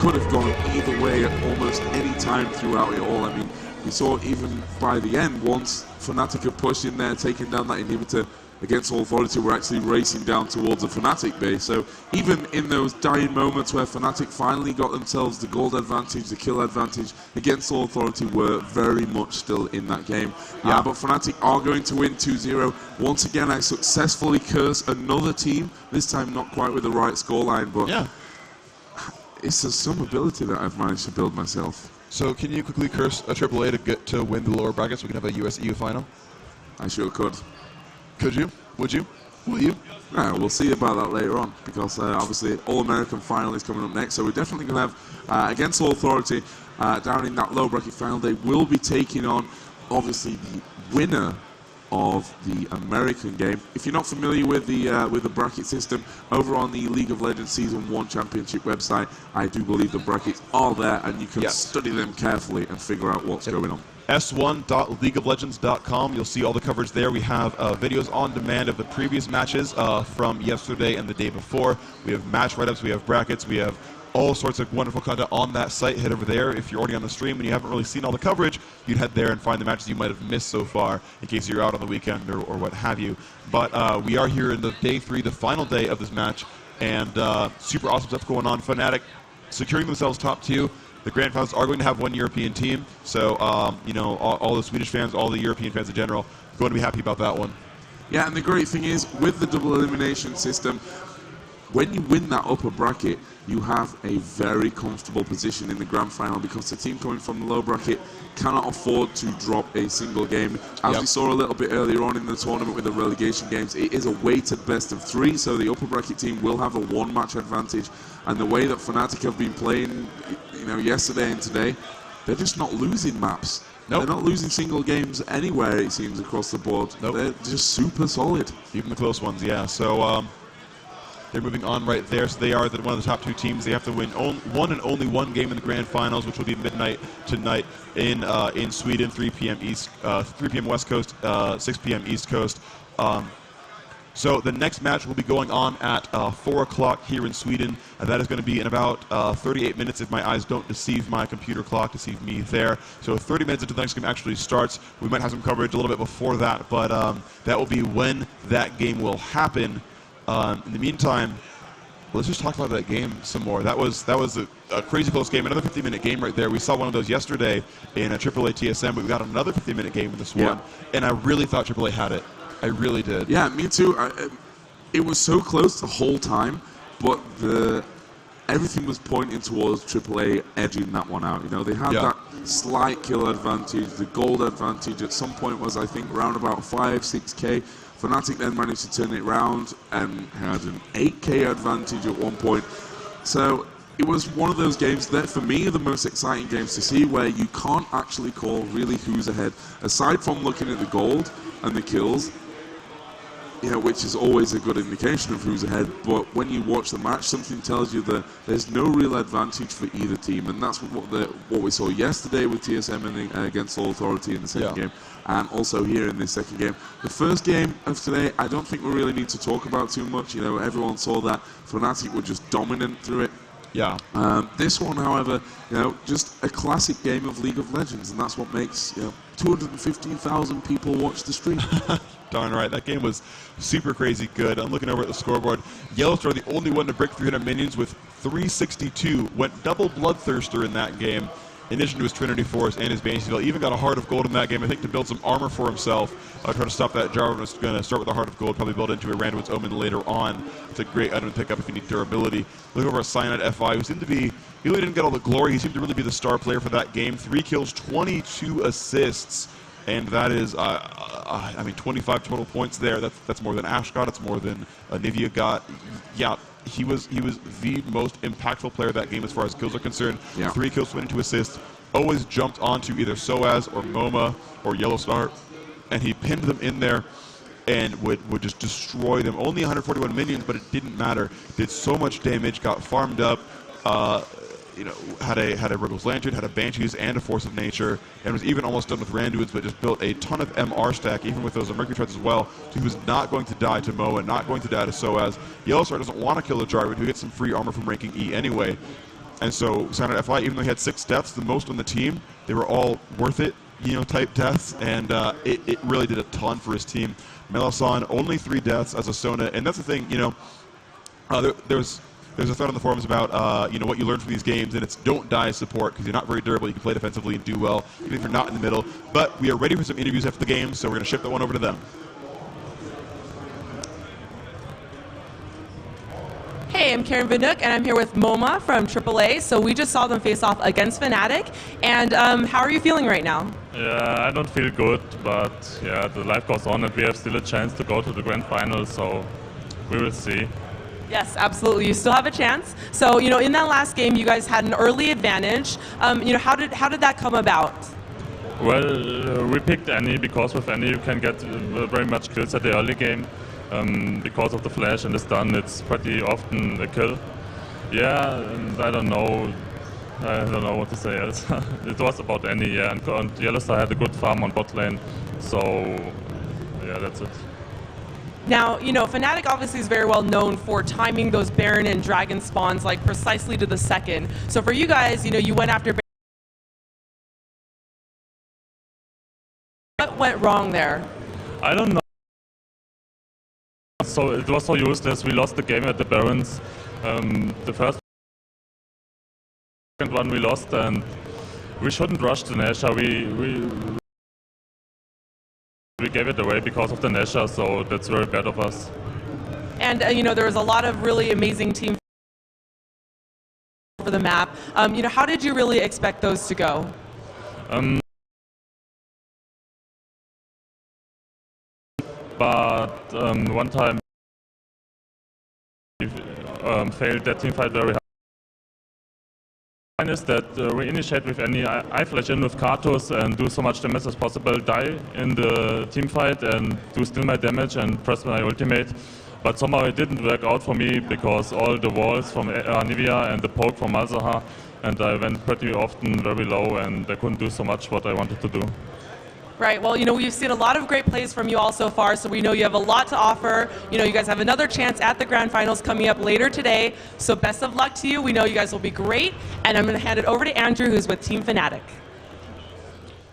could have gone either way at almost any time throughout it all. I mean, we saw even by the end, once Fnatic had pushed in there, taking down that inhibitor against All Authority, were actually racing down towards the Fnatic base. So even in those dying moments where Fnatic finally got themselves the gold advantage, the kill advantage against All Authority, were very much still in that game. But Fnatic are going to win 2-0. Once again, I successfully curse another team, this time not quite with the right scoreline, but it's some ability that I've managed to build myself. So can you quickly curse a AAA to get to win the lower bracket so we can have a US-EU final? I sure could. Could you? Would you? Will you? No, we'll see about that later on, because obviously All-American final is coming up next, so we're definitely going to have, against All Authority, down in that low bracket final, they will be taking on, obviously, the winner of the American game. If you're not familiar with the bracket system, over on the League of Legends Season 1 Championship website, I do believe the brackets are there, and you can study them carefully and figure out what's going on. S1.leagueoflegends.com. You'll see all the coverage there. We have videos on demand of the previous matches from yesterday and the day before. We have match write-ups, we have brackets, we have all sorts of wonderful content on that site. Head over there. If you're already on the stream and you haven't really seen all the coverage, you'd head there and find the matches you might have missed so far in case you're out on the weekend or what have you. But we are here in the day 3, the final day of this match, and super awesome stuff going on. Fnatic securing themselves top 2. The Grand Finals are going to have one European team, so you know, all the Swedish fans, all the European fans in general, going to be happy about that one. Yeah, and the great thing is, with the double elimination system, when you win that upper bracket, you have a very comfortable position in the grand final, because the team coming from the low bracket cannot afford to drop a single game. As we saw a little bit earlier on in the tournament with the relegation games, it is a weighted best of 3, so the upper bracket team will have a 1-match advantage. And the way that Fnatic have been playing, you know, yesterday and today, they're just not losing maps. They're not losing single games anywhere, it seems, across the board. They're just super solid. Even the close ones, yeah. So they're moving on right there. So they are one of the top 2 teams. They have to win one and only one game in the grand finals, which will be midnight tonight in Sweden, 3 p.m. East, 3 p.m. West Coast, 6 p.m. East Coast. So the next match will be going on at 4 o'clock here in Sweden. That is going to be in about 38 minutes, if my eyes don't deceive my computer clock, deceive me there. So 30 minutes until the next game actually starts. We might have some coverage a little bit before that, but that will be when that game will happen. In the meantime, let's just talk about that game some more. That was a crazy close game. Another 50-minute game right there. We saw one of those yesterday in a AAA TSM, but we got another 50-minute game in this one. And I really thought AAA had it. I really did. Yeah, me too. It was so close the whole time, but everything was pointing towards AAA edging that one out. You know, they had that slight kill advantage. The gold advantage at some point was, I think, around about 5, 6K. Fnatic then managed to turn it around and had an 8K advantage at one point. So it was one of those games that, for me, are the most exciting games to see, where you can't actually call really who's ahead. Aside from looking at the gold and the kills, you know, which is always a good indication of who's ahead, but when you watch the match, something tells you that there's no real advantage for either team, and that's what we saw yesterday with TSM against All Authority in the second game, and also here in this second game. The first game of today, I don't think we really need to talk about too much. You know, everyone saw that Fnatic were just dominant through it. This one, however, you know, just a classic game of League of Legends, and that's what makes, you know, 215,000 people watch the stream. Darn right. That game was super crazy good. I'm looking over at the scoreboard. Yellowstar, the only one to break 300 minions with 362. Went double Bloodthirster in that game, in addition to his Trinity Force and his Banshee Veil. Even got a Heart of Gold in that game, I think, to build some armor for himself. Try to stop that Jarvan. Was going to start with a Heart of Gold, probably build into a Randuin's Omen later on. It's a great item to pick up if you need durability. Look over at Cyanide FI, who seemed to be, he really didn't get all the glory. He seemed to really be the star player for that game. 3 kills, 22 assists. And that is, I mean, 25 total points there. That's more than Ashe got. It's more than Nivea got. Yeah, he was the most impactful player of that game as far as kills are concerned. 3 kills, 22 assists. Always jumped onto either Soaz or MoMA or Yellowstar, and he pinned them in there and would just destroy them. Only 141 minions, but it didn't matter. Did so much damage, got farmed up. You know, had a Wriggle's Lantern, had a Banshees and a Force of Nature, and was even almost done with Randuin's, but just built a ton of MR stack, even with those Mercury Treads as well. So he was not going to die to Moa, not going to die to Soaz. Yellowstar doesn't want to kill a Jarvan, who gets some free armor from ranking E anyway. And so Silent FI, even though he had 6 deaths, the most on the team, they were all worth it, type deaths, and it really did a ton for his team. Meloson, only 3 deaths as a Sona, and that's the thing, there's a thread on the forums about what you learn from these games, and it's don't die as support because you're not very durable. You can play defensively and do well, even if you're not in the middle. But we are ready for some interviews after the game, so we're going to ship that one over to them. Hey, I'm Karen Vinook, and I'm here with MoMA from AAA. So we just saw them face off against Fnatic. And how are you feeling right now? Yeah, I don't feel good, but yeah, the life goes on, and we have still a chance to go to the grand final, so we will see. Yes, absolutely. You still have a chance. So, in that last game, you guys had an early advantage. How did that come about? Well, we picked Annie because with Annie you can get very much kills at the early game. Because of the flash and the stun, it's pretty often a kill. Yeah, and I don't know what to say else. It was about Annie, yeah, and Yellowstar had a good farm on bot lane, so yeah, that's it. Now, Fnatic obviously is very well known for timing those Baron and Dragon spawns like precisely to the second. So for you guys, you went after Baron. What went wrong there? I don't know. So it was so useless. We lost the game at the Barons. The first one we lost, and we shouldn't rush the Nasher. We gave it away because of the Nasher, so that's very bad of us. And there was a lot of really amazing team for the map. How did you really expect those to go? But one time we failed that team fight very hard. One is that we initiate with any I flash in with Karthus and do so much damage as possible, die in the team fight and do still my damage and press my ultimate. But somehow it didn't work out for me because all the walls from Nivea and the poke from Malzahar, and I went pretty often very low and I couldn't do so much what I wanted to do. Right, well, we've seen a lot of great plays from you all so far, so we know you have a lot to offer. You guys have another chance at the Grand Finals coming up later today, so best of luck to you. We know you guys will be great, and I'm going to hand it over to Andrew, who's with Team Fnatic.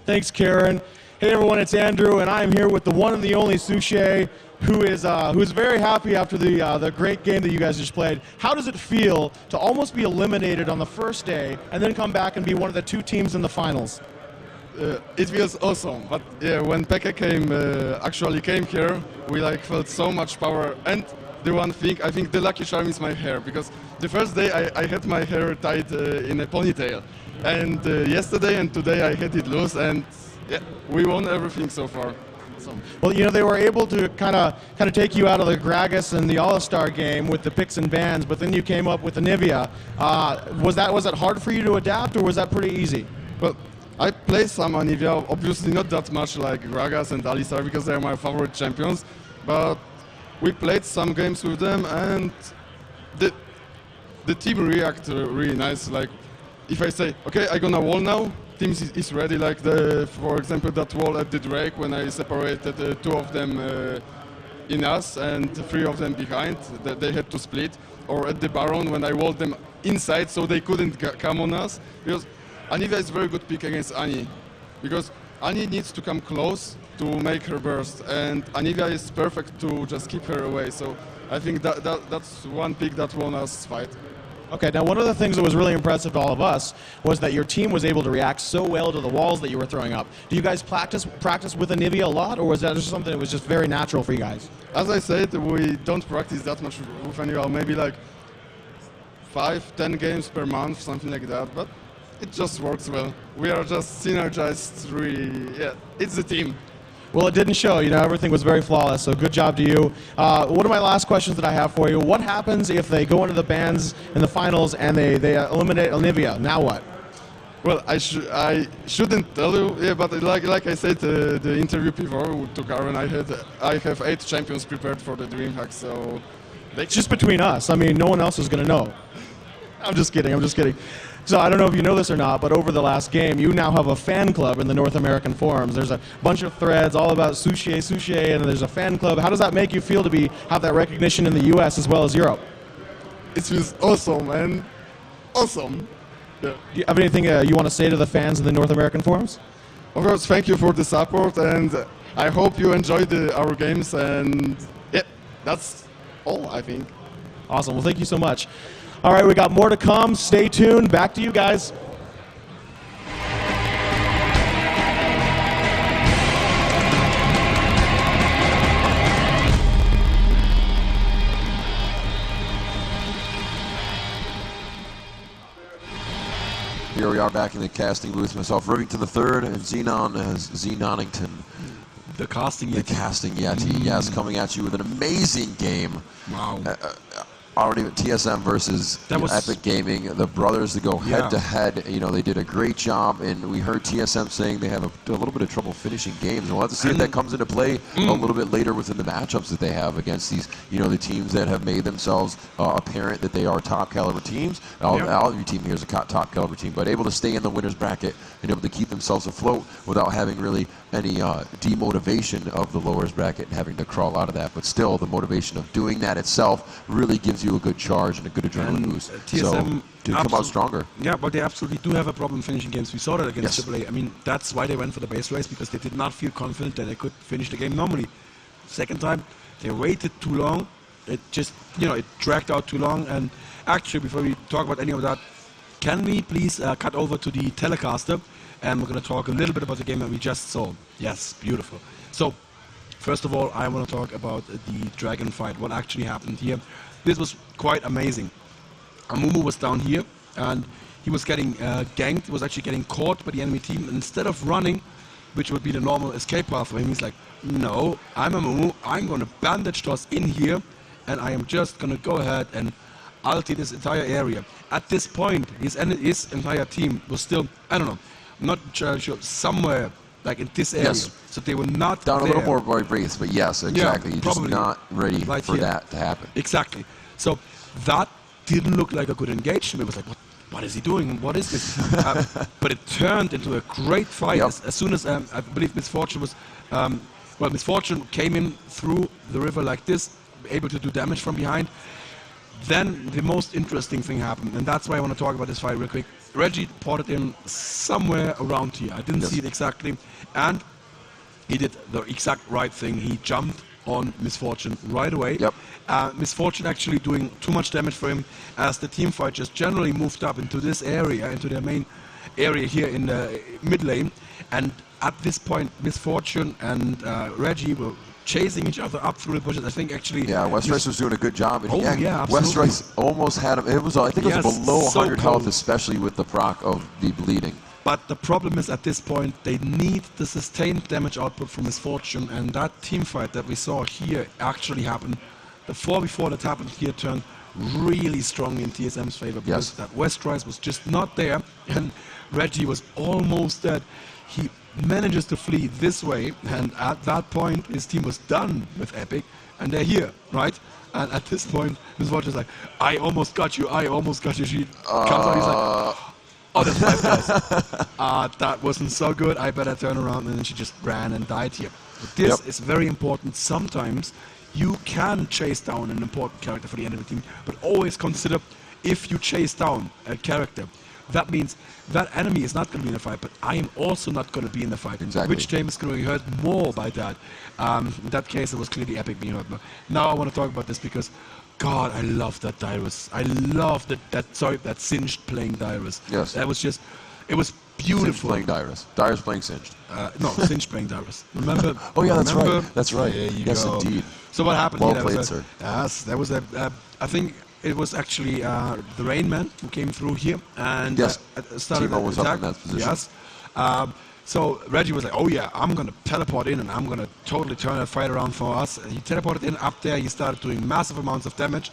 Thanks, Karen. Hey, everyone, it's Andrew, and I'm here with the one and the only Suchet, who is very happy after the great game that you guys just played. How does it feel to almost be eliminated on the first day and then come back and be one of the 2 teams in the finals? It feels awesome, but yeah, when Pekka actually came here, we felt so much power. And the one thing, I think the lucky charm is my hair, because the first day I had my hair tied in a ponytail, and yesterday and today I had it loose, and yeah, we won everything so far. Awesome. Well, they were able to kind of take you out of the Gragas and the All-Star game with the picks and bans, but then you came up with the Nivea. Was it hard for you to adapt, or was that pretty easy? Well, I played some Anivia, obviously not that much like Gragas and Alistar because they're my favorite champions, but we played some games with them and the team react really nice. Like if I say, okay, I'm gonna wall now, team is ready. Like for example, that wall at the Drake when I separated 2 of them in us and 3 of them behind, that they had to split. Or at the Baron when I walled them inside so they couldn't come on us. Because Anivia is a very good pick against Annie, because Annie needs to come close to make her burst, and Anivia is perfect to just keep her away. So I think that's one pick that won us fight. Okay, now one of the things that was really impressive to all of us was that your team was able to react so well to the walls that you were throwing up. Do you guys practice with Anivia a lot, or was that just something that was just very natural for you guys? As I said, we don't practice that much with Anivia, maybe 5-10 games per month, something like that. But it just works well. We are just synergized, really. Yeah, it's the team. Well, it didn't show. Everything was very flawless, so good job to you. One of my last questions that I have for you, what happens if they go into the bans in the finals and they eliminate Olivia? Now what? Well, I shouldn't tell you, yeah, but like I said, the interview before to Karen, I have 8 champions prepared for the DreamHack, so... It's just between us. I mean, no one else is going to know. I'm just kidding. So I don't know if you know this or not, but over the last game, you now have a fan club in the North American forums. There's a bunch of threads all about Suchet, and there's a fan club. How does that make you feel to have that recognition in the U.S. as well as Europe? It feels awesome, man. Awesome. Do you have anything you want to say to the fans in the North American forums? Of course, thank you for the support, and I hope you enjoyed our games. And yeah, that's all, I think. Awesome. Well, thank you so much. All right, we got more to come. Stay tuned. Back to you guys. Here we are back in the casting booth. Myself, Rivington III, and Xenon as Xenonington. The casting The Yeti. casting Yeti, yes, coming at you with an amazing game. Wow. Already TSM versus That was- Epic Gaming, the brothers that go Yeah. head to head. You know, they did a great job, and we heard TSM saying they have a little bit of trouble finishing games. And we'll have to see if that comes into play a little bit later within the matchups that they have against these, you know, the teams that have made themselves apparent that they are top caliber teams. All of your team here is a top caliber team, but able to stay in the winners bracket and able to keep themselves afloat without having really any demotivation of the lowers bracket and having to crawl out of that. But still, the motivation of doing that itself really gives you a good charge and a good adrenaline boost. TSM So to come out stronger. Yeah, but they absolutely do have a problem finishing games. We saw that against Yes. AAA. I mean, that's why they went for the base race, because they did not feel confident that they could finish the game normally. Second time, they waited too long. It just, it dragged out too long. And actually, before we talk about any of that, can we please cut over to the telecaster? And we're going to talk a little bit about the game that we just saw. Yes, beautiful. So, first of all, I want to talk about the dragon fight, what actually happened here. This was quite amazing. Amumu was down here, and he was getting ganked. He was actually getting caught by the enemy team. And instead of running, which would be the normal escape path for him, he's like, no, I'm Amumu. I'm going to bandage toss in here, and I am just going to go ahead and ulti this entire area. At this point, his entire team was still, I don't know, not sure, somewhere like in this area. Yes. So they were not Down there. a little more breath, but yes, exactly. You're just probably. not ready Right for here. that to happen. Exactly. So that didn't look like a good engagement. It was like, what is he doing? What is this? But it turned into a great fight Yep. as soon as I believe Misfortune was, Misfortune came in through the river like this, able to do damage from behind. Then the most interesting thing happened, and that's why I want to talk about this fight real quick. Reggie ported in somewhere around here. I didn't see it exactly, and he did the exact right thing. He jumped on Misfortune right away. Yep. Misfortune actually doing too much damage for him, as the team fight just generally moved up into this area, into their main area here in the mid lane. And at this point, Misfortune and Reggie were chasing each other up through the bushes. I think actually. Yeah, Westrice was doing a good job. And yeah, absolutely. Westrice almost had him. It was, I think, it was Yes, below so 100 health, close. especially with the proc of the bleeding. But the problem is, at this point, they need the sustained damage output from Misfortune, and that team fight that we saw here actually happened. The 4v4 that happened here turned really strong in TSM's favor, because that Westrice was just not there, and Reggie was almost dead. He manages to flee this way, and at that point, his team was done with Epic, and they're here, right? And at this point, Misfortune's like, I almost got you. She comes out, he's like, oh, that's 5 guys. That wasn't so good. I better turn around. And then she just ran and died here. But this is very important. Sometimes you can chase down an important character for the enemy team, but always consider, if you chase down a character, that means that enemy is not going to be in the fight, but I am also not going to be in the fight. Exactly. Which team is going to be hurt more by that? In that case, it was clearly Epic being hurt. But now I want to talk about this because, God, I love that Dyrus. I love that Singed playing Dyrus. Yes. That was just, it was Singed beautiful. playing Dyrus. Dyrus playing Singed. No, Singed playing Dyrus. Remember? Oh, yeah, that's remember? right. That's right. There you Yes, go. indeed. So what happened Well here? played, That was sir. Yes, there was I think it was actually the Rain Man who came through here and Yes. started Timo an was up attack. in that position. Yes. So Reggie was like, oh yeah, I'm going to teleport in and I'm going to totally turn that fight around for us. And he teleported in up there. He started doing massive amounts of damage.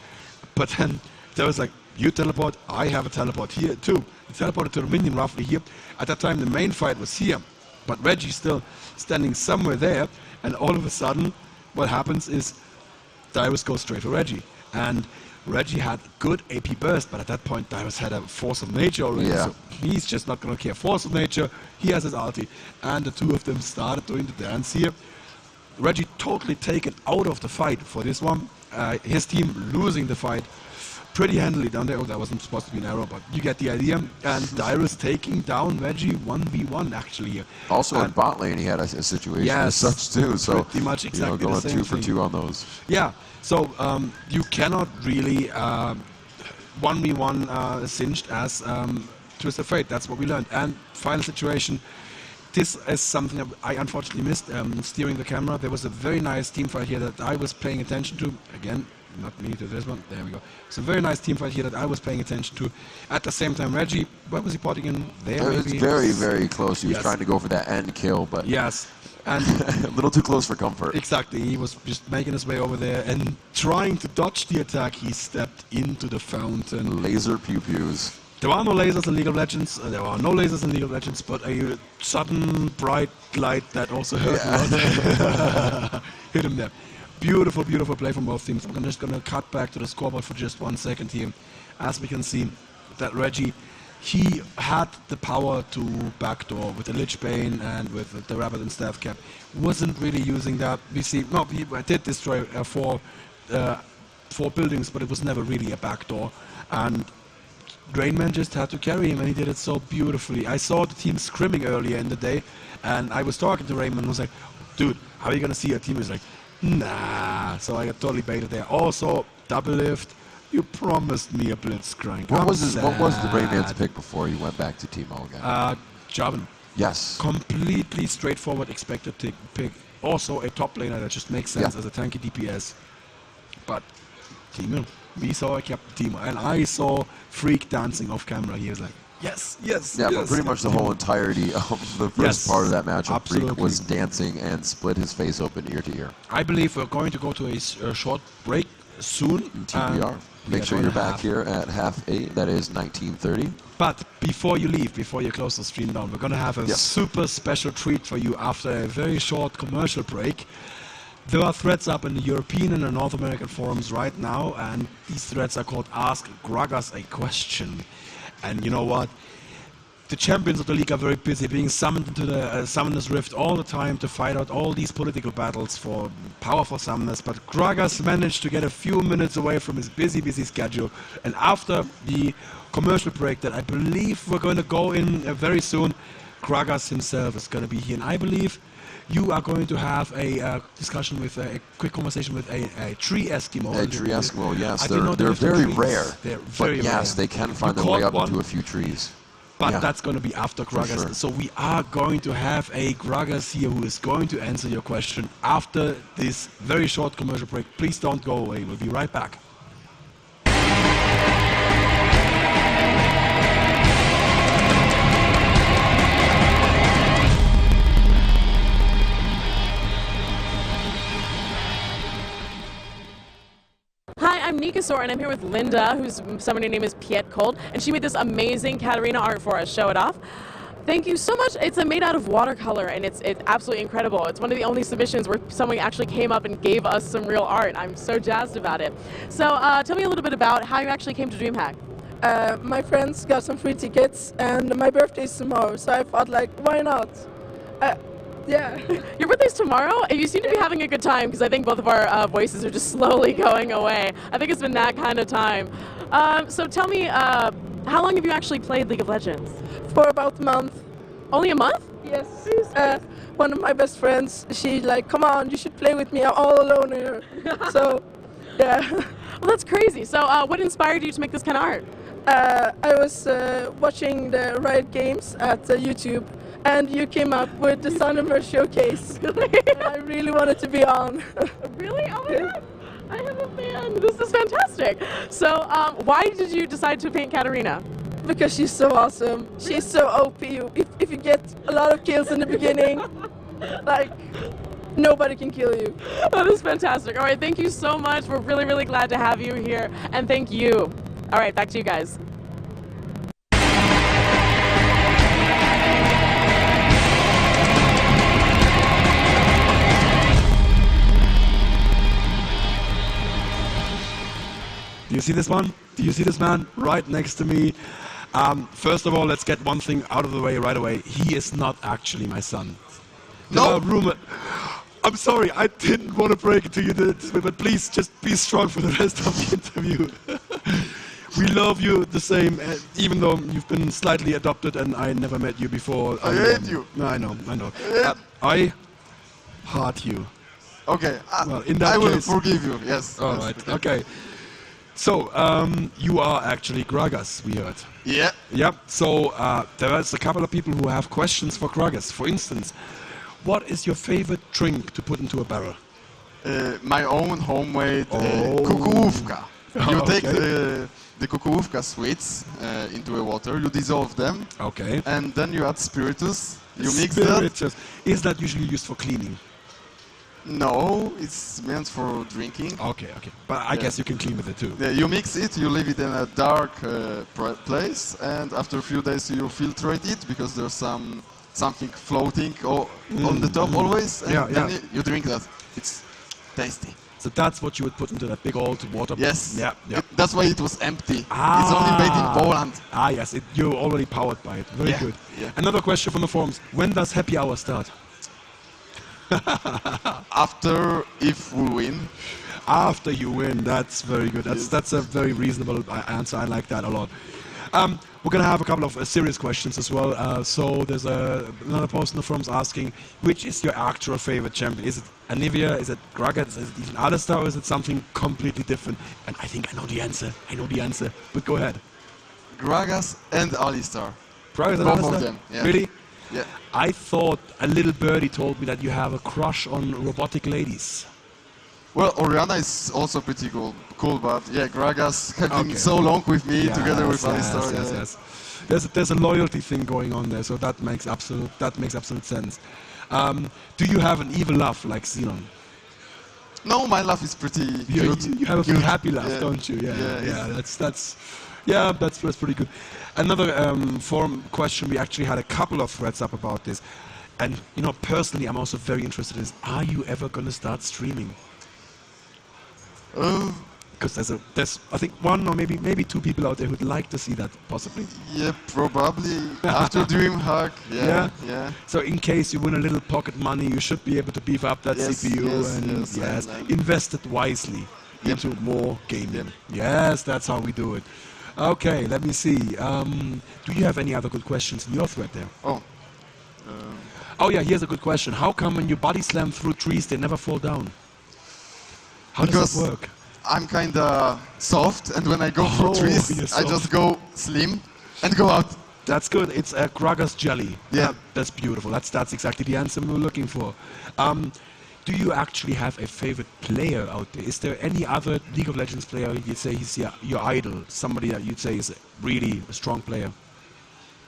But then there was like, you teleport, I have a teleport here too. He teleported to the minion roughly here. At that time, the main fight was here. But Reggie's still standing somewhere there. And all of a sudden, what happens is Dyrus goes straight for Reggie. And Reggie had good AP burst, but at that point Dyrus had a Force of Nature already, Yeah. so he's just not going to care. Force of Nature, he has his ulti, and the two of them started doing the dance here. Reggie totally taken out of the fight for this one. His team losing the fight. pretty handily down there. Oh, that wasn't supposed to be an arrow, but you get the idea. And Dyrus taking down Reggie 1v1 actually here. Also in And- bot lane, he had a situation as Yes, such too. So pretty much exactly the going same 2 for thing. 2 on those. Yeah, so you cannot really 1v1 Singed as Twisted Fate. That's what we learned. And final situation. This is something that I unfortunately missed, steering the camera. There was a very nice team fight here that I was paying attention to. Again, not me to this one. There we go. It's a very nice team fight here that I was paying attention to. At the same time, Reggie, where was he potting in? There, It's maybe? very, very close. He was Yes. trying to go for that end kill, but Yes. And a little too close for comfort. exactly, he was just making his way over there and trying to dodge the attack. He stepped into the fountain. Laser pew-pews. There are no lasers in League of Legends. There are no lasers in League of Legends, but a sudden bright light that also hurt a lot. Hit him there. Beautiful, beautiful play from both teams. I'm just going to cut back to the scoreboard for just 1 second here. As we can see that Reggie, he had the power to backdoor with the Lich Bane and with the Rabbit and Staff Cap. Wasn't really using that. We see, no, he did destroy four buildings, but it was never really a backdoor. And Drainman just had to carry him, and he did it so beautifully. I saw the team scrimming earlier in the day, and I was talking to Raymond and was like, dude, how are you going to see your team? He's like, nah. So I got totally baited there. Also, double lift. You promised me a blitzcrank. What was the Rayman's pick before he went back to Teemo again? Jarvan. Yes. Completely straightforward, expected pick. Also a top laner that just makes sense Yeah. as a tanky DPS. But Teemo, we saw a Captain Teemo, and I saw Freak dancing off camera. He was like, yes, yes, Yeah, yes. but pretty much the whole entirety of the first Yes, part of that matchup, Freak absolutely. was dancing and split his face open ear to ear. I believe we're going to go to a short break soon. TBR. We Make are sure going you're to back have- here at 8:30. That is 19:30. But before you leave, before you close the stream down, we're going to have a Yes. super special treat for you after a very short commercial break. There are threads up in the European and the North American forums right now, and these threads are called Ask Gragas a Question. And you know what? The champions of the league are very busy being summoned into the Summoner's Rift all the time to fight out all these political battles for powerful summoners, but Gragas managed to get a few minutes away from his busy schedule, and after the commercial break that I believe we're going to go in very soon, Gragas himself is going to be here, and I believe you are going to have a discussion with a quick conversation with a tree Eskimo. A tree Eskimo, yes. I didn't know They're there were very trees. rare. They're But very yes, rare. they can find You their way caught up into one? a few trees. But Yeah. that's going to be after Gragas. sure. So we are going to have a Gragas here who is going to answer your question after this very short commercial break. Please don't go away. We'll be right back. Hi, I'm Nikasor, and I'm here with Linda, whose summoner name is Piet Cold, and she made this amazing Katarina art for us. Show it off. Thank you so much. It's made out of watercolor, and it's absolutely incredible. It's one of the only submissions where someone actually came up and gave us some real art. I'm so jazzed about it. So tell me a little bit about how you actually came to DreamHack. My friends got some free tickets, and my birthday is tomorrow, so I thought, like, why not? Yeah. Your birthday's tomorrow, and you seem to be having a good time because I think both of our voices are just slowly going away. I think it's been that kind of time. So tell me, how long have you actually played League of Legends? For about a month. Only a month? Yes. One of my best friends, she like, come on, you should play with me. I'm all alone here. So, yeah. Well, that's crazy. So what inspired you to make this kind of art? I was watching the Riot Games at YouTube, and you came up with the Sunnimer showcase. And I really wanted to be on. Really? Oh my god! I have a fan. This is fantastic. So why did you decide to paint Katarina? Because she's so awesome. She's so OP. If you get a lot of kills in the beginning, like, nobody can kill you. That is fantastic. All right, thank you so much. We're really, really glad to have you here. And thank you. All right, back to you guys. Do you see this one? Do you see this man right next to me? First of all, let's get one thing out of the way right away. He is not actually my son. No. I'm sorry, I didn't want to break it to you, but please just be strong for the rest of the interview. We love you the same, even though you've been slightly adopted and I never met you before. I hate you. No, I know. I heart you. Okay, Well, in that I will case- forgive you. Yes. All yes, right. Okay. So you are actually Gragas, we heard. Yeah. Yep. So there is a couple of people who have questions for Gragas. For instance, what is your favorite drink to put into a barrel? My own homemade Oh. kukuówka. You Okay. take the kukuówka sweets into a water, you dissolve them, Okay. and then you add spiritus. You mix that. Spiritus. Is that usually used for cleaning? No, it's meant for drinking. Okay. But I guess you can clean with it too. Yeah, you mix it, you leave it in a dark place, and after a few days you filtrate it because there's something floating on the top always, and Yeah, then yeah. you drink that. It's tasty. So that's what you would put into that big old water. Yes. Yeah. That's why it was empty. It's only made in Poland. Ah, yes. You're already powered by it. Very Yeah, good. yeah. Another question from the forums. When does happy hour start? After, if we win. After you win. That's very good. That's a very reasonable answer. I like that a lot. We're going to have a couple of serious questions as well. So there's another post in the forums asking, which is your actual favorite champion? Is it Anivia? Is it Gragas? Is it even Alistar? Or is it something completely different? And I think I know the answer. But go ahead. Gragas and Alistar. Gragas and Both Alistar? of them. Yeah. Really? Yeah. I thought a little birdie told me that you have a crush on robotic ladies. Well, Oriana is also pretty cool, but yeah, Gragas have been Okay. so long with me together with Alistar. Yes. There's a loyalty thing going on there, so that makes absolute sense. Do you have an evil laugh like Xenon? No, my laugh is pretty You cute. have a Cute. pretty happy laugh, Yeah. don't you? Yeah, That's pretty good. Another forum question. We actually had a couple of threads up about this, and personally, I'm also very interested in this. Are you ever going to start streaming? Because there's I think one or maybe two people out there who'd like to see that possibly. Yeah, probably after DreamHack. Yeah? Yeah. So in case you win a little pocket money, you should be able to beef up that Yes, CPU yes, and invest it wisely into more gaming. Yes, that's how we do it. Okay, let me see. Do you have any other good questions in your thread there? Oh yeah, here's a good question. How come when you body slam through trees, they never fall down? How does Because that work? I'm kinda soft, and when I go through trees, you're I soft. just go slim and go out. That's good. It's a Gragas jelly. Yeah. That's beautiful. That's exactly the answer we were looking for. Do you actually have a favorite player out there? Is there any other League of Legends player you'd say he's your idol? Somebody that you'd say is really a strong player?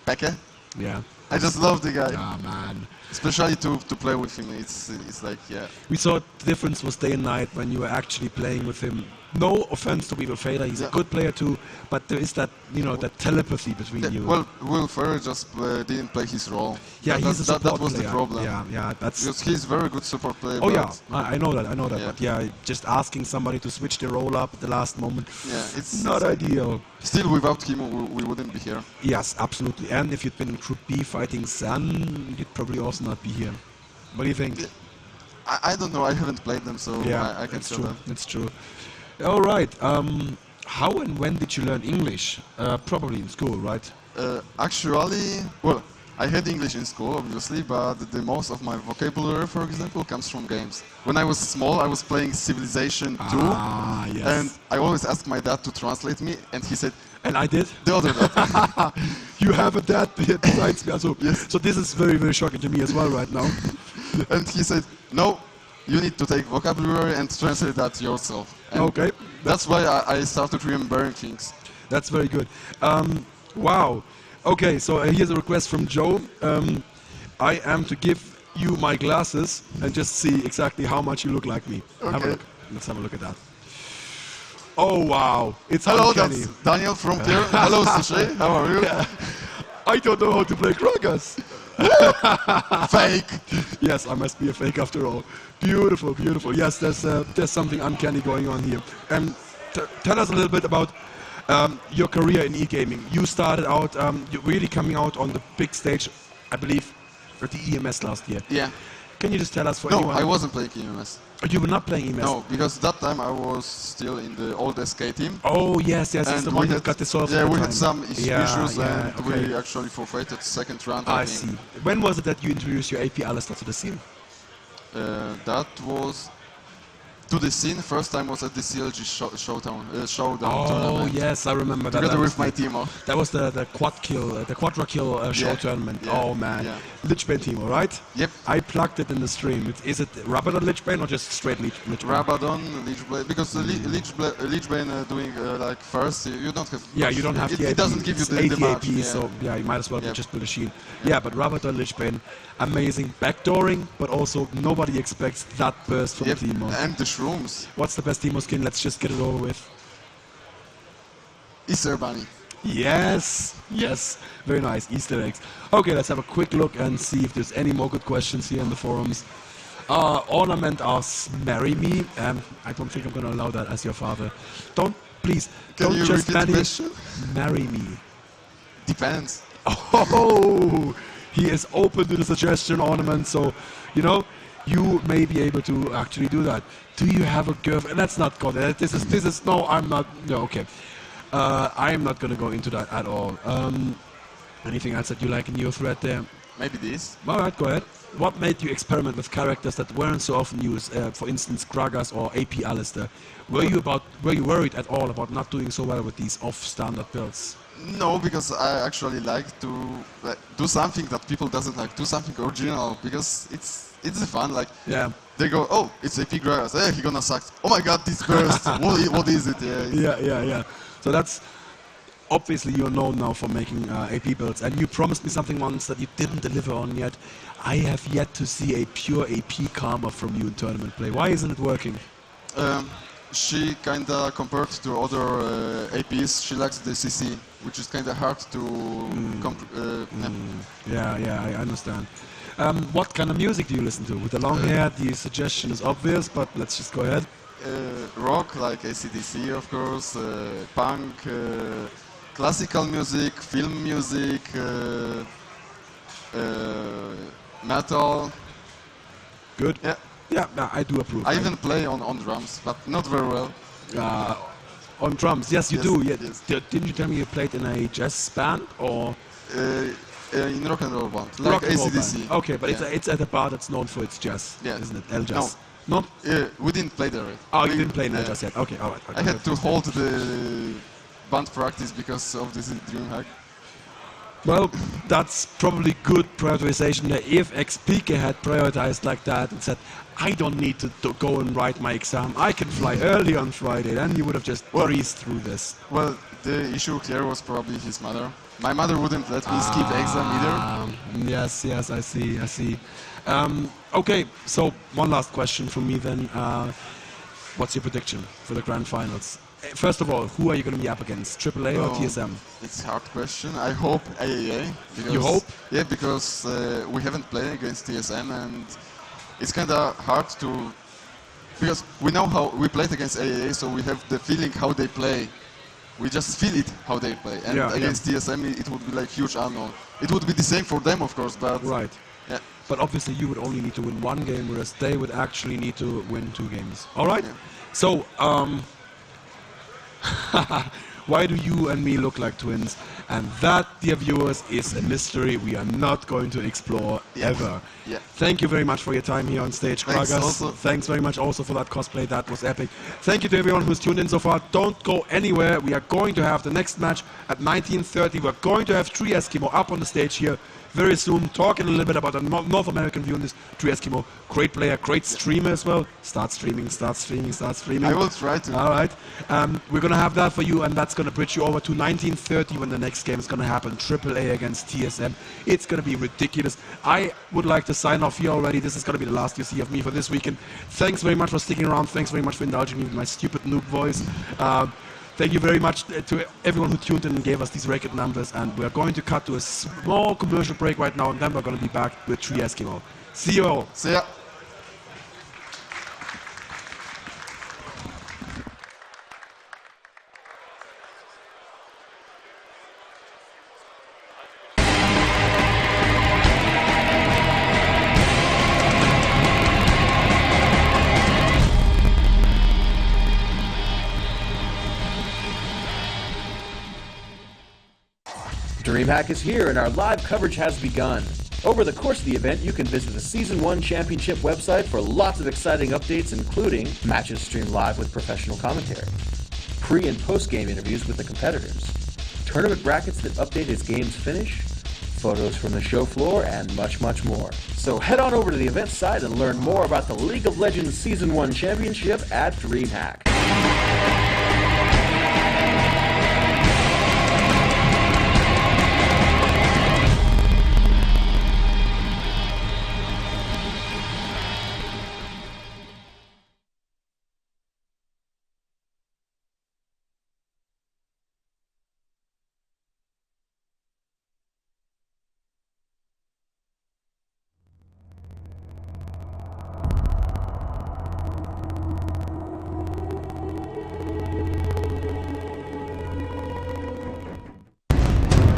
Becca? Yeah. I just love the guy. Ah, man. Especially to play with him. It's like, yeah. We saw the difference was day and night when you were actually playing with him. No offense to Will Fader, he's a good player too, but there is that that telepathy between you. Well, Will Ferrer just didn't play his role. Yeah, he's a support that was player. the problem. Yeah, that's. Because he's a very good support player. Oh but yeah, I know that. Yeah. But yeah, just asking somebody to switch the roll up at the last moment. Yeah, it's not ideal. Still, without him, we wouldn't be here. Yes, absolutely. And if you'd been in Group B fighting Sun, you'd probably also not be here. What do you think? I don't know. I haven't played them, so Yeah, I can that's tell true. them. That's true. All right. How and when did you learn English? Probably in school, right? Actually, well, I had English in school, obviously, but the most of my vocabulary, for example, comes from games. When I was small, I was playing Civilization 2, yes. and I always asked my dad to translate me, and he said, And I did. the other dad. You have a dad besides me. So, Yes. so this is very, very shocking to me as well right now. And he said, no, you need to take vocabulary and translate that yourself. And Okay. That's why I started remembering things. That's very good. Wow. Okay, so here's a request from Joe. I am to give you my glasses and just see exactly how much you look like me. Have a Okay. look. Let's have a look at that. Oh, wow. It's Hello, uncanny. that's Daniel from here. Hello, Sushi. How are you? I don't know how to play Gragas. Fake. Yes, I must be a fake after all. Beautiful, beautiful. Yes, there's something uncanny going on here. Tell us a little bit about your career in e-gaming. You started out, you're really coming out on the big stage, I believe, at the EMS last year. Yeah. Can you just tell us for No, anyone? I wasn't playing EMS. You were not playing EMS? No, because that time I was still in the old SK team. Oh, yes, it's the one that got dissolved. Yeah, at the we time. had some issues and okay. we actually forfeited second round. I think. see. When was it that you introduced your AP Alistair to the scene? That was to the scene. First time was at the CLG showdown tournament. Yes, I remember that. Together with my Timo. That was the quadra kill show tournament. Yeah. Oh man, Yeah. Lichbane Timo, right? Yep. I plugged it in the stream. Is it Rabadon Lichbane or just straight Lichbane? Rabadon, Lichbane, because the Lichbane doing like first, you don't have. Yeah, you don't have the AP. It doesn't give you It's the 80 match. AP, Yeah. so yeah, you might as well Yep. just build a shield. Yeah, but Rabadon Lichbane, amazing backdooring, but also nobody expects that burst from Yep. Timo. And the shrooms. What's the best Timo skin? Let's just get it over with. Easter Bunny. Yes, yes, very nice Easter eggs. Okay, let's have a quick look and see if there's any more good questions here in the forums. Ornament asks, "Marry me." I don't think I'm going to allow that as your father. Please, Can don't you just repeat the question? marry me. Depends. Oh, he is open to the suggestion, Ornament. So, you may be able to actually do that. Do you have a girlfriend? Let's not go there. This is no. I'm not. No, okay. I'm not going to go into that at all. Anything else that you like in your thread there? Maybe this. All right, go ahead. What made you experiment with characters that weren't so often used? For instance, Gragas or AP Alistair. Were you worried at all about not doing so well with these off-standard builds? No, because I actually like to do something that people doesn't like. Do something original because it's fun. Like Yeah. they go, oh, it's AP Gragas. Hey, he gonna suck. Oh my God, this burst. what is it? Yeah. Yeah. So that's obviously you're known now for making AP builds, and you promised me something once that you didn't deliver on yet. I have yet to see a pure AP karma from you in tournament play. Why isn't it working? She kinda compared to other APs. She lacks the CC, which is kinda hard to. Yeah, I understand. What kind of music do you listen to? With the long hair, the suggestion is obvious, but let's just go ahead. Rock, like AC/DC, of course, punk, classical music, film music, metal. Good. Yeah. Yeah, I do approve. I even play on drums, but not very well. On drums, yes, you Yes, do. Yeah. yes. Didn't you tell me you played in a jazz band or In rock and roll band, like rock and roll AC/DC. band? Okay, but Yeah. it's at a bar that's known for its jazz, Yeah. isn't it? El Jazz. No. Not? We didn't play there. Oh, We- you didn't play in El yeah. Jazz yet. Okay, all right. I had to hold the band practice because of this DreamHack. Well, that's probably good prioritization there. If XPK had prioritized like that and said, I don't need to go and write my exam, I can fly early on Friday, then he would have just breezed through this. Well, the issue here was probably his mother. My mother wouldn't let me skip exam either. Yes, I see. Okay, so one last question from me then. What's your prediction for the grand finals? First of all, who are you going to be up against, AAA or TSM? It's a hard question. I hope AAA. Because, You hope? Yeah, because we haven't played against TSM and it's kind of hard to... Because we know how we played against AAA, so we have the feeling how they play. We just feel it how they play. And against TSM, it would be like huge unknown. It would be the same for them, of course, but... Right. Yeah. But obviously you would only need to win one game, whereas they would actually need to win 2 games. All right? Yeah. So, why do you and me look like twins? And that, dear viewers, is a mystery we are not going to explore ever. Yeah. Thank you very much for your time here on stage, Thanks Kragas. also. Thanks very much also for that cosplay. That was epic. Thank you to everyone who's tuned in so far. Don't go anywhere. We are going to have the next match at 19:30. We're going to have Tree Eskimo up on the stage here very soon, talking a little bit about the North American view on this. Tree Eskimo, great player, great streamer as well. Start streaming. I will try to. All right. We're going to have that for you, and that's going to bridge you over to 19:30 when the next game is going to happen. AAA against TSM. It's going to be ridiculous. I would like to sign off here already. This is going to be the last you see of me for this weekend. Thanks very much for sticking around. Thanks very much for indulging me with my stupid noob voice. Thank you very much to everyone who tuned in and gave us these record numbers. And we're going to cut to a small commercial break right now, and then we're going to be back with Tree Eskimo. See you all. See ya. DreamHack is here and our live coverage has begun. Over the course of the event, you can visit the Season 1 Championship website for lots of exciting updates, including matches streamed live with professional commentary, pre- and post-game interviews with the competitors, tournament brackets that update as games finish, photos from the show floor, and much, much more. So head on over to the event site and learn more about the League of Legends Season 1 Championship at DreamHack.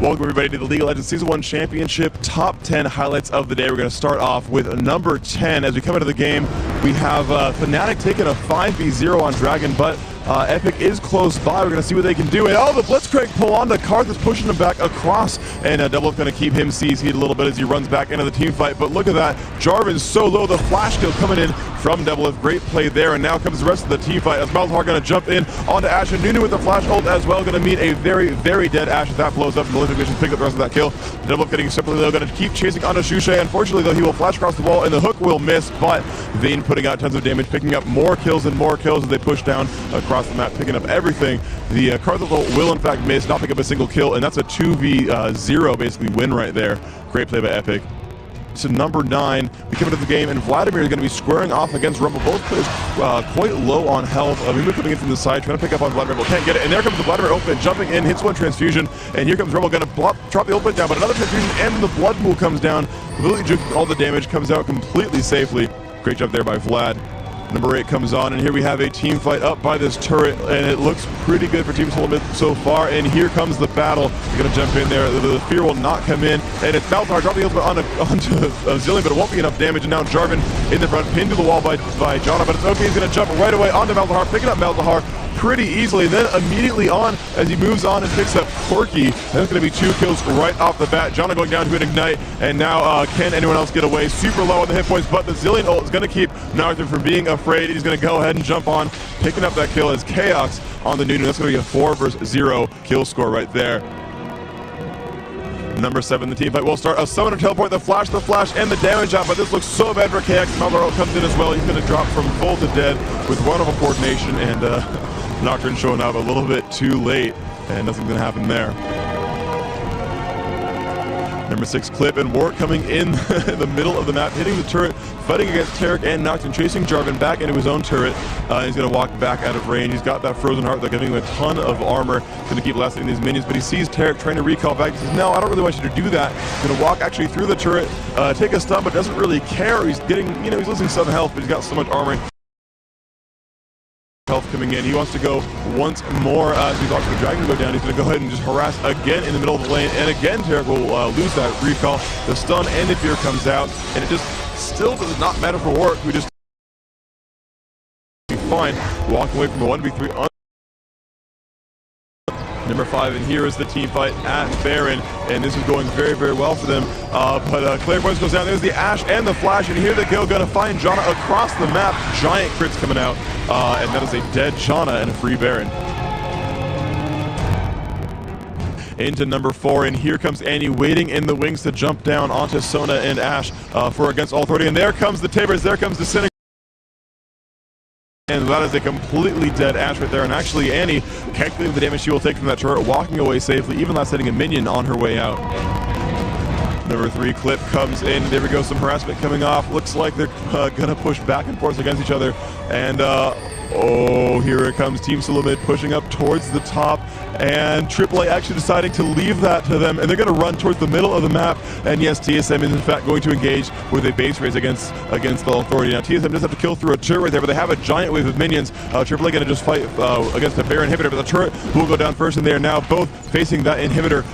Welcome everybody to the League of Legends Season 1 Championship Top 10 highlights of the day. We're going to start off with number 10. As we come into the game, we have Fnatic taking a 5v0 on Dragon, but Epic is close by. We're going to see what they can do. And the Blitzcrank pull on the Karth is pushing him back across, and Double going to keep him CC'd a little bit as he runs back into the team fight. But look at that. Jarvan's so low. The flash kill coming in from Double. Great play there. And now comes the rest of the team fight as Malzahar going to jump in onto Ashe. And Nunu with the flash ult as well. Going to meet a very, very dead Ashe as that blows up. Malefic Vision pick up the rest of that kill. Double getting separately though. Going to keep chasing onto Xuxe. Unfortunately though, he will flash across the wall and the hook will miss. But Vayne putting out tons of damage, picking up more kills and more kills as they push down across the map, picking up everything. The Karth will in fact miss, not pick up a single kill, and that's a 2v0 basically win right there. Great play by Epic. So number 9, we come into the game, and Vladimir is going to be squaring off against Rumble. Both players quite low on health. Mima coming in from the side, trying to pick up on Vladimir, but can't get it. And there comes the Vladimir ultimate, jumping in, hits one transfusion, and here comes Rumble going to drop the ultimate down, but another transfusion, and the blood pool comes down. Completely juking all the damage, comes out completely safely. Great job there by Vlad. Number 8 comes on, and here we have a team fight up by this turret, and it looks pretty good for Team Solomid so far, and here comes the battle. They're going to jump in there. The fear will not come in, and it's Malzahar dropping the ultimate onto Zillion, but it won't be enough damage, and now Jarvan in the front, pinned to the wall by Janna, but it's okay. He's going to jump right away onto Malzahar, picking up Malzahar pretty easily, and then immediately on as he moves on and picks up Corki. And that's going to be 2 kills right off the bat. Janna going down to an ignite, and now can anyone else get away? Super low on the hit points, but the Zillion ult is going to keep Narthan from being afraid. He's going to go ahead and jump on, picking up that kill as Chaos on the Nunu. That's going to be a 4 versus 0 kill score right there. Number 7, the team fight will start. A summoner teleport, the flash, and the damage out, but this looks so bad for KX. Malzahar comes in as well. He's going to drop from full to dead with wonderful coordination, and Nocturne showing up a little bit too late, and nothing's going to happen there. Number 6, Clip and Wart coming in the middle of the map, hitting the turret, fighting against Taric and Nocturne, chasing Jarvan back into his own turret. He's going to walk back out of range. He's got that Frozen Heart. They're giving him a ton of armor. Going to keep lasting these minions, but he sees Taric trying to recall back. He says, no, I don't really want you to do that. He's going to walk actually through the turret, take a stun, but doesn't really care. He's getting, he's losing some health, but he's got so much armor. Health coming in. He wants to go once more as he's watching the dragon go down. He's going to go ahead and just harass again in the middle of the lane, and again Taric will lose that recall. The stun and the fear comes out, and it just still does not matter for Warwick, who just be fine. Walk away from a 1v3 on number 5, and here is the team fight at Baron, and this is going very, very well for them. But Clairvoyance goes down. There's the Ashe and the Flash, and here they go. Going to find Janna across the map. Giant crits coming out, and that is a dead Janna and a free Baron. Into number 4, and here comes Annie waiting in the wings to jump down onto Sona and Ashe for against all authority. And there comes the Tabers. There comes the Cynic. And that is a completely dead Ashe right there. And actually, Annie, calculating the damage she will take from that turret, walking away safely, even last hitting a minion on her way out. Number 3, Clip comes in. There we go, some harassment coming off. Looks like they're going to push back and forth against each other. And, oh, here it comes. Team Solomid pushing up towards the top. And AAA actually deciding to leave that to them. And they're going to run towards the middle of the map. And yes, TSM is in fact going to engage with a base race against the Authority. Now, TSM does have to kill through a turret right there, but they have a giant wave of minions. AAA going to just fight against a Baron inhibitor, but the turret will go down first, and they are now both facing that inhibitor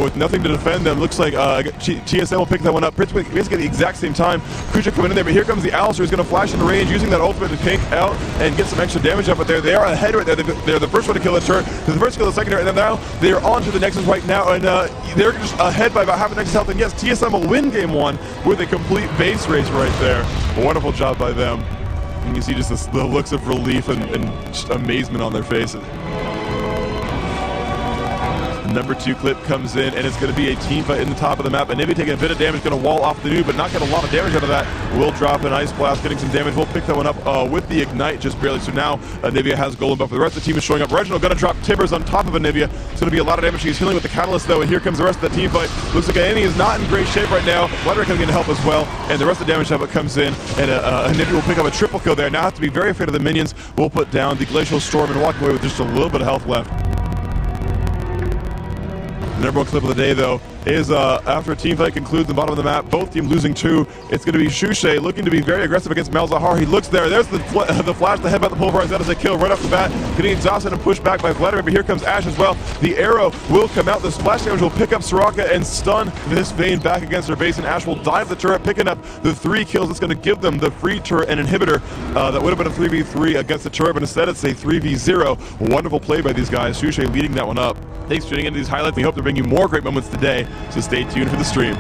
with nothing to defend them. Looks like TSM will pick that one up basically at the exact same time. Kusha coming in there, but here comes the Alistar, who's going to flash into range, using that ultimate to take out and get some extra damage up. But they are ahead right there. They're the first one to kill the turret. They're the first to kill the second. secondary, and then now they're on to the Nexus right now, and they're just ahead by about half a Nexus health, and yes, TSM will win game 1 with a complete base race right there. A wonderful job by them. And you see just the looks of relief and just amazement on their faces. Number 2 clip comes in, and it's going to be a team fight in the top of the map. Anivia taking a bit of damage, going to wall off the dude, but not get a lot of damage out of that. Will drop an Ice Blast, getting some damage. We'll pick that one up with the Ignite just barely. So now Anivia has Golem buff. The rest of the team is showing up. Reginald going to drop Tibbers on top of Anivia. It's going to be a lot of damage. He's healing with the Catalyst, though, and here comes the rest of the team fight. Looks like Annie is not in great shape right now. Vladimir comes in to help as well, and the rest of the damage output comes in, and Anivia will pick up a triple kill there. Now have to be very afraid of the minions. We'll put down the Glacial Storm and walk away with just a little bit of health left. The number 1 clip of the day, though, is after a team fight concludes the bottom of the map, both teams losing 2. It's going to be Shushay looking to be very aggressive against Malzahar. He looks there. There's the flash, the headbutt, the pulverize. That is a kill right off the bat. Getting exhausted and pushed back by Vladimir, but here comes Ash as well. The arrow will come out. The splash damage will pick up Soraka and stun this Vayne back against her base, and Ash will dive the turret, picking up the 3 kills. It's going to give them the free turret and inhibitor. That would have been a 3v3 against the turret, but instead it's a 3v0. Wonderful play by these guys. Shushay leading that one up. Thanks for tuning into these highlights. We hope to bring you more great moments today, so stay tuned for the stream.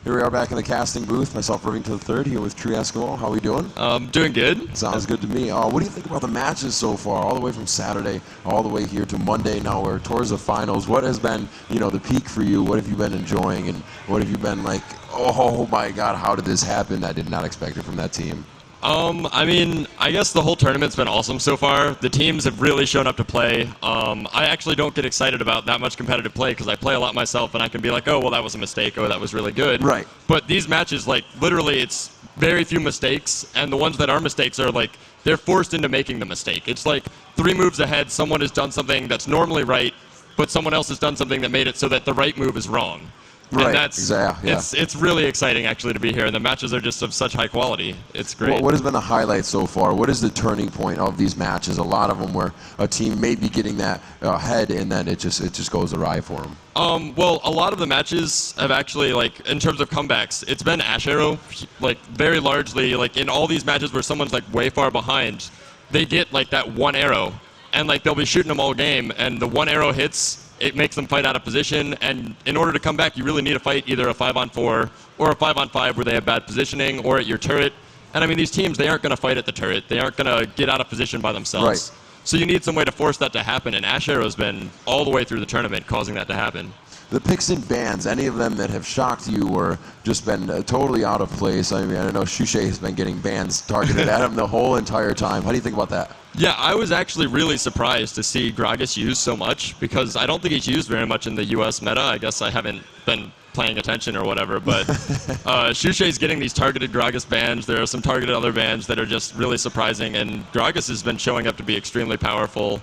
Here we are back in the casting booth. Myself, Rivington III, here with True Eskimo. How are we doing? Doing good. Sounds good to me. What do you think about the matches so far, all the way from Saturday, all the way here to Monday now, we're towards the finals? What has been, the peak for you? What have you been enjoying, and what have you been like, oh my God, how did this happen? I did not expect it from that team. I mean, I guess the whole tournament's been awesome so far. The teams have really shown up to play. I actually don't get excited about that much competitive play because I play a lot myself, and I can be like, oh, well, that was a mistake. Oh, that was really good. Right. But these matches, like, literally, it's very few mistakes, and the ones that are mistakes are, like, they're forced into making the mistake. It's like 3 moves ahead, someone has done something that's normally right, but someone else has done something that made it so that the right move is wrong. Right, and that's exactly. Yeah. It's really exciting actually to be here, and the matches are just of such high quality. It's great. What has been the highlight so far? What is the turning point of these matches? A lot of them where a team may be getting that head, and then it just goes awry for them. Well, a lot of the matches have actually, like, in terms of comebacks, it's been Ash Arrow, like, very largely, like, in all these matches where someone's, like, way far behind, they get, like, that one arrow, and, like, they'll be shooting them all game, and the one arrow hits, it makes them fight out of position, and in order to come back, you really need to fight either a 5-on-4 or a 5-on-5 where they have bad positioning, or at your turret. And I mean, these teams, they aren't going to fight at the turret. They aren't going to get out of position by themselves. Right. So you need some way to force that to happen, and Ash Arrow's been all the way through the tournament causing that to happen. The picks and bans, any of them that have shocked you or just been totally out of place? I mean, I know Shushay has been getting bans targeted at him the whole entire time. How do you think about that? Yeah, I was actually really surprised to see Gragas used so much because I don't think he's used very much in the US meta. I guess I haven't been paying attention or whatever, but Shushay's getting these targeted Gragas bans. There are some targeted other bans that are just really surprising, and Gragas has been showing up to be extremely powerful.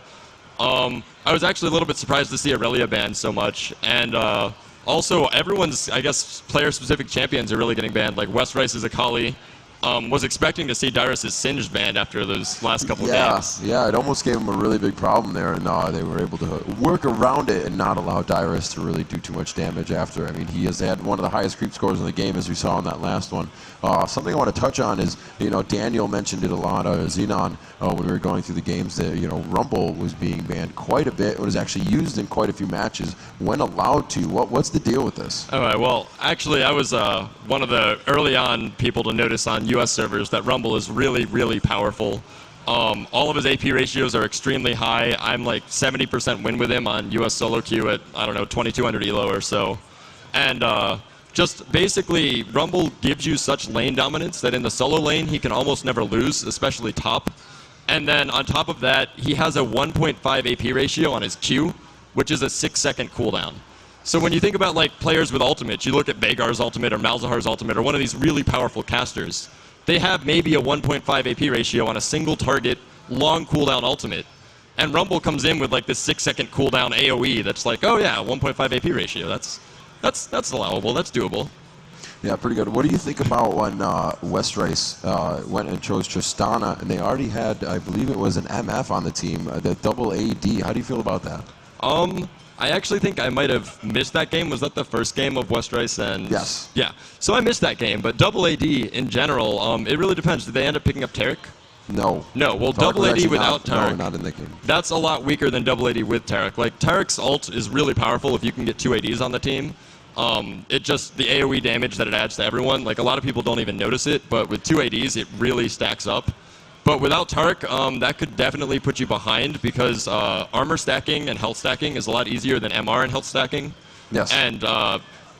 I was actually a little bit surprised to see Aurelia banned so much, and also everyone's, I guess, player-specific champions are really getting banned, like West Rice's Akali. Was expecting to see Dyrus' Singed banned after those last couple games. Yeah, it almost gave him a really big problem there, and they were able to work around it and not allow Dyrus to really do too much damage after. I mean, he has had one of the highest creep scores in the game, as we saw in that last one. Something I want to touch on is, Daniel mentioned it a lot, Xenon, when we were going through the games, that, Rumble was being banned quite a bit. It was actually used in quite a few matches when allowed to. What's the deal with this? All right, well, actually, I was one of the early on people to notice on US servers that Rumble is really, really powerful. All of his AP ratios are extremely high. I'm like 70% win with him on US solo queue at, I don't know, 2200 elo or so. And just basically, Rumble gives you such lane dominance that in the solo lane, he can almost never lose, especially top. And then on top of that, he has a 1.5 AP ratio on his Q, which is a 6-second cooldown. So when you think about like players with ultimates, you look at Veigar's ultimate or Malzahar's ultimate or one of these really powerful casters, they have maybe a 1.5 AP ratio on a single target, long cooldown ultimate. And Rumble comes in with like this 6-second cooldown AoE that's like, oh yeah, 1.5 AP ratio. That's allowable, that's doable. Yeah, pretty good. What do you think about when West Rice went and chose Tristana, and they already had, I believe it was an MF on the team, the double AD. How do you feel about that? I actually think I might have missed that game. Was that the first game of West Rice? And yes. Yeah. So I missed that game, but double AD in general, it really depends. Did they end up picking up Taric? No. No, well, Tarek double was AD actually without Tarek. No, not in the game. That's a lot weaker than double AD with Tarek. Like, Tarek's ult is really powerful if you can get 2 ADs on the team. It just, the AoE damage that it adds to everyone, like, a lot of people don't even notice it, but with 2 ADs, it really stacks up. But without Tarek, that could definitely put you behind because armor stacking and health stacking is a lot easier than MR and health stacking. Yes. And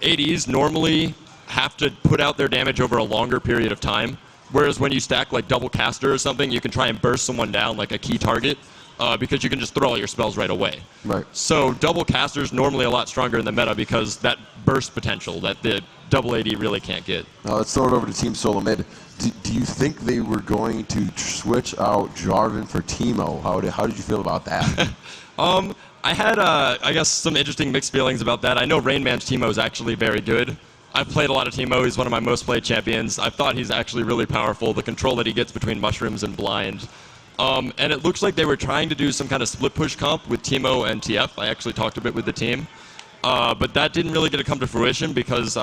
ADs normally have to put out their damage over a longer period of time. Whereas when you stack like double caster or something, you can try and burst someone down like a key target because you can just throw all your spells right away. Right. So double caster is normally a lot stronger in the meta because that burst potential that the double AD really can't get. Now let's throw it over to Team Solo Mid. Do you think they were going to switch out Jarvan for Teemo? How did you feel about that? I had, I guess, some interesting mixed feelings about that. I know Rain Man's Teemo is actually very good. I've played a lot of Teemo. He's one of my most played champions. I thought he's actually really powerful. The control that he gets between mushrooms and blind. And it looks like they were trying to do some kind of split push comp with Teemo and TF. I actually talked a bit with the team. But that didn't really get to come to fruition because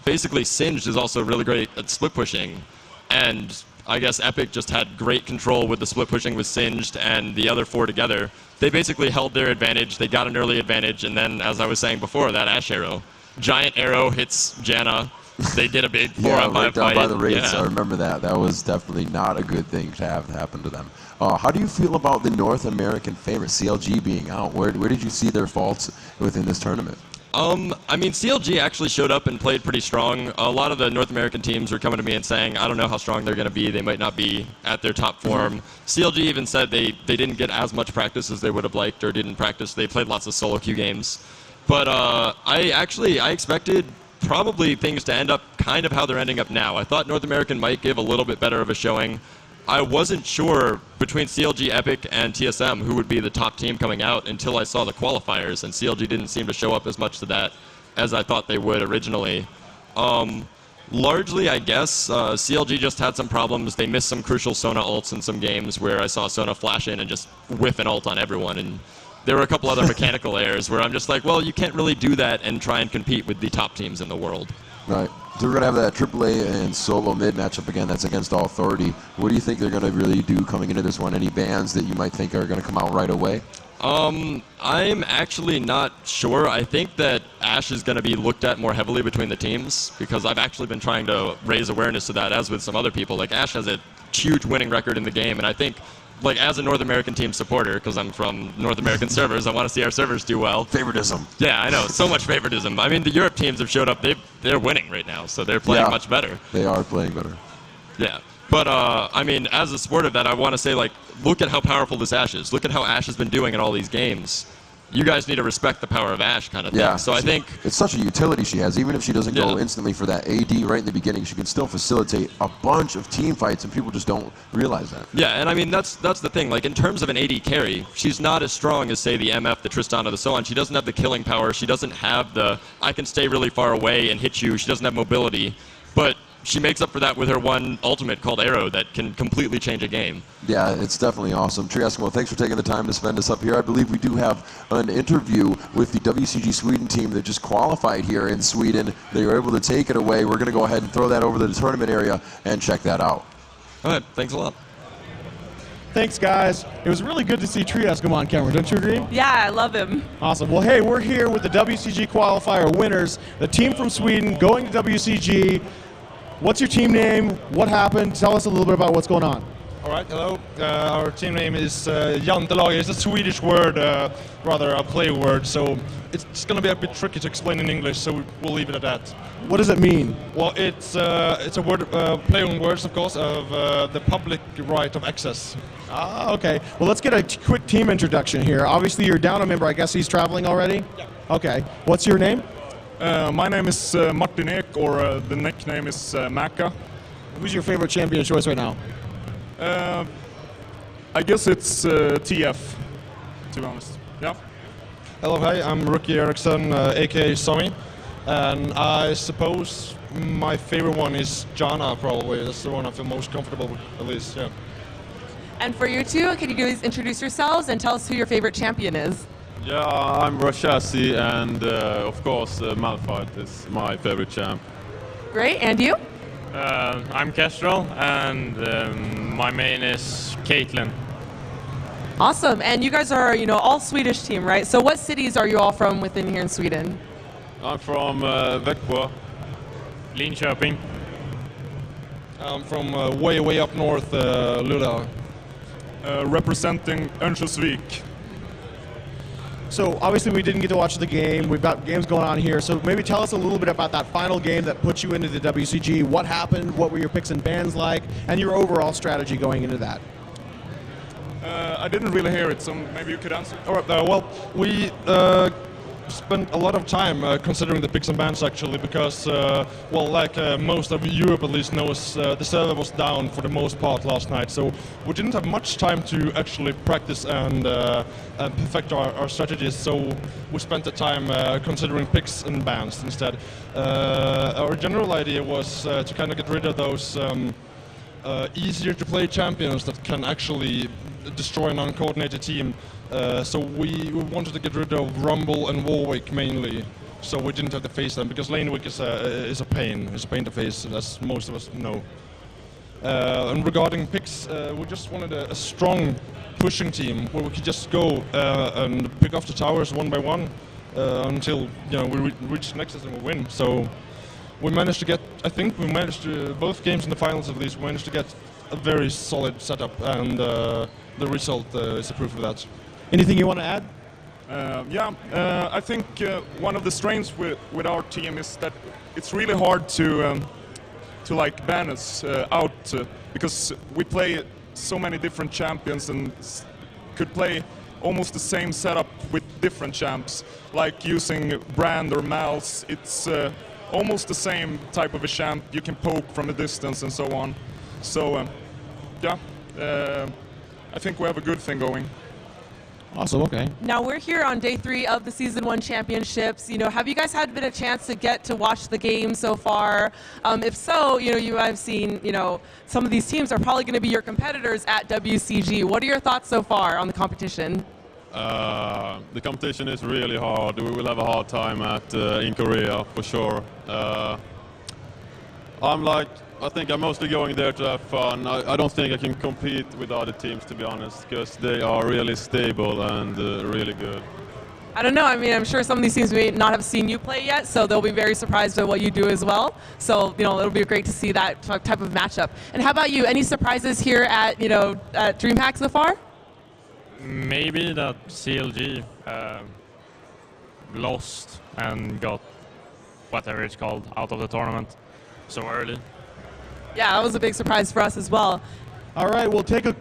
basically Singed is also really great at split pushing. And I guess Epic just had great control with the split pushing with Singed and the other 4 together. They basically held their advantage. They got an early advantage. And then, as I was saying before, that Ashe arrow. Giant arrow hits Janna. They did a big 4-on-5 right down fight. by the Wraiths. Yeah. I remember that. That was definitely not a good thing to have happen to them. How do you feel about the North American favorite, CLG, being out? Where did you see their faults within this tournament? I mean, CLG actually showed up and played pretty strong. A lot of the North American teams were coming to me and saying, I don't know how strong they're going to be. They might not be at their top form. CLG even said they didn't get as much practice as they would have liked or didn't practice. They played lots of solo queue games. But I expected probably things to end up kind of how they're ending up now. I thought North American might give a little bit better of a showing. I wasn't sure between CLG, Epic, and TSM who would be the top team coming out until I saw the qualifiers, and CLG didn't seem to show up as much to that as I thought they would originally. Largely, I guess, CLG just had some problems. They missed some crucial Sona ults in some games where I saw Sona flash in and just whiff an ult on everyone, and there were a couple other mechanical errors where I'm just like, well, you can't really do that and try and compete with the top teams in the world. Right. So we're going to have that AAA and solo mid matchup again. That's against All Authority. What do you think they're going to really do coming into this one? Any bans that you might think are going to come out right away? I'm actually not sure. I think that Ashe is going to be looked at more heavily between the teams because I've actually been trying to raise awareness to that, as with some other people. Like, Ashe has a huge winning record in the game, and I think, like, as a North American team supporter, because I'm from North American servers, I want to see our servers do well. Favoritism. Yeah, I know. So much favoritism. I mean, the Europe teams have showed up. They're winning right now, so they're playing much better. They are playing better. Yeah. But, I mean, as a support of that, I want to say, like, look at how powerful this Ashe is. Look at how Ashe has been doing in all these games. You guys need to respect the power of Ashe kind of thing. So I think it's such a utility she has. Even if she doesn't go instantly for that AD right in the beginning, she can still facilitate a bunch of team fights, and people just don't realize that. Yeah, and I mean, that's the thing. Like, in terms of an AD carry, she's not as strong as, say, the MF, the Tristana, the so on. She doesn't have the killing power. She doesn't have the, I can stay really far away and hit you. She doesn't have mobility. But she makes up for that with her one ultimate called Arrow that can completely change a game. Yeah, it's definitely awesome. Triaskimo, thanks for taking the time to spend us up here. I believe we do have an interview with the WCG Sweden team that just qualified here in Sweden. They were able to take it away. We're going to go ahead and throw that over to the tournament area and check that out. All right, thanks a lot. Thanks, guys. It was really good to see Triaskimo on camera. Don't you agree? Yeah, I love him. Awesome. Well, hey, we're here with the WCG qualifier winners, the team from Sweden going to WCG. What's your team name? What happened? Tell us a little bit about what's going on. All right, hello. Our team name is Jantelaget. It's a Swedish word, rather a play word, so it's going to be a bit tricky to explain in English, so we'll leave it at that. What does it mean? Well, it's a word, play on words, of course, of the public right of access. Ah, okay. Well, let's get a quick team introduction here. Obviously, you're down a member. I guess he's traveling already? Yeah. Okay. What's your name? My name is Martin Ek, or the nickname is Maka. Who's your favorite champion of choice right now? I guess it's TF, to be honest. Yeah. Hello, hi, I'm Rookie Eriksson, aka Somi, and I suppose my favorite one is Janna, probably. That's the one I feel most comfortable with, at least, yeah. And for you two, can you guys introduce yourselves and tell us who your favorite champion is? Yeah, I'm Rashasi, and of course Malphite is my favorite champ. Great, and you? I'm Kestrel, and my main is Caitlin. Awesome. And you guys are, all Swedish team, right? So what cities are you all from within here in Sweden? I'm from Växjö. Linköping. I'm from way up north, Luleå. Representing Örnsköldsvik. So obviously we didn't get to watch the game. We've got games going on here. So maybe tell us a little bit about that final game that put you into the WCG. What happened? What were your picks and bans like? And your overall strategy going into that? I didn't really hear it, so maybe you could answer. All right, well, we spent a lot of time considering the picks and bans actually because, like most of Europe at least knows, the server was down for the most part last night. So we didn't have much time to actually practice and perfect our strategies. So we spent the time considering picks and bans instead. Our general idea was to kind of get rid of those easier to play champions that can actually destroy an uncoordinated team. So we wanted to get rid of Rumble and Warwick mainly, so we didn't have to face them because Lanewick is a pain. It's a pain to face, as most of us know. And regarding picks, we just wanted a strong pushing team where we could just go and pick off the towers one by one until we reach Nexus and we win. So we managed to get. I think we managed to both games in the finals at least. We managed to get a very solid setup, and the result is a proof of that. Anything you want to add? I think one of the strengths with our team is that it's really hard to ban us out because we play so many different champions and could play almost the same setup with different champs, like using Brand or Mal's. It's almost the same type of a champ you can poke from a distance and so on. So I think we have a good thing going. Awesome, okay. Now we're here on day 3 of the Season 1 Championships. Have you guys had a chance to get to watch the game so far? If so, you have seen, some of these teams are probably going to be your competitors at WCG. What are your thoughts so far on the competition? The competition is really hard. We will have a hard time in Korea for sure. I think I'm mostly going there to have fun. I don't think I can compete with other teams, to be honest, because they are really stable and really good. I don't know. I mean, I'm sure some of these teams may not have seen you play yet, so they'll be very surprised at what you do as well. So, it'll be great to see that type of matchup. And how about you? Any surprises here at, at DreamHack so far? Maybe that CLG lost and got whatever it's called out of the tournament so early. Yeah, that was a big surprise for us as well. All right, well, take a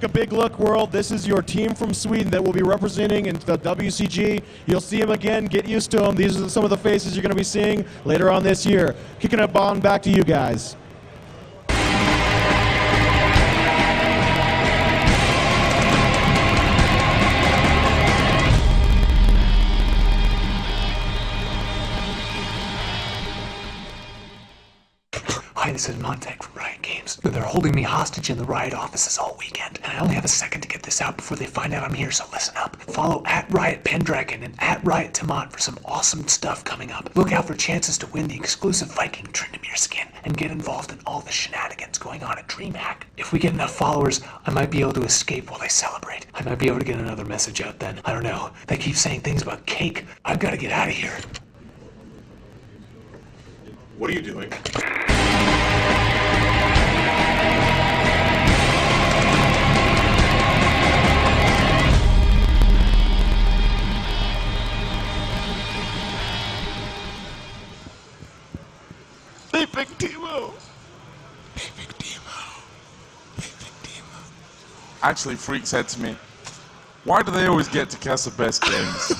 big look, world. This is your team from Sweden that will be representing in the WCG. You'll see them again. Get used to them. These are some of the faces you're going to be seeing later on this year. Kicking it on back to you guys. Hi, this is Montek from Riot Games. They're holding me hostage in the Riot offices all weekend, and I only have a second to get this out before they find out I'm here, so listen up. Follow @RiotPendragon and @RiotTamant for some awesome stuff coming up. Look out for chances to win the exclusive Viking Tryndamere skin and get involved in all the shenanigans going on at DreamHack. If we get enough followers, I might be able to escape while they celebrate. I might be able to get another message out then. I don't know. They keep saying things about cake. I've got to get out of here. What are you doing? They picked Timo. They picked Timo. They picked Timo. Actually, Freak said to me, why do they always get to cast the best games?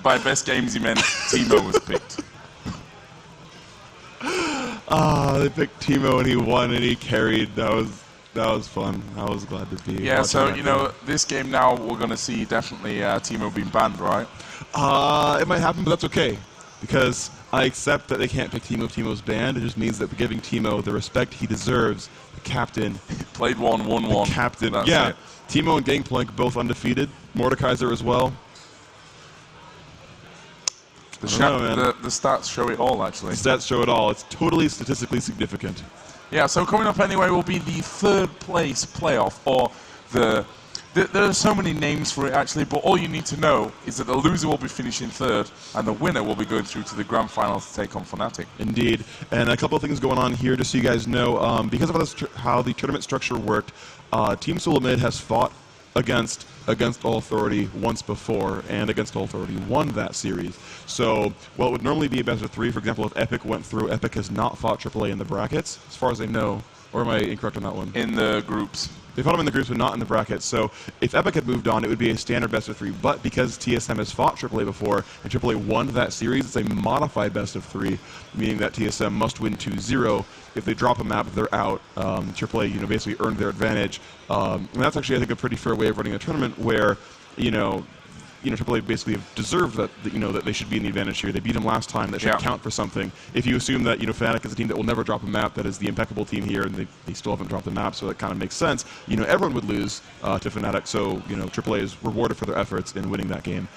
By best games, he meant Timo was picked. They picked Timo and he won and he carried. That was fun. I was glad to be. Yeah, so this game now we're gonna see definitely Timo being banned, right? It might happen, but that's okay because I accept that they can't pick Timo if Timo's banned. It just means that we're giving Timo the respect he deserves. The captain played 1-1-1. The captain, That's yeah. it. Timo and Gangplank both undefeated. Mordekaiser as well. The stats show it all, actually. The stats show it all. It's totally statistically significant. Yeah, so coming up anyway will be the third place playoff, or there are so many names for it actually, but all you need to know is that the loser will be finishing third, and the winner will be going through to the grand final to take on Fnatic. Indeed. And a couple of things going on here, just so you guys know, because of how the tournament structure worked, Team Solo Mid has fought against All Authority once before, and against All Authority won that series. So, while it would normally be a best of 3, for example, if Epic went through, Epic has not fought AAA in the brackets, as far as I know. Or am I incorrect on that one? In the groups. They fought them in the groups, but not in the brackets. So if Epic had moved on, it would be a standard best of 3. But because TSM has fought AAA before, and AAA won that series, it's a modified best of 3, meaning that TSM must win 2-0. If they drop a map, they're out. AAA, basically earned their advantage. And that's actually, I think, a pretty fair way of running a tournament where, AAA basically have deserved that they should be in the advantage here. They beat them last time. That should count for something. If you assume that Fnatic is a team that will never drop a map, that is the impeccable team here, and they still haven't dropped a map, so that kind of makes sense. Everyone would lose to Fnatic, so AAA is rewarded for their efforts in winning that game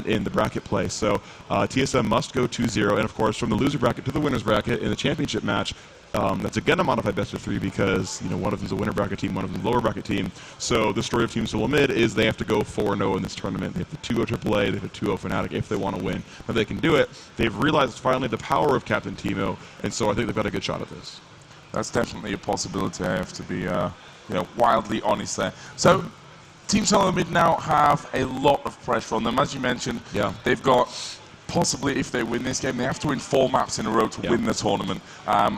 in the bracket play. So TSM must go 2-0, and of course from the loser bracket to the winners bracket in the championship match. That's again a modified best of 3 because one of them is a winner bracket team, one of them is a lower bracket team. So the story of Team Solo Mid is they have to go 4-0 in this tournament. They have to 2-0 AAA, they have to 2-0 Fnatic if they want to win. But they can do it. They've realized finally the power of Captain Teemo, and so I think they've got a good shot at this. That's definitely a possibility. I have to be wildly honest there. So Team Solo Mid now have a lot of pressure on them. As you mentioned, they've got possibly, if they win this game, they have to win 4 maps in a row to win the tournament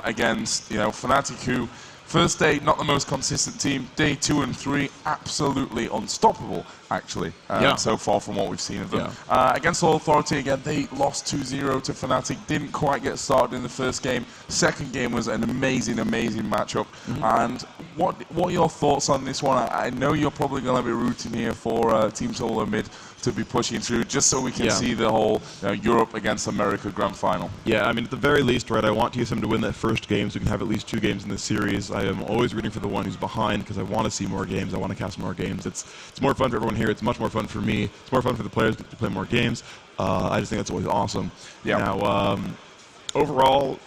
against Fnatic, who first day not the most consistent team, day 2 and 3 absolutely unstoppable actually so far from what we've seen of them. Against All Authority again, they lost 2-0 to Fnatic, didn't quite get started in the first game. Second game was an amazing matchup. And what are your thoughts on this one? I know you're probably going to be rooting here for Team Solo Mid to be pushing through, just so we can see the whole Europe against America grand final. Yeah, I mean, at the very least, right, I want TSM to win that first game so we can have at least 2 games in this series. I am always rooting for the one who's behind because I want to see more games. I want to cast more games. It's more fun for everyone here. It's much more fun for me. It's more fun for the players to play more games. I just think that's always awesome. Yeah. Now, overall,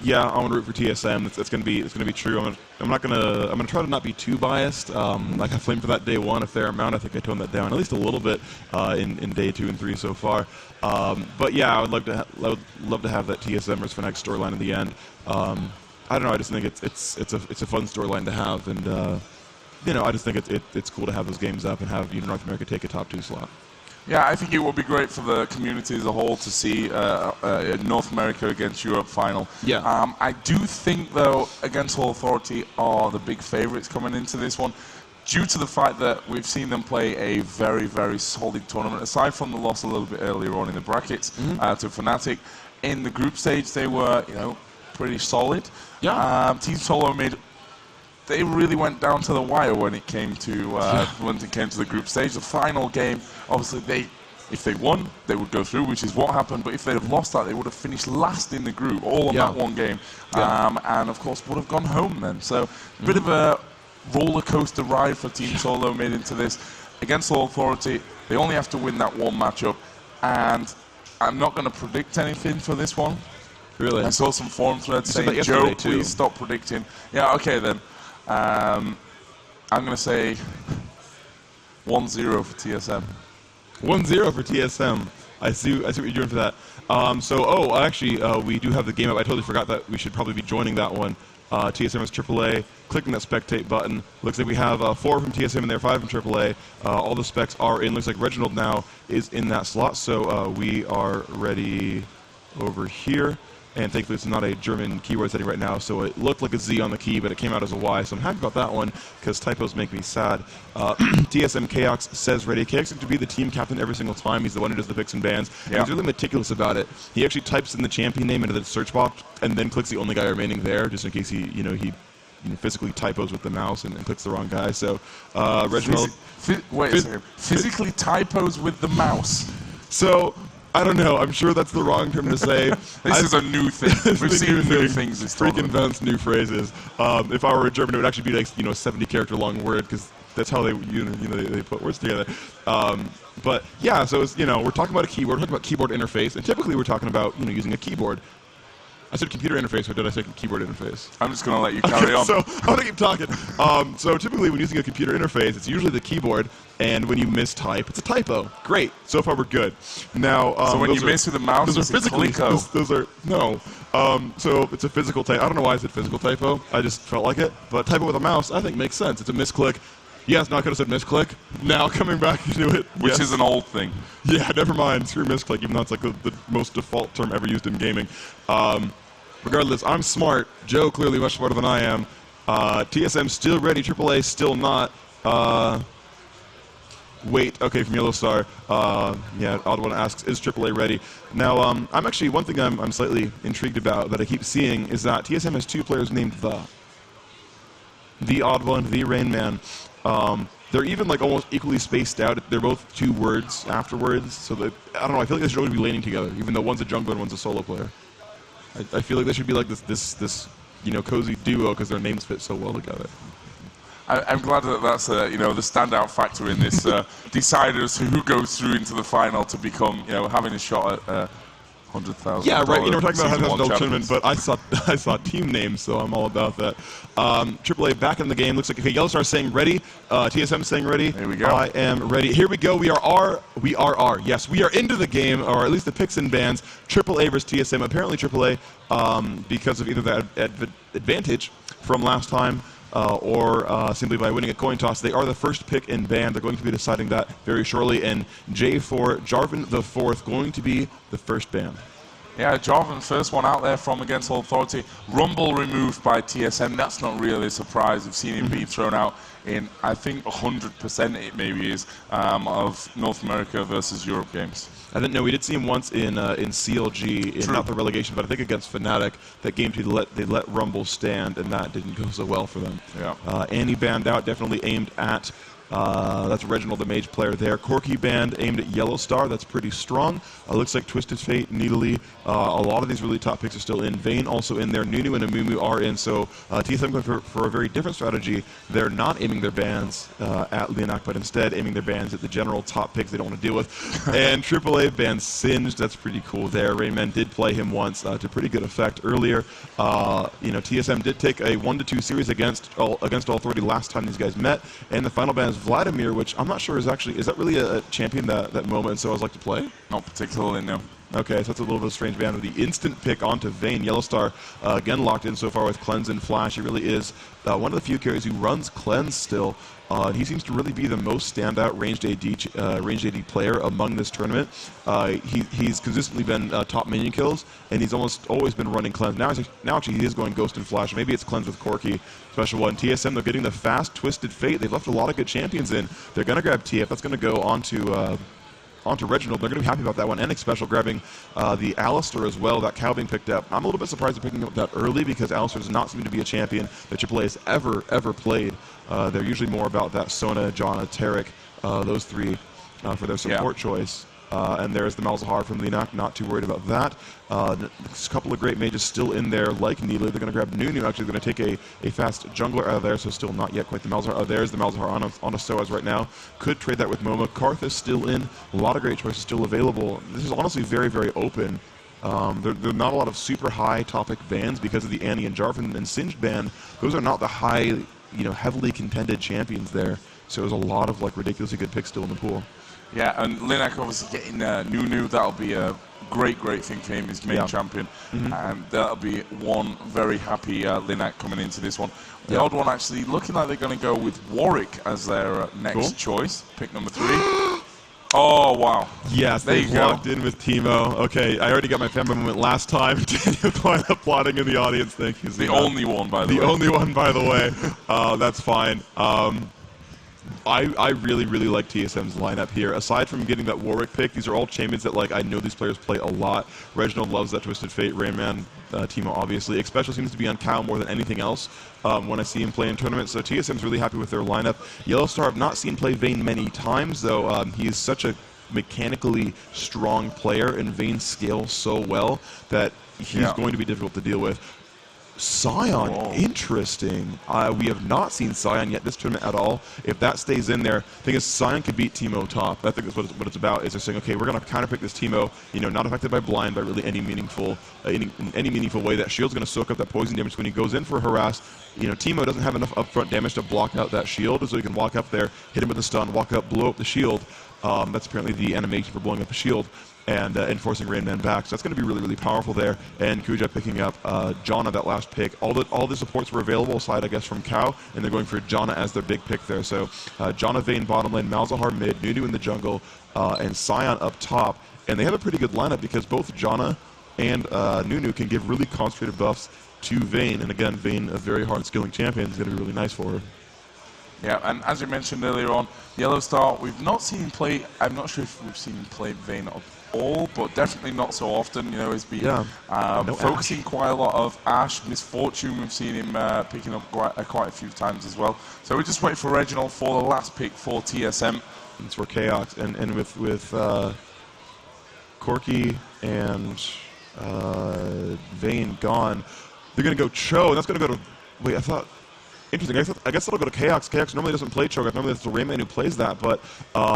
yeah, I'm gonna root for TSM. It's gonna be true. I'm gonna try to not be too biased. Like I flamed for that day 1 a fair amount. I think I toned that down at least a little bit in day 2 and 3 so far. But yeah, I would love to have that TSM versus Fnatic storyline in the end. I don't know. I just think it's a fun storyline to have, and I just think it's cool to have those games up and have North America take a top 2 slot. Yeah, I think it would be great for the community as a whole to see North America against Europe final. Yeah. I do think, though, against All Authority are the big favourites coming into this one, due to the fact that we've seen them play a very, very solid tournament. Aside from the loss a little bit earlier on in the brackets to Fnatic, in the group stage they were, pretty solid. Yeah. Team Solo Mid, they really went down to the wire when it came to the group stage. The final game, obviously, if they won, they would go through, which is what happened. But if they'd have lost that, they would have finished last in the group, all on that one game, and of course would have gone home then. So a bit of a roller coaster ride for Team Solo Mid into this. Against All Authority, they only have to win that one matchup, and I'm not going to predict anything for this one. Really? I saw some forum threads saying, Joe, please stop predicting. Yeah, okay then. I'm going to say 1-0 for TSM. 1-0 for TSM. I see what you're doing for that. Actually, we do have the game up. I totally forgot that we should probably be joining that one. TSM is AAA. Clicking that spectate button. Looks like we have 4 from TSM in there, 5 from AAA. All the specs are in. Looks like Reginald now is in that slot. So we are ready over here. And thankfully it's not a German keyword setting right now, so it looked like a Z on the key, but it came out as a Y, so I'm happy about that one, because typos make me sad. TSM Chaos says ready. Chaos is to be the team captain every single time. He's the one who does the picks and bans. Yeah. He's really meticulous about it. He actually types in the champion name into the search box, and then clicks the only guy remaining there, just in case he physically typos with the mouse and clicks the wrong guy. So Reginald... Wait a second. Physically typos with the mouse? So... I don't know. I'm sure that's the wrong term to say. This is a new thing. We've seen new things this time. Freak invents new phrases. If I were a German, it would actually be like 70-character long word, because That's how they they put words together. But yeah, so it's, we're talking about a keyboard, we're talking about keyboard interface, and typically we're talking about using a keyboard. I said computer interface, or did I say keyboard interface? I'm just going to let you carry on. So I'm going to keep talking. So typically when using a computer interface, it's usually the keyboard, and when you mistype, it's a typo. Great. So far we're good. Now, so when you miss with the mouse, those it's are physically. Those are no. So it's a physical typo. I don't know why I said physical typo. I just felt like it. But typo with a mouse, I think makes sense. It's a misclick. Yes, no, I could have said misclick. Now coming back into it, which is an old thing. Yeah, never mind. Screw misclick, even though it's like the most default term ever used in gaming. Regardless, I'm smart. Joe clearly much smarter than I am. TSM still ready. AAA still not. Wait, okay, from Yellow Star. Yeah, Odd One asks, is AAA ready? Now, I'm actually, one thing I'm slightly intrigued about that I keep seeing is that TSM has two players named The Odd One, The Rain Man. They're even like almost equally spaced out. They're both two words afterwards. So that, I don't know, I feel like they should always be laning together, even though one's a jungler and one's a solo player. I feel like they should be like this cozy duo because their names fit so well together. I'm glad that that's the standout factor in this deciders who goes through into the final to become having a shot at $100,000. Yeah, right. We're talking about $100,000 tournament, but I saw team names, so I'm all about that. AAA back in the game. Looks like Yellow Star saying ready. TSM saying ready. Here we go. I am ready. Here we go. We are. Yes, we are into the game, or at least the picks and bans. AAA versus TSM. Apparently AAA, because of either that advantage from last time, or simply by winning a coin toss. They are the first pick in ban. They're going to be deciding that very shortly. And J4, Jarvan the fourth, going to be the first ban. Yeah, Jarvan, first one out there from Against All Authority. Rumble removed by TSM. That's not really a surprise. We've seen him be thrown out in, I think, 100% it maybe is, of North America versus Europe games. I didn't know. We did see him once in CLG, not the relegation, but I think against Fnatic. That game they let Rumble stand, and that didn't go so well for them. Yeah. Annie banned out, definitely aimed at. That's Reginald, the mage player there. Corki band aimed at Yellow Star. That's pretty strong. Looks like Twisted Fate, Needly. A lot of these really top picks are still in. Vayne also in there. Nunu and Amumu are in. So TSM going for a very different strategy. They're not aiming their bans at Lianak, but instead aiming their bans at the general top picks they don't want to deal with. And AAA bans Singed. That's pretty cool there. Rayman did play him once to pretty good effect earlier. TSM did take a 1-2 series against All Authority last time these guys met. And the final ban is Vladimir, which I'm not sure is that really a champion that moment so I like to play? Not particularly, no. Okay, so that's a little bit of a strange ban with the instant pick onto Vayne. Yellow Star again locked in so far with Cleanse and Flash. He really is one of the few carries who runs Cleanse still. He seems to really be the most standout ranged AD player among this tournament. He's consistently been top minion kills, and he's almost always been running Cleanse. Now actually he is going Ghost and Flash. Maybe it's Cleanse with Corki. Special one. TSM, they're getting the fast Twisted Fate. They've left a lot of good champions in. They're going to grab TF. That's going to go onto Reginald. They're going to be happy about that one. And Special grabbing the Alistar as well, that cow being picked up. I'm a little bit surprised they're picking up that early because Alistar does not seem to be a champion that AAA has ever played. They're usually more about that Sona, Janna, Taric, those three for their support choice. And there's the Malzahar from Lianak, not too worried about that. A couple of great mages still in there, like Needly. They're going to grab Nunu, actually going to take a fast jungler out of there, so still not yet quite the Malzahar. Oh, there's the Malzahar on a Soaz right now. Could trade that with Momo. Karth is still in. A lot of great choices still available. This is honestly very, very open. There are not a lot of super high topic bans because of the Annie and Jarvan and Singed ban. Those are not the high, heavily contended champions there. So there's a lot of ridiculously good picks still in the pool. Yeah, and Lianak obviously getting Nunu, that'll be a great thing for him, his main champion. And that'll be one very happy Lianak coming into this one. The Odd One actually looking like they're going to go with Warwick as their next choice, pick number 3. Oh, wow. Yes, they locked in with Teemo. Okay, I already got my fanboy moment last time. Daniel Klein applauding in the audience. Thank you. The only one, by the way. The only one, by the way. That's fine. I really, really like TSM's lineup here. Aside from getting that Warwick pick, these are all champions that I know these players play a lot. Reginald loves that Twisted Fate, Rayman, Teemo obviously. Especially seems to be on Cow more than anything else when I see him play in tournaments. So TSM's really happy with their lineup. Yellow Star, I've not seen play Vayne many times though. He is such a mechanically strong player, and Vayne scales so well that he's going to be difficult to deal with. Scion, interesting. We have not seen Scion yet this tournament at all. If that stays in there, the thing is, Scion can beat Teemo top. I think that's what it's about. Is they're saying, okay, we're going to counterpick this Teemo, not affected by blind by really any meaningful way. That shield's going to soak up that poison damage when he goes in for a harass. Teemo doesn't have enough upfront damage to block out that shield, so he can walk up there, hit him with a stun, walk up, blow up the shield. That's apparently the animation for blowing up a shield and enforcing Rain Man back. So that's going to be really, really powerful there. And Kuja picking up Janna, that last pick. All the supports were available aside, I guess, from Cow, and they're going for Janna as their big pick there. So Janna, Vayne bottom lane, Malzahar mid, Nunu in the jungle, and Scion up top. And they have a pretty good lineup because both Janna and Nunu can give really concentrated buffs to Vayne. And again, Vayne, a very hard skilling champion, is going to be really nice for her. Yeah, and as you mentioned earlier on, Yellow Star, we've not seen him play. I'm not sure if we've seen him play Vayne at all, but definitely not so often. He's been focusing quite a lot of Ashe, Misfortune. We've seen him picking up quite a few times as well. So we're just waiting for Reginald for the last pick for TSM. It's for Chaos, and with Corki and Vayne gone, they're going to go Cho, and that's going to go to. Wait, I thought. Interesting. I guess that'll go to Chaos. Chaos normally doesn't play Cho'Gath. Normally it's the Rayman who plays that. But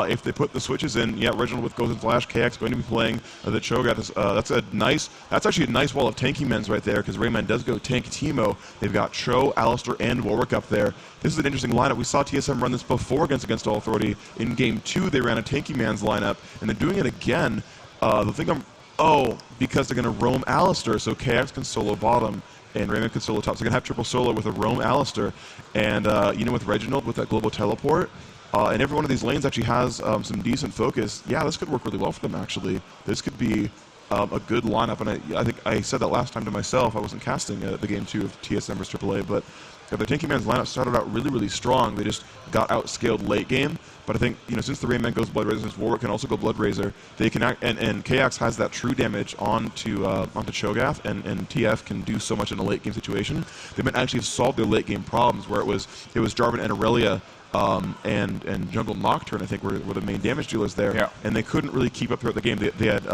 if they put the switches in, Reginald with Goes and Flash, Chaos going to be playing the Cho'Gath. That's actually a nice wall of tanky men's right there because Rayman does go tank Teemo. They've got Cho, Alistair, and Warwick up there. This is an interesting lineup. We saw TSM run this before against All Authority. In Game 2, they ran a tanky man's lineup, and they're doing it again. Because they're going to roam Alistair, so Chaos can solo bottom. And Rayman can solo top. So they're going to have triple solo with a roam Alistair. And, with Reginald, with that global teleport, and every one of these lanes actually has some decent focus. Yeah, this could work really well for them, actually. This could be a good lineup. And I think I said that last time to myself. I wasn't casting the Game 2 of TSM vs. AAA, but the Tanky Man's lineup started out really, really strong. They just got outscaled late game. But I think, since the Rayman goes Blood Razor, since Warwick can also go Blood Razor, they can act, and KX has that true damage onto Cho'Gath, and TF can do so much in a late game situation. They've been actually solved their late game problems where it was Jarvan and Aurelia and Jungle Nocturne, I think, were the main damage dealers there, and they couldn't really keep up throughout the game. They had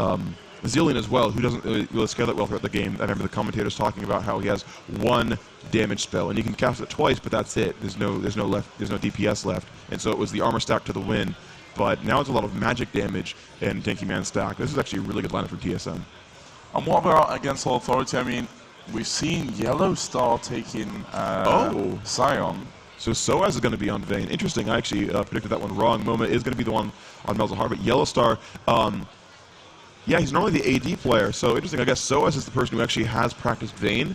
Zillion as well, who doesn't really scale that well throughout the game. I remember the commentators talking about how he has one damage spell, and he can cast it twice, but that's it. There's no DPS left, and so it was the armor stack to the win. But now it's a lot of magic damage and Tanky Man stack. This is actually a really good lineup from TSM. And what about against All Authority? I mean, we've seen Yellow Star taking Scion. So Soaz is going to be on Vayne. Interesting. I actually predicted that one wrong. Moma is going to be the one on Malzahar, but Yellow Star. Yeah, he's normally the AD player, so interesting. I guess Soaz is the person who actually has practiced Vayne.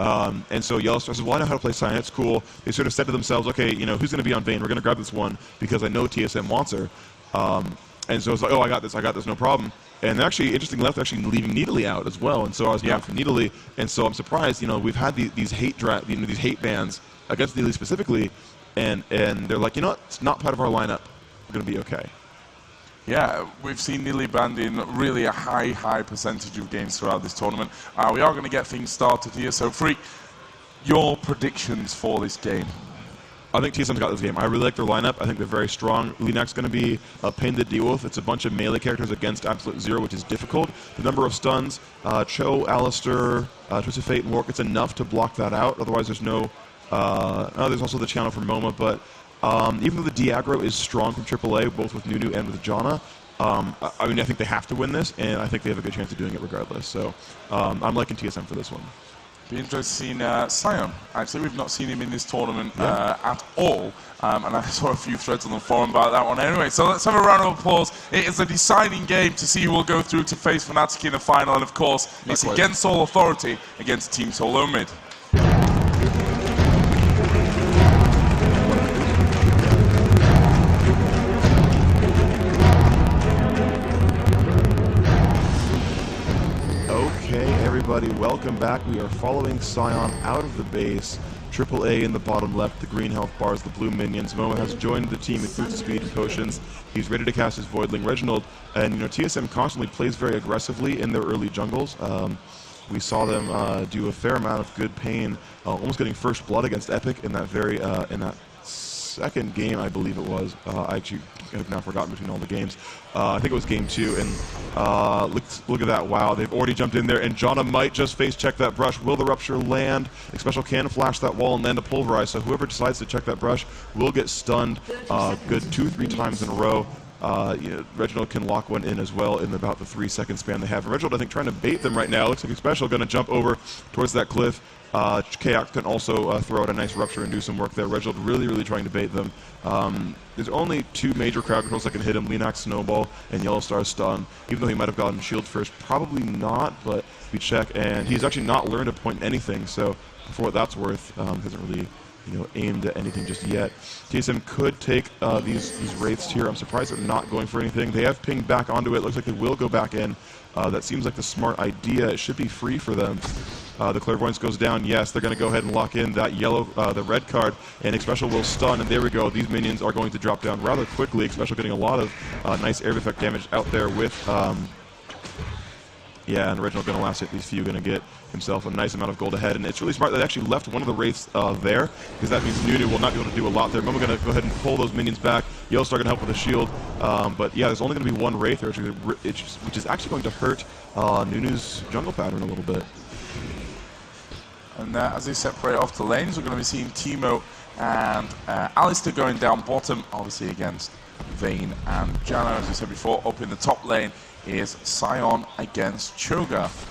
And so Yellow Star says, well, I know how to play Scion. It's cool. They sort of said to themselves, okay, who's going to be on Vayne? We're going to grab this one because I know TSM wants her. And so it's like, oh, I got this, no problem. And they're actually, interesting, left actually leaving Needly out as well. And so I was going for Needly. And so I'm surprised, we've had these hate these hate bans against Needly specifically. And they're like, it's not part of our lineup. We're going to be okay. Yeah, we've seen Nearly banned in really a high percentage of games throughout this tournament. We are going to get things started here. So, Freak, your predictions for this game? I think TSM's got this game. I really like their lineup. I think they're very strong. Linak's going to be a pain to deal with. It's a bunch of melee characters against Absolute Zero, which is difficult. The number of stuns, Cho, Alistair, Twisted Fate, and Warwick, it's enough to block that out. Otherwise, there's no... there's also the channel for Moma, but... even though the Diagro is strong from AAA, both with Nunu and with Janna, I think they have to win this, and I think they have a good chance of doing it regardless. So I'm liking TSM for this one. Be interested in Scion. Actually, we've not seen him in this tournament at all, and I saw a few threads on the forum about that one. Anyway, so let's have a round of applause. It is a deciding game to see who will go through to face Fnatic in the final, and of course, it's against All Authority against Team Solo Mid. Everybody, welcome back. We are following Scion out of the base. AAA in the bottom left, the green health bars, the blue minions. Moa has joined the team with boots, speed, and potions. He's ready to cast his Voidling Reginald. And TSM constantly plays very aggressively in their early jungles. We saw them do a fair amount of good pain, almost getting first blood against Epic in that second game, I believe it was. I actually I've now forgotten between all the games. I think it was game 2, and look at that. Wow, they've already jumped in there, and Jana might just face check that brush. Will the Rupture land? Special can flash that wall and then to pulverize, so whoever decides to check that brush will get stunned good 2-3 times in a row. Reginald can lock one in as well in about the 3-second span they have. Reginald, I think, trying to bait them right now. Looks like Special going to jump over towards that cliff. Kayak can also throw out a nice Rupture and do some work there. Reginald really trying to bait them. There's only 2 major crowd controls that can hit him, Lenac Snowball and Yellow Star Stun. Even though he might have gotten Shield first, probably not, but we check, and he's actually not learned to point anything, so for what that's worth, hasn't really aimed at anything just yet. TSM could take these Wraiths here. I'm surprised they're not going for anything. They have pinged back onto it. Looks like they will go back in. That seems like the smart idea. It should be free for them. The Clairvoyance goes down. Yes, they're going to go ahead and lock in that the red card, and Xpecial will stun, and there we go. These minions are going to drop down rather quickly. Xpecial getting a lot of nice air effect damage out there with... and Reginald going to last hit these few, going to get himself a nice amount of gold ahead, and it's really smart that they actually left one of the Wraiths there, because that means Nunu will not be able to do a lot there. Momo going to go ahead and pull those minions back. Yellowstar going to help with a shield, but yeah, there's only going to be one Wraith there, which is actually going to hurt Nunu's jungle pattern a little bit. And as they separate off the lanes, we're going to be seeing Teemo and Alistair going down bottom, obviously against Vayne and Jana. As I said before, up in the top lane is Sion against Cho'Gath.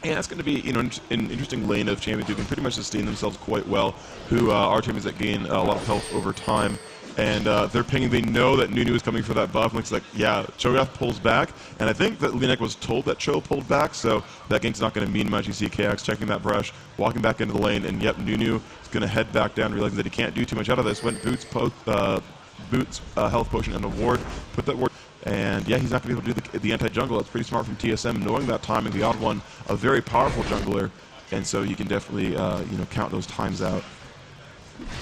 Yeah, that's going to be an interesting lane of champions who can pretty much sustain themselves quite well, who are champions that gain a lot of health over time. And they're pinging. They know that Nunu is coming for that buff. Looks like, yeah, Cho'Gath pulls back. And I think that Lenac was told that Cho pulled back, so that gank's not going to mean much. You see KX checking that brush, walking back into the lane, and yep, Nunu is going to head back down, realizing that he can't do too much out of this. Went Boots health potion and a ward, put that ward. And yeah, he's not going to be able to do the anti-jungle. That's pretty smart from TSM, knowing that timing. The odd one, a very powerful jungler, and so you can definitely count those times out.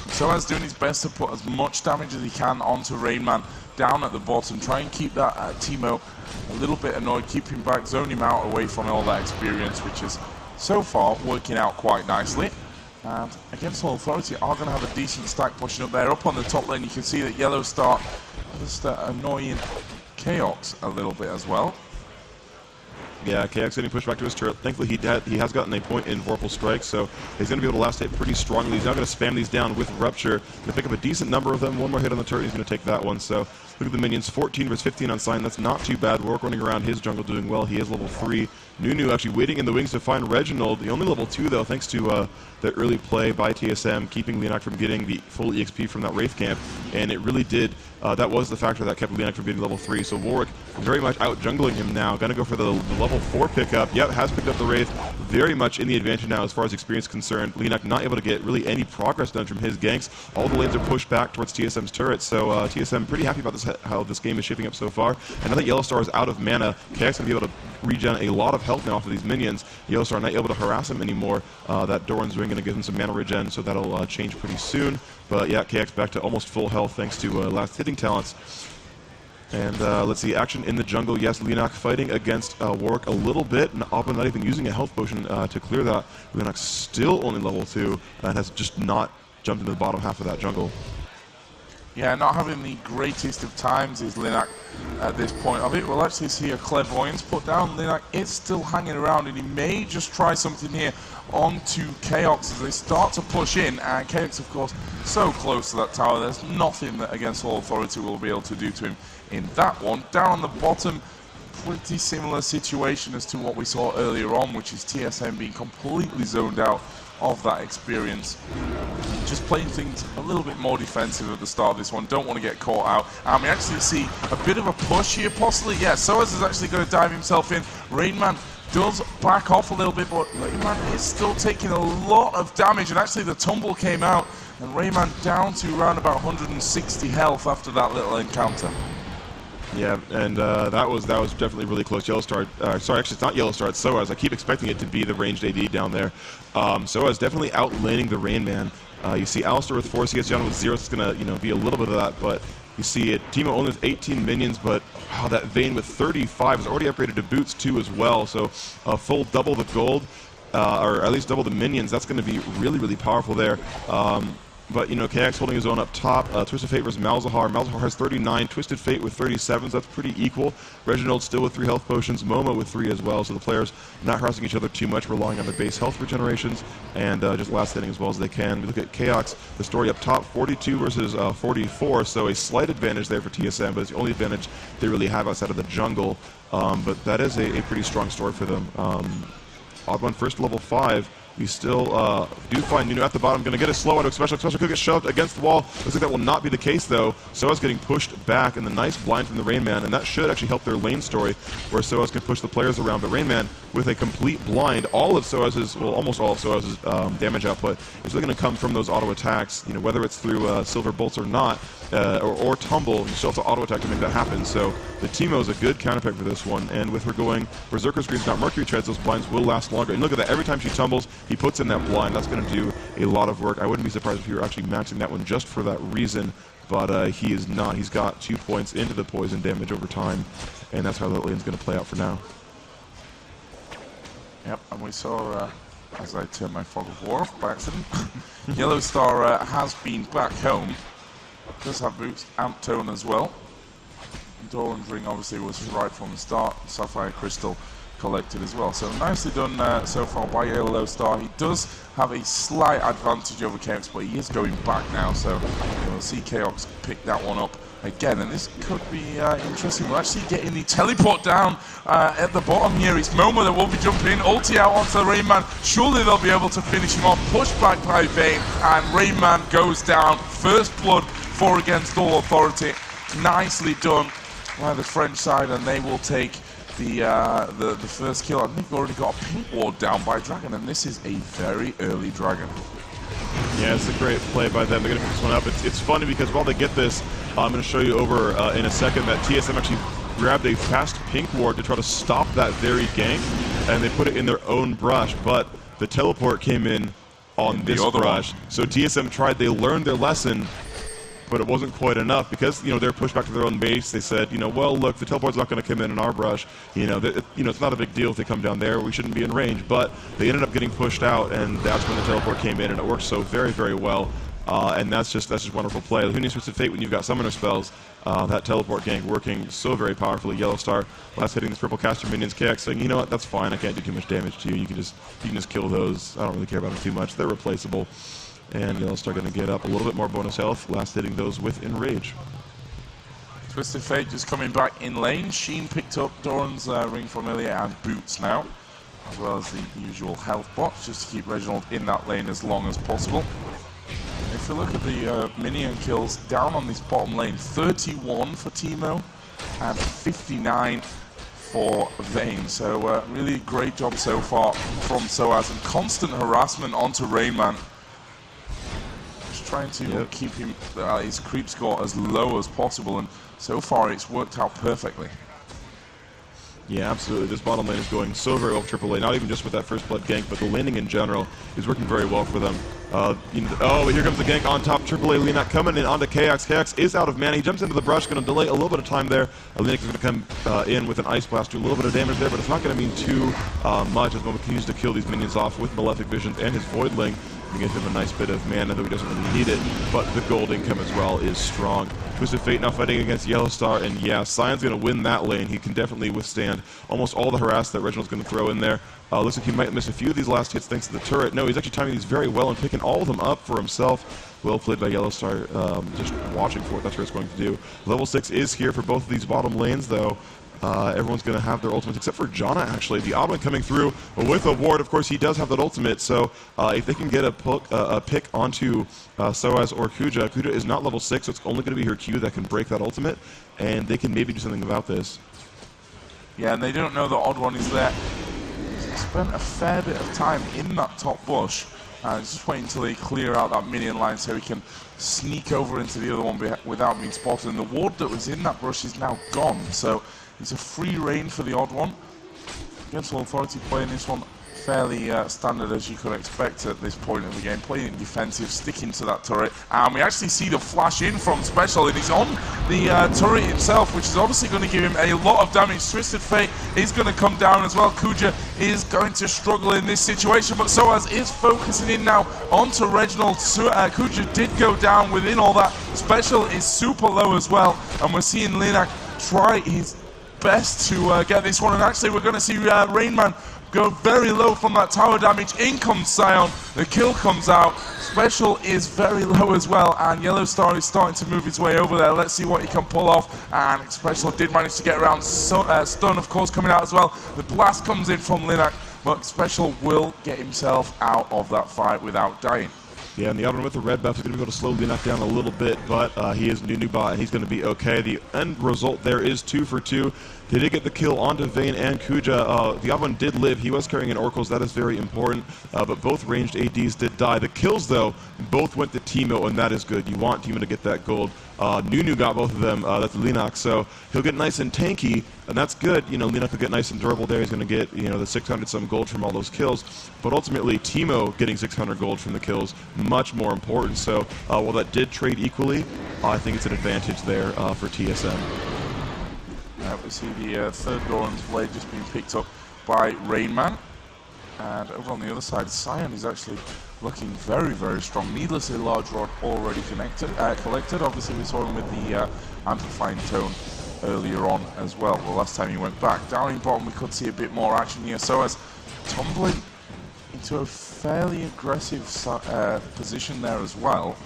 Soaz doing his best to put as much damage as he can onto Rainman down at the bottom. Try and keep that Teemo a little bit annoyed, keep him back, zone him out away from all that experience, which is so far working out quite nicely. And against All Authority are going to have a decent stack pushing up there. Up on the top lane, you can see that Yellow Star just annoying Chaos a little bit as well. Yeah, KX getting pushed back to his turret. Thankfully, he has gotten a point in Vorpal Strike, so he's going to be able to last hit pretty strongly. He's now going to spam these down with Rupture. Going to pick up a decent number of them. One more hit on the turret, he's going to take that one. So look at the minions, 14 versus 15 on Sign. That's not too bad. Warwick running around his jungle doing well. He is level 3. Nunu actually waiting in the wings to find Reginald. The only level 2, though, thanks to the early play by TSM, keeping Leonak from getting the full EXP from that Wraith camp. And it really did. That was the factor that kept Leonak from getting level 3. So Warwick very much out jungling him now. Going to go for the level 4 pickup. Yep, has picked up the Wraith. Very much in the advantage now as far as experience is concerned. Leonak not able to get really any progress done from his ganks. All the lanes are pushed back towards TSM's turret. So TSM pretty happy about this, how this game is shaping up so far. And now that Yellowstar is out of mana, KX going to be able to regen a lot of health now off of these minions. Yellowstar not able to harass him anymore. That Doran's Ring going to give him some mana regen, so that'll change pretty soon. But yeah, KX back to almost full health thanks to last hitting talents. And let's see, action in the jungle. Yes, Leonak fighting against Warwick a little bit. And Oppa not even using a health potion to clear that. Leonak's still only level 2 and has just not jumped into the bottom half of that jungle. Yeah, not having the greatest of times is Leonak at this point of it. We'll actually see a Clairvoyance put down. Leonak is still hanging around, and he may just try something here onto Chaos as they start to push in. And Chaos, of course, so close to that tower. There's nothing that Against All Authority will be able to do to him in that one. Down on the bottom, pretty similar situation as to what we saw earlier on, which is TSM being completely zoned out of that experience. Just playing things a little bit more defensive at the start of this one. Don't want to get caught out. And we actually see a bit of a push here, possibly. Yeah, Soaz is actually going to dive himself in. Rainman does back off a little bit, but Rainman is still taking a lot of damage. And actually the tumble came out, and Rainman down to around about 160 health after that little encounter. Yeah, and that was definitely really close. Yellowstar, sorry, actually it's not Yellowstar, it's Soaz. I keep expecting it to be the ranged AD down there. Soaz definitely outlaning the Rain Man. You see Alistair with 4 CS, John with 0. It's gonna be a little bit of that, but you see it. Teemo only with 18 minions, but wow, that Vayne with 35 is already upgraded to boots too as well. So a full double the gold, or at least double the minions. That's going to be really, really powerful there. But, you know, KX holding his own up top. Twisted Fate versus Malzahar. Malzahar has 39. Twisted Fate with 37, so that's pretty equal. Reginald still with 3 health potions. Momo with 3 as well, so the players not harassing each other too much, relying on their base health regenerations, and just last hitting as well as they can. We look at KX, the story up top, 42 versus 44, so a slight advantage there for TSM, but it's the only advantage they really have outside of the jungle. But that is a pretty strong story for them. Odd one first level 5. We still do find Nuno at the bottom. Going to get a slow auto, special could get shoved against the wall. Looks like that will not be the case, though. Soaz getting pushed back, and the nice blind from the Rain Man, and that should actually help their lane story, where Soaz can push the players around. But Rain Man, with a complete blind, all of Soaz's, well, almost all of Soaz's damage output is really going to come from those auto attacks. You know, whether it's through Silver Bolts or not, or Tumble, you still have to auto attack to make that happen. So the Teemo is a good counterpick for this one, and with her going Berserker's Greaves, not Mercury Treads, those blinds will last longer. And look at that, every time she tumbles, he puts in that blind. That's going to do a lot of work. I wouldn't be surprised if he were actually maxing that one just for that reason, but he is not. He's got 2 points into the poison damage over time, and that's how that lane's going to play out for now. Yep, and we saw, as I turned my fog of war off by accident, Yellow Star has been back home. Does have boots, Amp Tone as well. Doran's Ring obviously was right from the start. Sapphire Crystal collected as well. So nicely done so far by Yellow Star. He does have a slight advantage over Chaos, but he is going back now. So we'll see Chaos pick that one up again. And this could be interesting. We're actually getting the teleport down at the bottom here. It's Momo that will be jumping in. Ulti out onto the Rain Man. Surely they'll be able to finish him off. Pushed back by Vayne. And Rain Man goes down. First blood for Against All Authority. Nicely done by the French side, and they will take the first kill. I think they've already got a pink ward down by Dragon, and this is a very early Dragon. Yeah, it's a great play by them. They're going to pick this one up. It's funny because while they get this, I'm going to show you over in a second that TSM actually grabbed a fast pink ward to try to stop that very gank, and they put it in their own brush, but the teleport came in on this brush. So TSM tried, they learned their lesson, but it wasn't quite enough because, you know, they're pushed back to their own base. They said, you know, well, look, the teleport's not going to come in our brush. You know, it's not a big deal if they come down there. We shouldn't be in range. But they ended up getting pushed out, and that's when the teleport came in, and it worked so very, very well. And that's just wonderful play. Who needs Twisted Fate when you've got Summoner spells? That teleport gank working so very powerfully. Yellow Star last hitting this purple caster minions. KX saying, you know what, that's fine. I can't do too much damage to you. You can just kill those. I don't really care about them too much. They're replaceable. And Yellow Star going to get up a little bit more bonus health, last hitting those with Enrage. Twisted Fate just coming back in lane. Sheen picked up Doran's Ring Familiar and Boots now, as well as the usual health box, just to keep Reginald in that lane as long as possible. If you look at the minion kills down on this bottom lane, 31 for Teemo and 59 for Vayne. So really great job so far from Soaz, and constant harassment onto Rain Man. Trying to keep him his creep score as low as possible, and so far it's worked out perfectly. Yeah, absolutely. This bottom lane is going so very well for AAA, not even just with that first blood gank, but the landing in general is working very well for them. Oh, here comes the gank on top. AAA Lina coming in onto KX. KX is out of mana. He jumps into the brush, going to delay a little bit of time there. Lina is going to come in with an Ice Blast, do a little bit of damage there, but it's not going to mean too much as Momo continues to kill these minions off with Malefic Visions and his Voidling. To give him a nice bit of mana, though he doesn't really need it, but the gold income as well is strong. Twisted Fate now fighting against Yellow Star, and yeah, Sion's going to win that lane. He can definitely withstand almost all the harass that Reginald's going to throw in there. Looks like he might miss a few of these last hits thanks to the turret. No, he's actually timing these very well and picking all of them up for himself. Well played by Yellow Star, just watching for it. That's what it's going to do. Level 6 is here for both of these bottom lanes, though. Everyone's going to have their ultimates, except for Janna, actually. The odd one coming through with a ward. Of course, he does have that ultimate, so if they can get a pick onto Soaz or Kuja. Kuja is not level 6, so it's only going to be her Q that can break that ultimate, and they can maybe do something about this. Yeah, and they don't know the odd one is there. He spent a fair bit of time in that top bush, just waiting until they clear out that minion line so he can sneak over into the other one without being spotted. And the ward that was in that bush is now gone, so it's a free reign for the odd one. Against All Authority playing this one fairly standard as you could expect at this point in the game. Playing defensive, sticking to that turret. And we actually see the flash in from Special, and he's on the turret himself, which is obviously going to give him a lot of damage. Twisted Fate is going to come down as well. Kuja is going to struggle in this situation, but Soaz is focusing in now onto Reginald. Kuja did go down within all that. Special is super low as well, and we're seeing Linak try his best to get this one, and actually we're going to see Rainman go very low from that tower damage. In comes Sion, the kill comes out. Special is very low as well, and Yellow Star is starting to move his way over there. Let's see what he can pull off, and Special did manage to get around. Stun, of course, coming out as well. The blast comes in from Linak, but Special will get himself out of that fight without dying. Yeah, and the other one with the red buff is going to be able to slow Linak down a little bit, but he is new bot, and he's going to be okay. The end result there is 2 for 2. They did get the kill onto Vayne and Kuja. The other one did live. He was carrying an Oracles. That is very important, but both ranged ADs did die. The kills, though, both went to Teemo, and that is good. You want Teemo to get that gold. Nunu got both of them. That's Linak, so he'll get nice and tanky, and that's good. You know, Linak will get nice and durable there. He's going to get, you know, the 600-some gold from all those kills, but ultimately Teemo getting 600 gold from the kills, much more important. So while that did trade equally, I think it's an advantage there for TSM. We see the third Goran's blade just being picked up by Rainman. And over on the other side, Sion is actually looking very, very strong. Needlessly large rod already collected. Obviously, we saw him with the amplifying tone earlier on as well. The last time he went back. Down in bottom, we could see a bit more action here. So as tumbling into a fairly aggressive position there as well.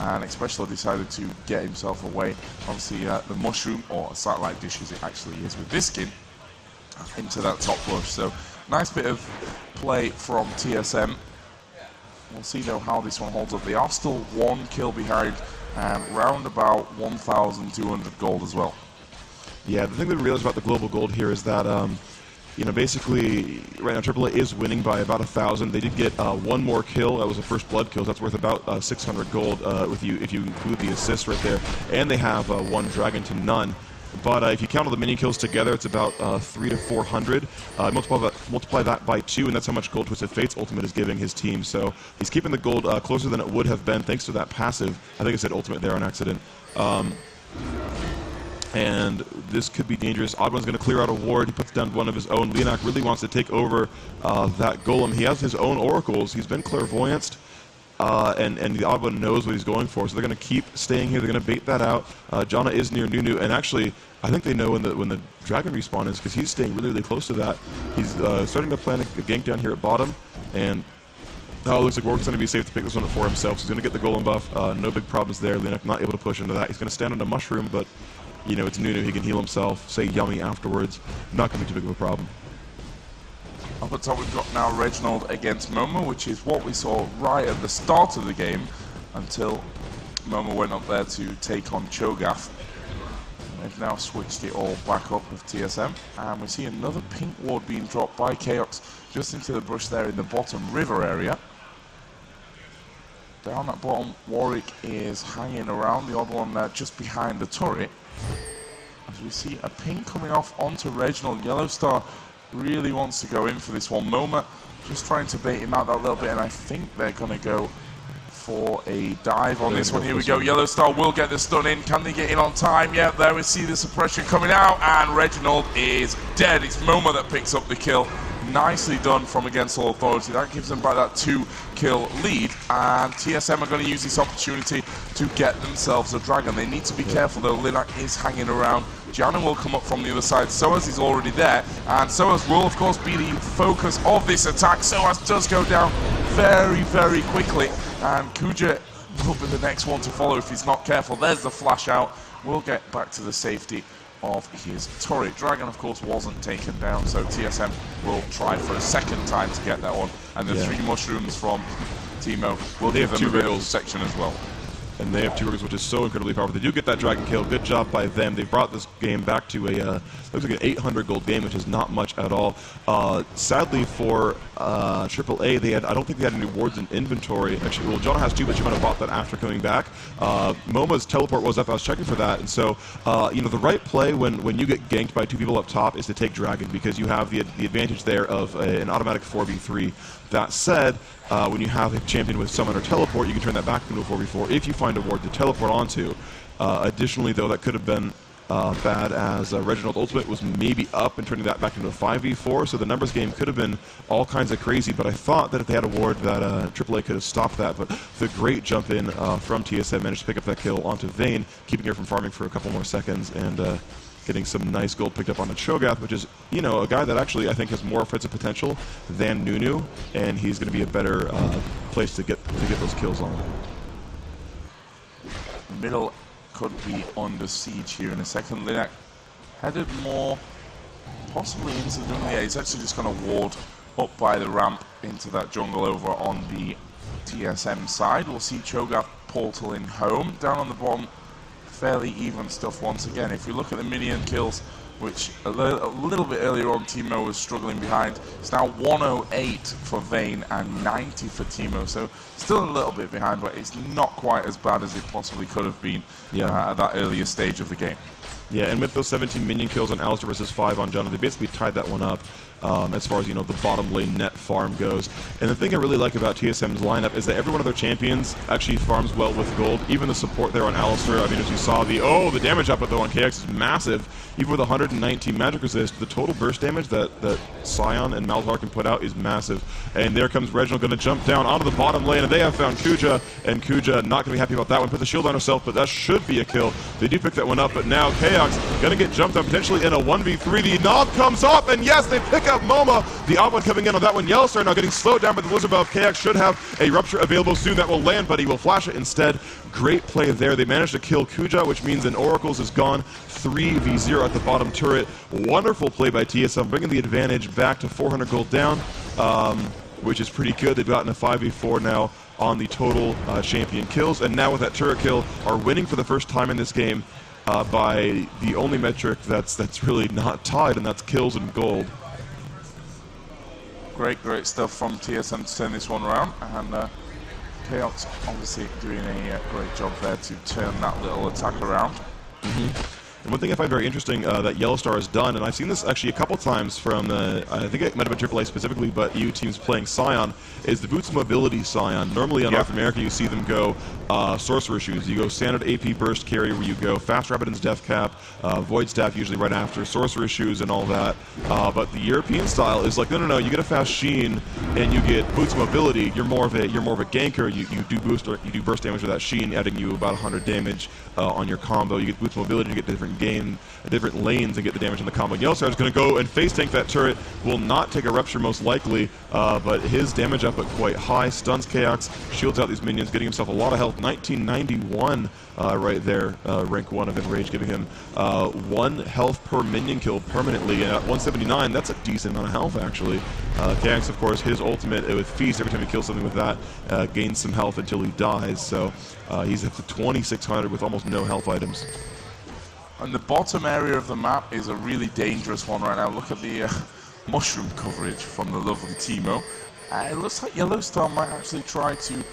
And especially decided to get himself away. Obviously, the mushroom, or satellite dish as it actually is with this skin, into that top bush. So, nice bit of play from TSM. We'll see though how this one holds up. They are still 1 kill behind, and round about 1,200 gold as well. Yeah, the thing that we realize about the global gold here is that you know, basically, right now AAA is winning by about 1,000. They did get 1 more kill. That was a first blood kill. So that's worth about 600 gold if you include the assist right there. And they have 1 dragon to none. But if you count all the mini kills together, it's about 300 to 400. Multiply that by 2, and that's how much gold Twisted Fate's ultimate is giving his team. So he's keeping the gold closer than it would have been thanks to that passive. I think I said ultimate there on accident. And this could be dangerous. Oddman's going to clear out a ward. He puts down one of his own. Linak really wants to take over that golem. He has his own oracles. He's been clairvoyanced, and the Oddman knows what he's going for. So they're going to keep staying here. They're going to bait that out. Janna is near Nunu, and actually, I think they know when the dragon respawn is because he's staying really, really close to that. He's starting to plan a gank down here at bottom, and it looks like Warwick's going to be safe to pick this one up for himself. So he's going to get the golem buff. No big problems there. Linak not able to push into that. He's going to stand on a mushroom, but you know, it's Nunu, he can heal himself, say yummy afterwards. Not going to be too big of a problem. Up at top, we've got now Reginald against Momo, which is what we saw right at the start of the game until Momo went up there to take on Cho'Gath. They've now switched it all back up with TSM, and we see another pink ward being dropped by Chaos just into the bush there in the bottom river area. Down at bottom, Warwick is hanging around, the other one there just behind the turret. As we see a ping coming off onto Reginald. Yellow Star really wants to go in for this one. Moma just trying to bait him out that little bit, and I think they're going to go for a dive on this one. Here we go. Yellow Star will get the stun in. Can they get in on time? Yeah, there we see the suppression coming out, and Reginald is dead. It's Moma that picks up the kill. Nicely done from Against All Authority. That gives them back that 2-kill lead, and TSM are going to use this opportunity to get themselves a dragon. They need to be careful though. Linak is hanging around. Gianna will come up from the other side. Soaz is already there, and Soaz will of course be the focus of this attack. Soaz does go down very, very quickly, and Kuja will be the next one to follow if he's not careful. There's the flash out. We'll get back to the safety of his turret. Dragon, of course, wasn't taken down, so TSM will try for a second time to get that one. And the 3 mushrooms from Teemo will give them a bit of section as well. And they have 2 riggers, which is so incredibly powerful. They do get that dragon kill. Good job by them. They brought this game back to a looks like an 800 gold game, which is not much at all. Sadly for AAA, I don't think they had any awards in inventory. Actually, well, Jonah has 2, but she might have bought that after coming back. MoMA's teleport was up. I was checking for that, and so the right play when you get ganked by 2 people up top is to take Dragon, because you have the advantage there of an automatic 4v3. That said, when you have a champion with summon or teleport, you can turn that back into a 4v4 if you find a ward to teleport onto. Additionally, though, that could have been bad, as Reginald Ultimate was maybe up and turning that back into a 5v4, so the numbers game could have been all kinds of crazy, but I thought that if they had a ward that AAA could have stopped that, but the great jump in from TSM managed to pick up that kill onto Vayne, keeping her from farming for a couple more seconds, and getting some nice gold picked up on the Cho'Gath, which is, a guy that actually I think has more offensive potential than Nunu, and he's going to be a better place to get those kills on. Middle could be under siege here in a second. Linak headed more possibly into the jungle. Yeah, he's actually just going to ward up by the ramp into that jungle over on the TSM side. We'll see Cho'Gath portaling home. Down on the bottom, fairly even stuff once again. If you look at the minion kills, which a little bit earlier on Teemo was struggling behind, it's now 108 for Vayne and 90 for Teemo, so still a little bit behind, but it's not quite as bad as it possibly could have been at that earlier stage of the game. Yeah, and with those 17 minion kills on Alistar versus 5 on Jonah, they basically tied that one up. As far as the bottom lane net farm goes. And the thing I really like about TSM's lineup is that every one of their champions actually farms well with gold. Even the support there on Alistar, I mean, as you saw, the damage output though on KX is massive. Even with 119 magic resist, the total burst damage that Sion and Malzahar can put out is massive. And there comes Reginald going to jump down onto the bottom lane, and they have found Kuja, and Kuja not going to be happy about that one. Put the shield on herself, but that should be a kill. They do pick that one up, but now KX going to get jumped on potentially in a 1v3. The knob comes up, and yes, they pick up MoMA. The odd one coming in on that one. Yellowstar now getting slowed down by the Blizzard buff. KX should have a Rupture available soon that will land, but he will flash it instead. Great play there. They managed to kill Kuja, which means an Oracles is gone. 3v0 at the bottom turret. Wonderful play by TSM, bringing the advantage back to 400 gold down, which is pretty good. They've gotten a 5v4 now on the total champion kills, and now with that turret kill, are winning for the first time in this game by the only metric that's really not tied, and that's kills and gold. Great stuff from TSM to turn this one around, and Chaos obviously doing a great job there to turn that little attack around. And one thing I find very interesting that Yellowstar has done, and I've seen this actually a couple times from I think it might have been AAA specifically, but EU teams playing Sion, is the boots mobility Sion. Normally in North America you see them go Sorcerer Shoes. You go standard AP burst carry, where you go Fast Rabbidan's Death Cap, Void Staff usually right after, Sorcerer Shoes and all that. But the European style is like, no, you get a Fast Sheen and you get boots mobility. You're more of a ganker. You do burst damage with that Sheen, adding you about 100 damage on your combo. You get boots mobility to get different different lanes and get the damage in the combo. Yellowstar is going to go and face tank that turret. Will not take a Rupture most likely, but his damage output quite high. Stuns KX, shields out these minions, getting himself a lot of health. 1991 right there, rank 1 of Enrage, giving him 1 health per minion kill permanently. And at 179, that's a decent amount of health actually. KX, of course, his ultimate with Feast, every time he kills something with that, gains some health until he dies. So he's at the 2600 with almost no health items. And the bottom area of the map is a really dangerous one right now. Look at the mushroom coverage from the lovely Teemo. It looks like Yellowstar might actually try to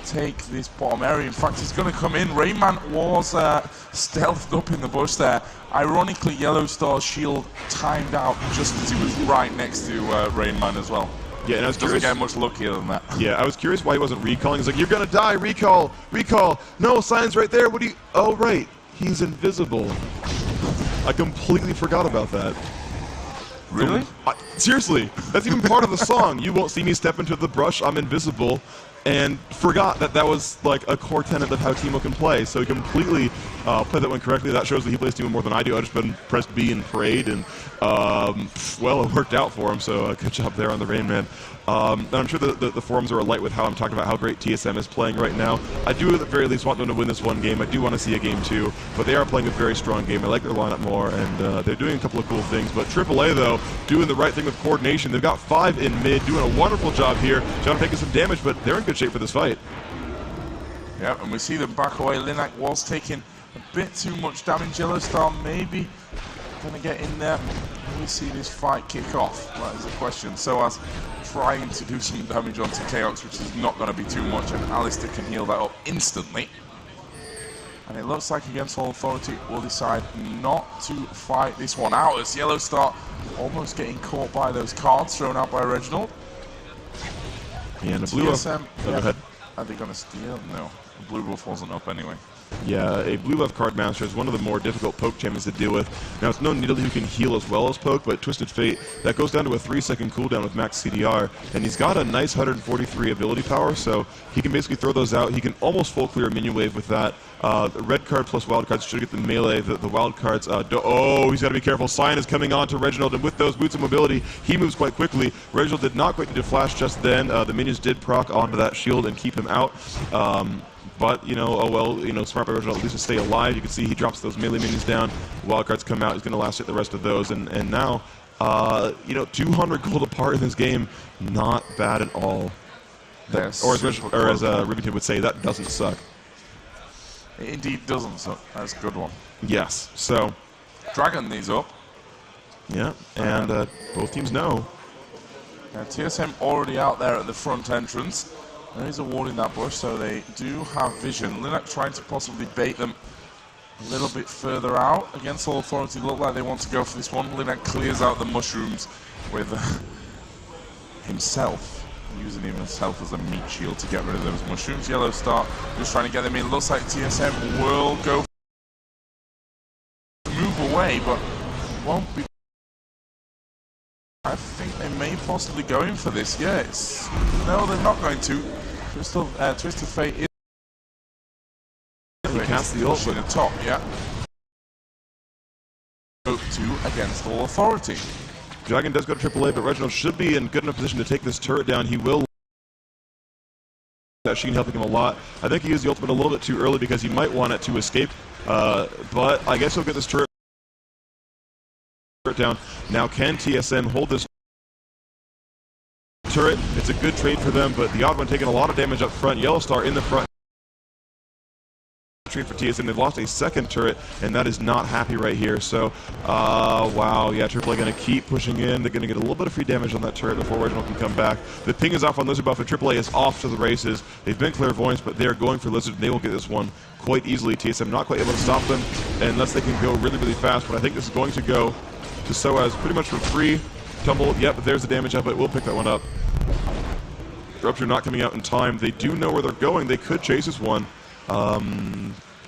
take this bottom area. In fact, he's going to come in. Rayman was stealthed up in the bush there. Ironically, Yellowstar's shield timed out just as he was right next to Rayman as well. Yeah, and I was doesn't get much luckier than that. Yeah, I was curious why he wasn't recalling. He's like, you're going to die, recall. No, Sion's right there. What do you... Oh, right. He's invisible. I completely forgot about that. Really? Seriously, that's even part of the song. You won't see me step into the brush, I'm invisible. And forgot that was like a core tenet of how Teemo can play. So he completely played that one correctly. That shows that he plays Teemo more than I do. I just been pressed B and prayed, and well, it worked out for him. So good job there on the Rain Man. And I'm sure the forums are alight with how I'm talking about how great TSM is playing right now. I do at the very least want them to win this one game. I do want to see a game 2, but they are playing a very strong game. I like their lineup more, and they're doing a couple of cool things. But AAA, though, doing the right thing with coordination. They've got 5 in mid, doing a wonderful job here. John taking some damage, but they're in good shape for this fight. Yeah, and we see them back away. Linak was taking a bit too much damage. Yellowstar maybe going to get in there. we see this fight kick off? That is a question. So as trying to do some damage onto Chaos, which is not going to be too much, and Alistair can heal that up instantly. And it looks like Against All Authority will decide not to fight this one out as Yellow Star almost getting caught by those cards thrown out by Reginald. Yeah, and the blue buff. Go ahead. Are they going to steal? No. The blue buff wasn't up anyway. Yeah, a blue buff card master is one of the more difficult poke champions to deal with. Now, it's known Needle who can heal as well as poke, but Twisted Fate, that goes down to a 3-second cooldown with max CDR, and he's got a nice 143 ability power, so he can basically throw those out. He can almost full clear a minion wave with that. The red card plus wild cards should get the melee. The wild cards, oh, he's got to be careful. Cyan is coming on to Reginald, and with those boots of mobility, he moves quite quickly. Reginald did not quite need to flash just then. The minions did proc onto that shield and keep him out. But, you know, oh well, you know, smart by Reginald at least to stay alive. You can see he drops those melee minions down. Wildcards come out. He's going to last hit the rest of those. And now, you know, 200 gold apart in this game, not bad at all. Yes, or as Rivington would say, that doesn't suck. It indeed doesn't suck. That's a good one. Yes. So, Dragon these up. Yeah, and both teams know. TSM already out there at the front entrance. There is a wall in that bush, so they do have vision. Linak trying to possibly bait them a little bit further out. Against All Authority, look like they want to go for this one. Linak clears out the mushrooms with himself, using himself as a meat shield to get rid of those mushrooms. Yellow Star just trying to get them in. Looks like TSM will go move away, but won't be. I think they may possibly go in for this. Yes. No, they're not going to. Twisted Fate is. He cast the ult in the top, yeah. Go to Against All Authority. Dragon does go to AAA, but Reginald should be in good enough position to take this turret down. He will. That Sheen helping him a lot. I think he used the ultimate a little bit too early because he might want it to escape. But I guess he'll get this turret down. Now, can TSM hold this turret? It's a good trade for them, but the odd one taking a lot of damage up front. Yellow Star in the front. Trade for TSM. They've lost a second turret, and that is not happy right here. So, wow, yeah, AAA going to keep pushing in. They're going to get a little bit of free damage on that turret before Reginald can come back. The ping is off on Lizard buff, and AAA is off to the races. They've been clairvoyants, but they are going for Lizard, and they will get this one quite easily. TSM not quite able to stop them unless they can go really, really fast, but I think this is going to go to SOAS pretty much for free. Tumble, yep, there's the damage up, but we'll pick that one up. Rupture not coming out in time. They do know where they're going. They could chase this one.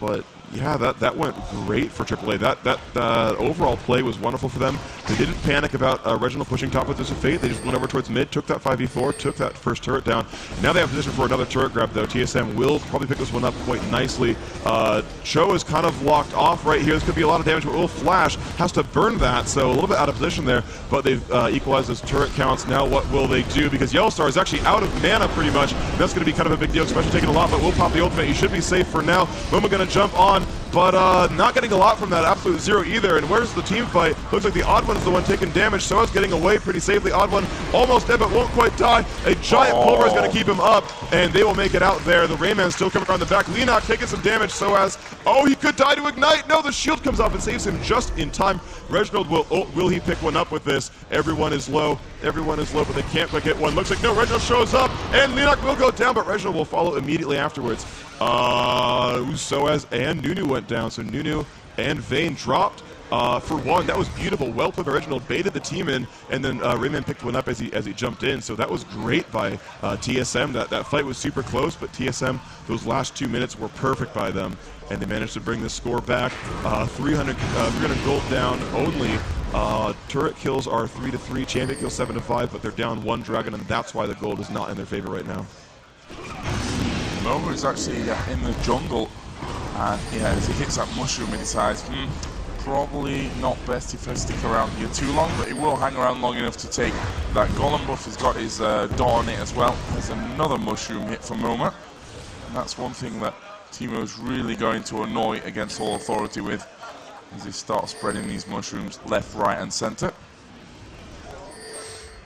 But yeah, that went great for AAA. That overall play was wonderful for them. They didn't panic about Reginald pushing top with Twisted Fate. They just went over towards mid, took that 5v4, took that first turret down. Now they have position for another turret grab, though. TSM will probably pick this one up quite nicely. Cho is kind of locked off right here. This could be a lot of damage, but Will Flash has to burn that, so a little bit out of position there. But they've equalized those turret counts. Now what will they do? Because Yellow Star is actually out of mana pretty much. That's going to be kind of a big deal, especially taking a lot, but we'll pop the ultimate. He should be safe for now. Momo going to jump on, but not getting a lot from that absolute zero either. And where's the team fight? Looks like the Odd One's the one taking damage. Soa's getting away pretty safely. Odd One almost dead, but won't quite die. A giant pulver is going to keep him up, and they will make it out there. The Rayman's still coming around the back. Leonok taking some damage. Soaz, oh, he could die to Ignite. No, the shield comes off and saves him just in time. Reginald will he pick one up with this? Everyone is low. Everyone is low, but they can't quite get one. Looks like no, Reginald shows up, and Leonok will go down, but Reginald will follow immediately afterwards. Soaz and Nunu went down, so Nunu and Vayne dropped. For one, that was beautiful. Well played by Reginald, baited the team in, and then Rayman picked one up as he jumped in. So that was great by TSM. That fight was super close, but TSM, those last 2 minutes were perfect by them, and they managed to bring the score back. 300 gold down only. Turret kills are 3-3, champion kills 7-5, but they're down 1 dragon, and that's why the gold is not in their favor right now. Momo is actually in the jungle, and yeah, as he hits that mushroom, he decides, probably not best if I stick around here too long, but he will hang around long enough to take that golem buff. He's got his dot on it as well. There's another mushroom hit for Momo, and that's one thing that Teemo's really going to annoy Against All Authority with, as he starts spreading these mushrooms left, right, and center.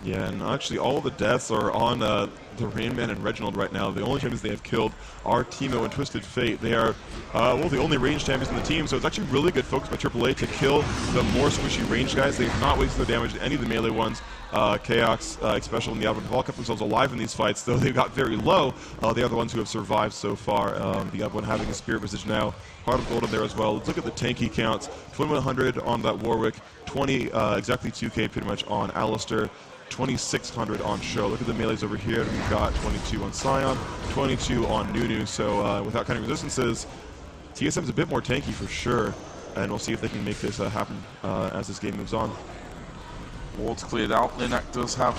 Yeah, and actually all the deaths are on the Rain Man and Reginald right now. The only champions they have killed are Teemo and Twisted Fate. They are, well, the only range champions in the team, so it's actually really good focus by AAA to kill the more squishy range guys. They've not wasted their damage to any of the melee ones. Chaos, Special, and the Oddbone have all kept themselves alive in these fights, though they got very low. They are the ones who have survived so far. The Oddbone having a Spirit Visage now. Heart of Gold in there as well. Let's look at the tanky counts. 2100 on that Warwick, 20, exactly 2k pretty much on Alistair. 2600 on Show. Look at the melees over here. We've got 22 on Scion, 22 on Nunu. So without cutting resistances, TSM's a bit more tanky for sure. And we'll see if they can make this happen as this game moves on. Ward's cleared out. Linak does have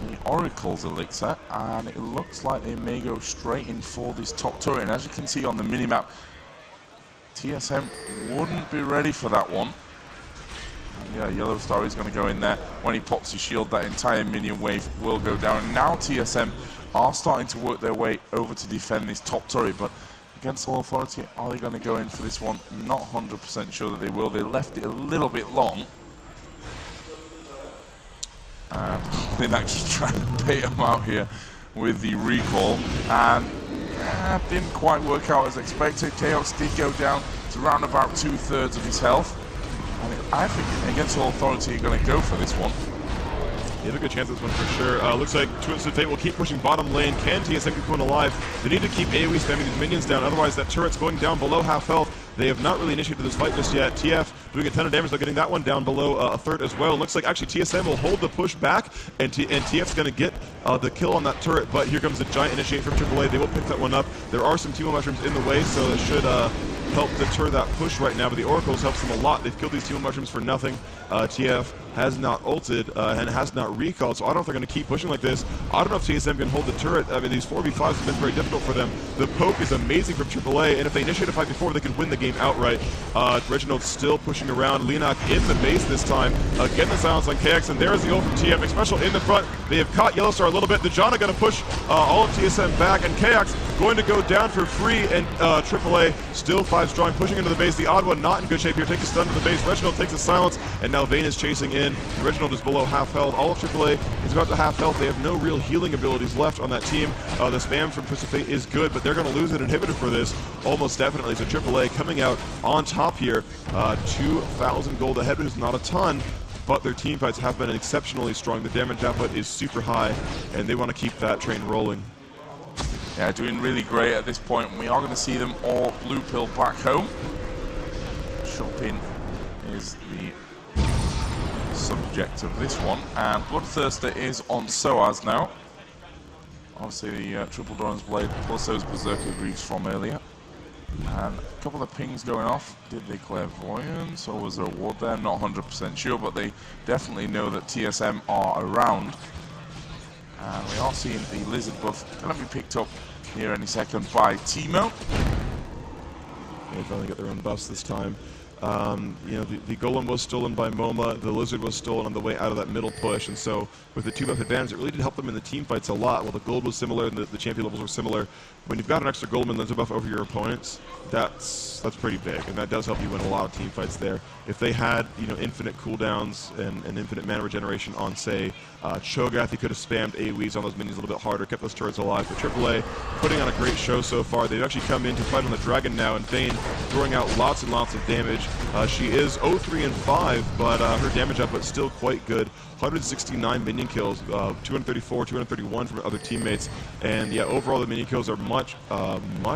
the Oracle's Elixir, and it looks like they may go straight in for this top turret. And as you can see on the minimap, TSM wouldn't be ready for that one. Yeah, Yellow Star is going to go in there. When he pops his shield, that entire minion wave will go down. And now TSM are starting to work their way over to defend this top turret. But against All Authority, are they going to go in for this one? Not 100% sure that they will. They left it a little bit long. And they're actually trying to bait him out here with the recall. And didn't quite work out as expected. Chaos did go down to around about 2/3 of his health. I think against All Authority, you're going to go for this one. You have a good chance of this one for sure. Looks like Twisted Fate will keep pushing bottom lane. Can TSM keep going alive? They need to keep AoE spamming these minions down, otherwise that turret's going down below half health. They have not really initiated this fight just yet. TF doing a ton of damage, they're getting that one down below a third as well. Looks like actually TSM will hold the push back, and TF's going to get the kill on that turret, but here comes a giant initiate from AAA. They will pick that one up. There are some Teemo mushrooms in the way, so it should help deter that push right now, but the Oracles helps them a lot. They've killed these Teemo mushrooms for nothing. TF has not ulted and has not recalled, so I don't know if they're going to keep pushing like this. I don't know if TSM can hold the turret. I mean, these 4v5s have been very difficult for them. The poke is amazing from AAA, and if they initiate a fight before, they could win the game outright. Reginald still pushing around. Linak in the base this time. Getting the silence on KX, and there's the ult from TF. Special in the front. They have caught Yellow Star a little bit. The Janna going to push all of TSM back, and KX going to go down for free, and AAA still 5 strong, pushing into the base. The odd one not in good shape here. Takes a stun to the base. Reginald takes a silence, and now Vayne is chasing in. Reginald is below half health. All of AAA is about to half health. They have no real healing abilities left on that team. The spam from Twisted Fate is good, but they're going to lose an inhibitor for this, almost definitely. So AAA coming out on top here. 2,000 gold ahead, which is not a ton, but their team fights have been exceptionally strong. The damage output is super high, and they want to keep that train rolling. Yeah, doing really great at this point. We are going to see them all blue pill back home. Shopping is the subject of this one, and Bloodthirster is on SOAS now. Obviously the Triple Doran's Blade plus those Berserker Greaves from earlier. And a couple of pings going off. Did they clairvoyance or was there a ward there? Not 100% sure, but they definitely know that TSM are around. And we are seeing the Lizard buff going to be picked up here any second by Teemo. They finally get their own buffs this time. You know, the Golem was stolen by MoMA, the Lizard was stolen on the way out of that middle push, and so with the 2-buff advantage, it really did help them in the team fights a lot. While the gold was similar and the champion levels were similar, when you've got an extra Golem and Lizard buff over your opponents, that's pretty big, and that does help you win a lot of team fights there. If they had, you know, infinite cooldowns and infinite mana regeneration on, say, Cho'Gath, he could have spammed AoEs on those minions a little bit harder, kept those turrets alive. For AAA, putting on a great show so far. They've actually come in to fight on the Dragon now, and Vayne throwing out lots and lots of damage. She is 0-3 and 5, but her damage output still quite good. 169 minion kills, 234, 231 from other teammates, and yeah, overall the minion kills are much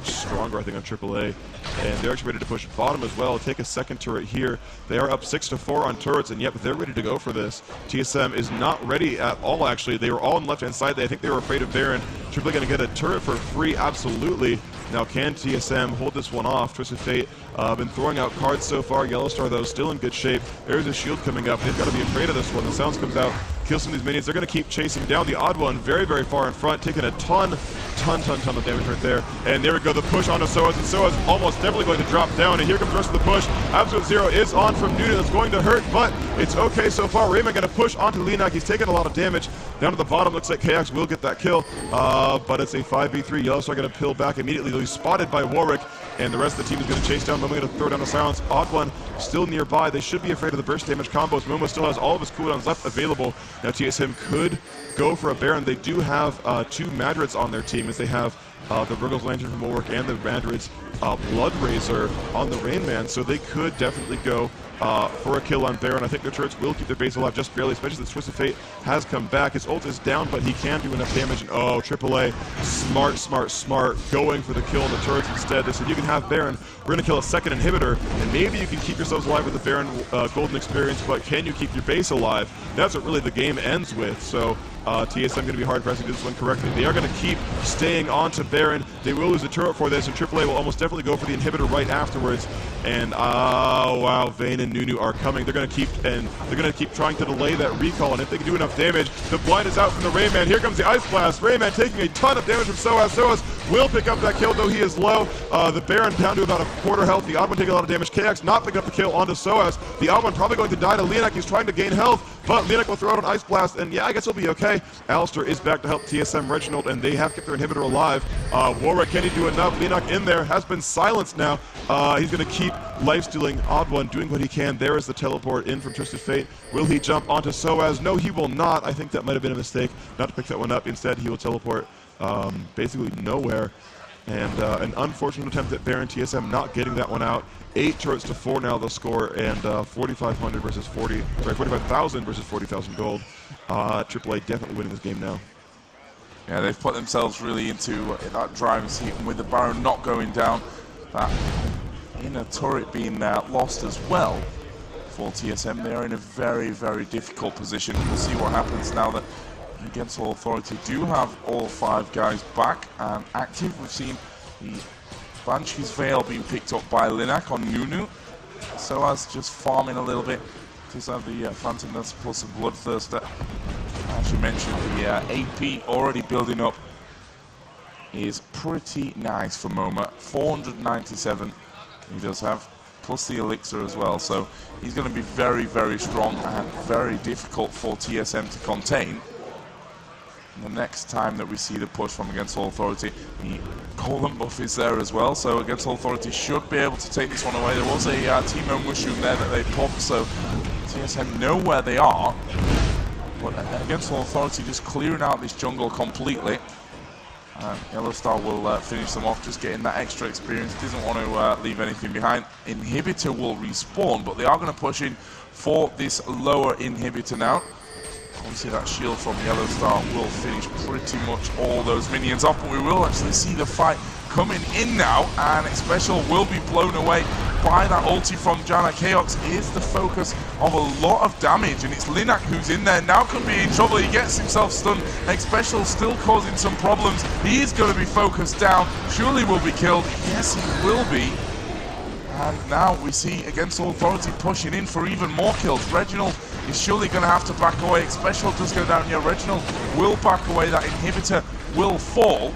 stronger, I think, on AAA, and they're actually ready to push bottom as well. Take a second turret here. They are up 6-4 on turrets, and yep, they're ready to go for this. TSM is not ready at all, actually. They were all on the left-hand side. I think they were afraid of Baron. AAA going to get a turret for free, absolutely. Now, can TSM hold this one off? Twisted Fate been throwing out cards so far. Yellow Star, though, still in good shape. There's a shield coming up. They've got to be afraid of this one. The Sounds comes out, kills some of these minions. They're going to keep chasing down the odd one very, very far in front, taking a ton ton of damage right there. And there we go, the push onto Soaz, and Soaz almost definitely going to drop down, and here comes the rest of the push. Absolute Zero is on from Nunu. That's going to hurt, but it's okay so far. Rayman going to push onto Linak. He's taking a lot of damage. Down to the bottom, looks like KX will get that kill, but it's a 5v3. Yellowstar going to peel back immediately, though he's spotted by Warwick, and the rest of the team is going to chase down. Momo going to throw down a silence. Odd One still nearby. They should be afraid of the burst damage combos. Momo still has all of his cooldowns left available. Now TSM could go for a Baron. They do have 2 Madrids on their team, as they have the Virgil's Lantern from Warwick and the Madrid's Blood Razor on the Rain Man, so they could definitely go for a kill on Baron. I think their turrets will keep their base alive just barely, especially since Twist of Fate has come back. His ult is down, but he can do enough damage. And oh, AAA, smart, going for the kill on the turrets instead. They said, you can have Baron, we're going to kill a second inhibitor, and maybe you can keep yourselves alive with the Baron Golden Experience, but can you keep your base alive? That's what really the game ends with. So TSM going to be hard pressing to do this one correctly. They are going to keep staying on to Baron. They will lose a turret for this, and AAA will almost definitely go for the inhibitor right afterwards. And wow, Vayne and Nunu are coming. They're going to keep trying to delay that recall, and if they can do enough damage, the blind is out from the Rayman. Here comes the Ice Blast. Rayman taking a ton of damage from Soaz. Soaz will pick up that kill, though he is low. The Baron down to about a quarter health. The Odd One taking a lot of damage. KX not picking up the kill onto Soaz. The Odd One probably going to die to Leonak. He's trying to gain health, but Leonak will throw out an Ice Blast, and yeah, I guess he'll be okay. Alistair is back to help TSM Reginald, and they have kept their inhibitor alive. Warwick, can he do enough? Leonak in there, has been silenced now. He's going to keep life-stealing Odd One, doing what he can. There is the teleport in from Twisted Fate. Will he jump onto Soaz? No, he will not. I think that might have been a mistake not to pick that one up. Instead, he will teleport basically nowhere. And an unfortunate attempt at Baron. TSM not getting that one out. 8 turrets to 4 now the score, and 4,500 versus 45,000 versus 40,000 gold. AAA definitely winning this game now. Yeah, they've put themselves really into that driving seat, and with the Baron not going down, that inner turret being lost as well for TSM, they are in a very difficult position. We'll see what happens now that Against All Authority do have all 5 guys back and active. We've seen the Banshee's Veil being picked up by Linak on Nunu. Soaz just farming a little bit. Just have the Phantom Dance plus the Bloodthirster. As you mentioned, the AP already building up is pretty nice for Moma. 497 he does have, plus the Elixir as well. So he's going to be very strong and very difficult for TSM to contain. The next time that we see the push from Against All Authority, the Golden buff is there as well, so Against All Authority should be able to take this one away. There was a Teemo Mushroom there that they popped, so TSM know where they are. But Against All Authority just clearing out this jungle completely. Yellowstar will finish them off, just getting that extra experience. Doesn't want to leave anything behind. Inhibitor will respawn, but they are going to push in for this lower inhibitor now. Obviously that shield from Yellowstar will finish pretty much all those minions off, but we will actually see the fight coming in now, and Special will be blown away by that ulti from Janna. Chaos is the focus of a lot of damage, and it's Linak who's in there. Now could be in trouble. He gets himself stunned. Special still causing some problems. He is going to be focused down. Surely will be killed. Yes, he will be. And now we see Against All Authority pushing in for even more kills. Reginald is surely going to have to back away. Special does go down here. Reginald will back away. That inhibitor will fall.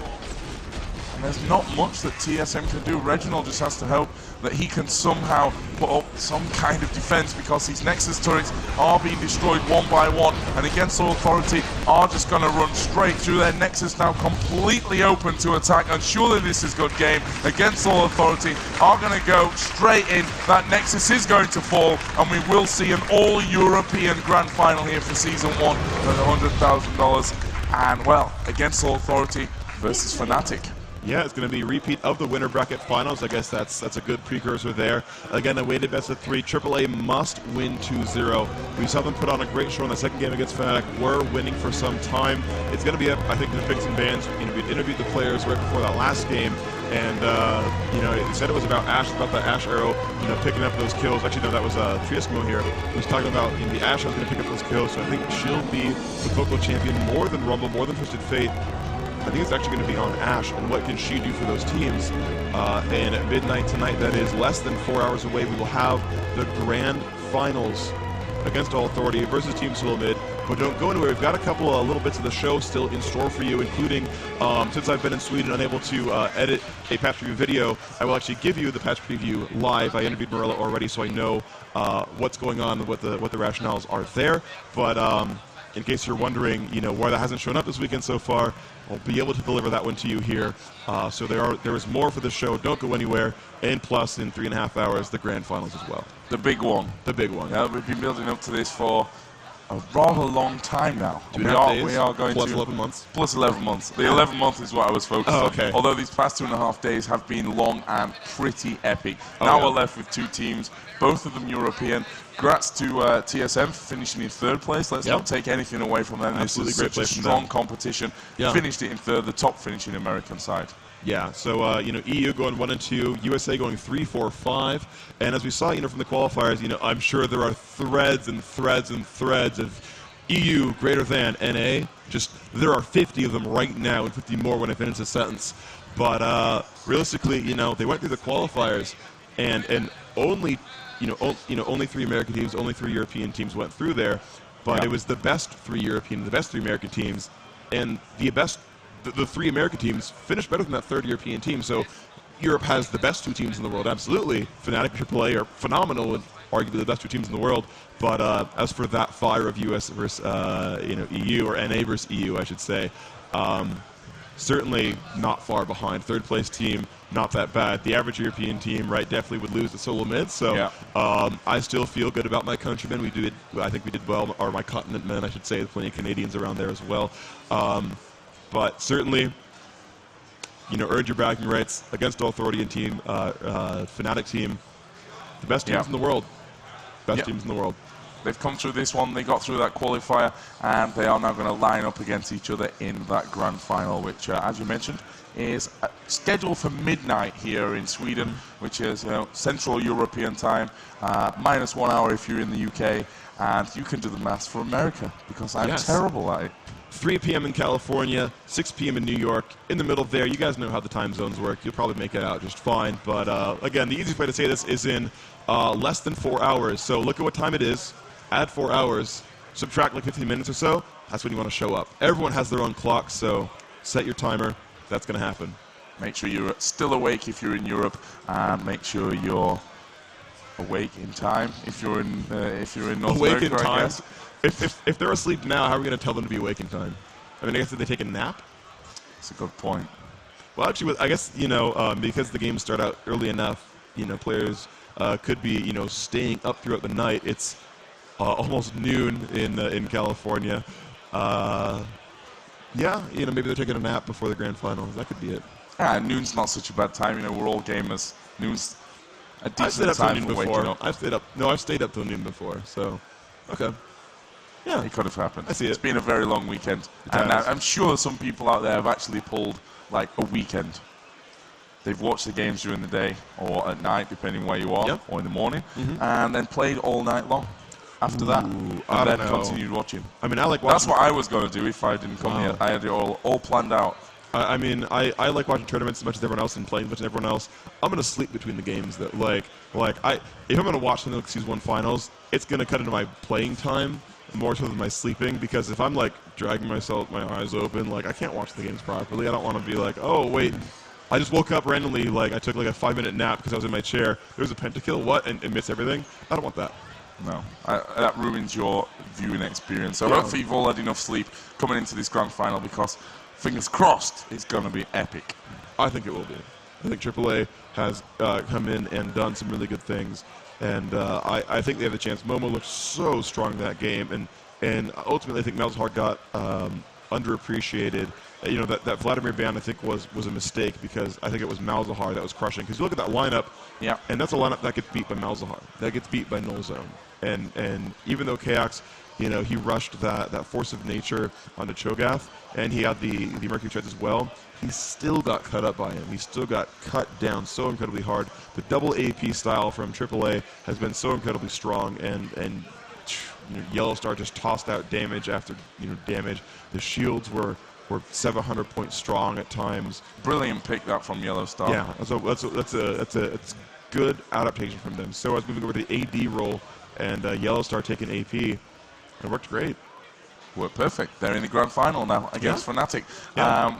And there's not much that TSM can do. Reginald just has to hope that he can somehow put up some kind of defense, because these Nexus turrets are being destroyed one by one, and Against All Authority are just going to run straight through their Nexus now, completely open to attack, and surely this is a good game. Against All Authority are going to go straight in. That Nexus is going to fall, and we will see an all-European grand final here for Season 1 for $100,000. And, well, Against All Authority versus Fnatic. Yeah, it's going to be a repeat of the winner bracket finals. I guess that's a good precursor there. Again, a weighted best of 3. AAA must win 2-0. We saw them put on a great show in the second game against Fnatic. We're winning for some time. It's going to be, I think, the Picks and Bans. We interviewed the players right before that last game, and it said it was about Ashe, about the Ashe arrow, picking up those kills. Actually, no, that was Triesmo here. He was talking about the Ashe was going to pick up those kills. So I think she'll be the vocal champion more than Rumble, more than Twisted Fate. I think it's actually going to be on Ashe, and what can she do for those teams. And at midnight tonight, that is less than 4 hours away, we will have the grand finals. Against All Authority versus Team Sulamid. But don't go anywhere. We've got a couple little bits of the show still in store for you, including since I've been in Sweden unable to edit a patch preview video, I will actually give you the patch preview live. I interviewed Morella already, so I know what's going on and what the rationales are there. But in case you're wondering, why that hasn't shown up this weekend so far, I'll be able to deliver that one to you here. So there is more for the show. Don't go anywhere. And plus, in 3.5 hours, the grand finals as well. The big one. The big one. Yeah, we've been building up to this for a rather long time now. We are going plus to 11 months. Plus 11 months. The 11th month is what I was focused Oh, okay. on. Although these past 2.5 days have been long and pretty epic. Now yeah. we're left with 2 teams, both of them European. Congrats to TSM for finishing in 3rd place. Let's not take anything away from them. Absolutely this great is play such a from strong them. competition. Yeah. Finished it in 3rd, the top finishing American side. Yeah, so EU going 1 and 2, USA going 3, 4, 5, and as we saw, from the qualifiers, I'm sure there are threads and threads and threads of EU greater than NA. Just there are 50 of them right now, and 50 more when I finish the sentence. But realistically, they went through the qualifiers, and only only 3 American teams, only 3 European teams went through there. But it was the best 3 European, the best 3 American teams, and the 3 American teams finished better than that 3rd European team. So Europe has the best 2 teams in the world, absolutely. Fnatic and AAA are phenomenal and arguably the best 2 teams in the world. But as for that fire of US versus EU, or NA versus EU, I should say, certainly not far behind. 3rd place team, not that bad. The average European team, right, definitely would lose the solo mid. So I still feel good about my countrymen. I think we did well, or my continent men, I should say. There's plenty of Canadians around there as well. But certainly, earned your bragging rights against Authority team, Fnatic team, the best teams in the world. Best teams in the world. They've come through this one, they got through that qualifier, and they are now going to line up against each other in that grand final, which, as you mentioned, is scheduled for midnight here in Sweden, which is Central European time, -1 hour if you're in the UK, and you can do the maths for America, because I'm terrible at it. 3 p.m. in California, 6 p.m. in New York. In the middle there, you guys know how the time zones work. You'll probably make it out just fine. But again, the easiest way to say this is in less than 4 hours. So look at what time it is, add 4 hours, subtract like 15 minutes or so. That's when you want to show up. Everyone has their own clock, so set your timer. That's going to happen. Make sure you're still awake if you're in Europe, and make sure you're awake in time if you're in North Awake America, in time? I guess. If they're asleep now, how are we going to tell them to be awake in time? I mean, I guess did they take a nap? That's a good point. Well, actually, I guess because the games start out early enough, players could be staying up throughout the night. It's almost noon in California. Maybe they're taking a nap before the grand finals. That could be it. Noon's not such a bad time. We're all gamers. Noon's a I've stayed decent up till time noon for waking before. up. I've stayed up till noon before. So, okay. Yeah, it could have happened. I see it. It's been a very long weekend, It and has. I'm sure some people out there have actually pulled like a weekend. They've watched the games during the day or at night, depending where you are, or in the morning, and then played all night long after that, and I then don't know. continued watching. I mean, I like That's watching. what I was going to do if I didn't come here. I had it all planned out. I mean, I like watching tournaments as much as everyone else and playing as much as everyone else. I'm gonna sleep between the games. That if I'm gonna watch something like Season 1 finals, it's gonna cut into my playing time more so than my sleeping, because if I'm like dragging myself, my eyes open, I can't watch the games properly. I don't want to be like, oh wait, I just woke up randomly, I took like a 5-minute nap because I was in my chair. There was a pentakill, what, and miss everything. I don't want that. No, that ruins your viewing experience. So Yeah. hopefully you've all had enough sleep coming into this grand final, because fingers crossed it's going to be epic. I think it will be. I think AAA has come in and done some really good things, and I think they have a chance. Momo looked so strong in that game, and ultimately I think Malzahar got underappreciated. That Vladimir ban I think was a mistake, because I think it was Malzahar that was crushing. Because you look at that lineup, and that's a lineup that gets beat by Malzahar, that gets beat by Null Zone, and even though Kaox, he rushed that force of nature onto Cho'Gath, and he had the Mercury Treads as well, he still got cut up by him. He still got cut down so incredibly hard. The double AP style from AAA has been so incredibly strong, and Yellow Star just tossed out damage after damage. The shields were 700 points strong at times. Brilliant pick that from Yellow Star. Yeah, so that's a good adaptation from them. So I was moving over to the AD role, and Yellow Star taking AP. It worked great. Worked perfect. They're in the grand final now against Fnatic,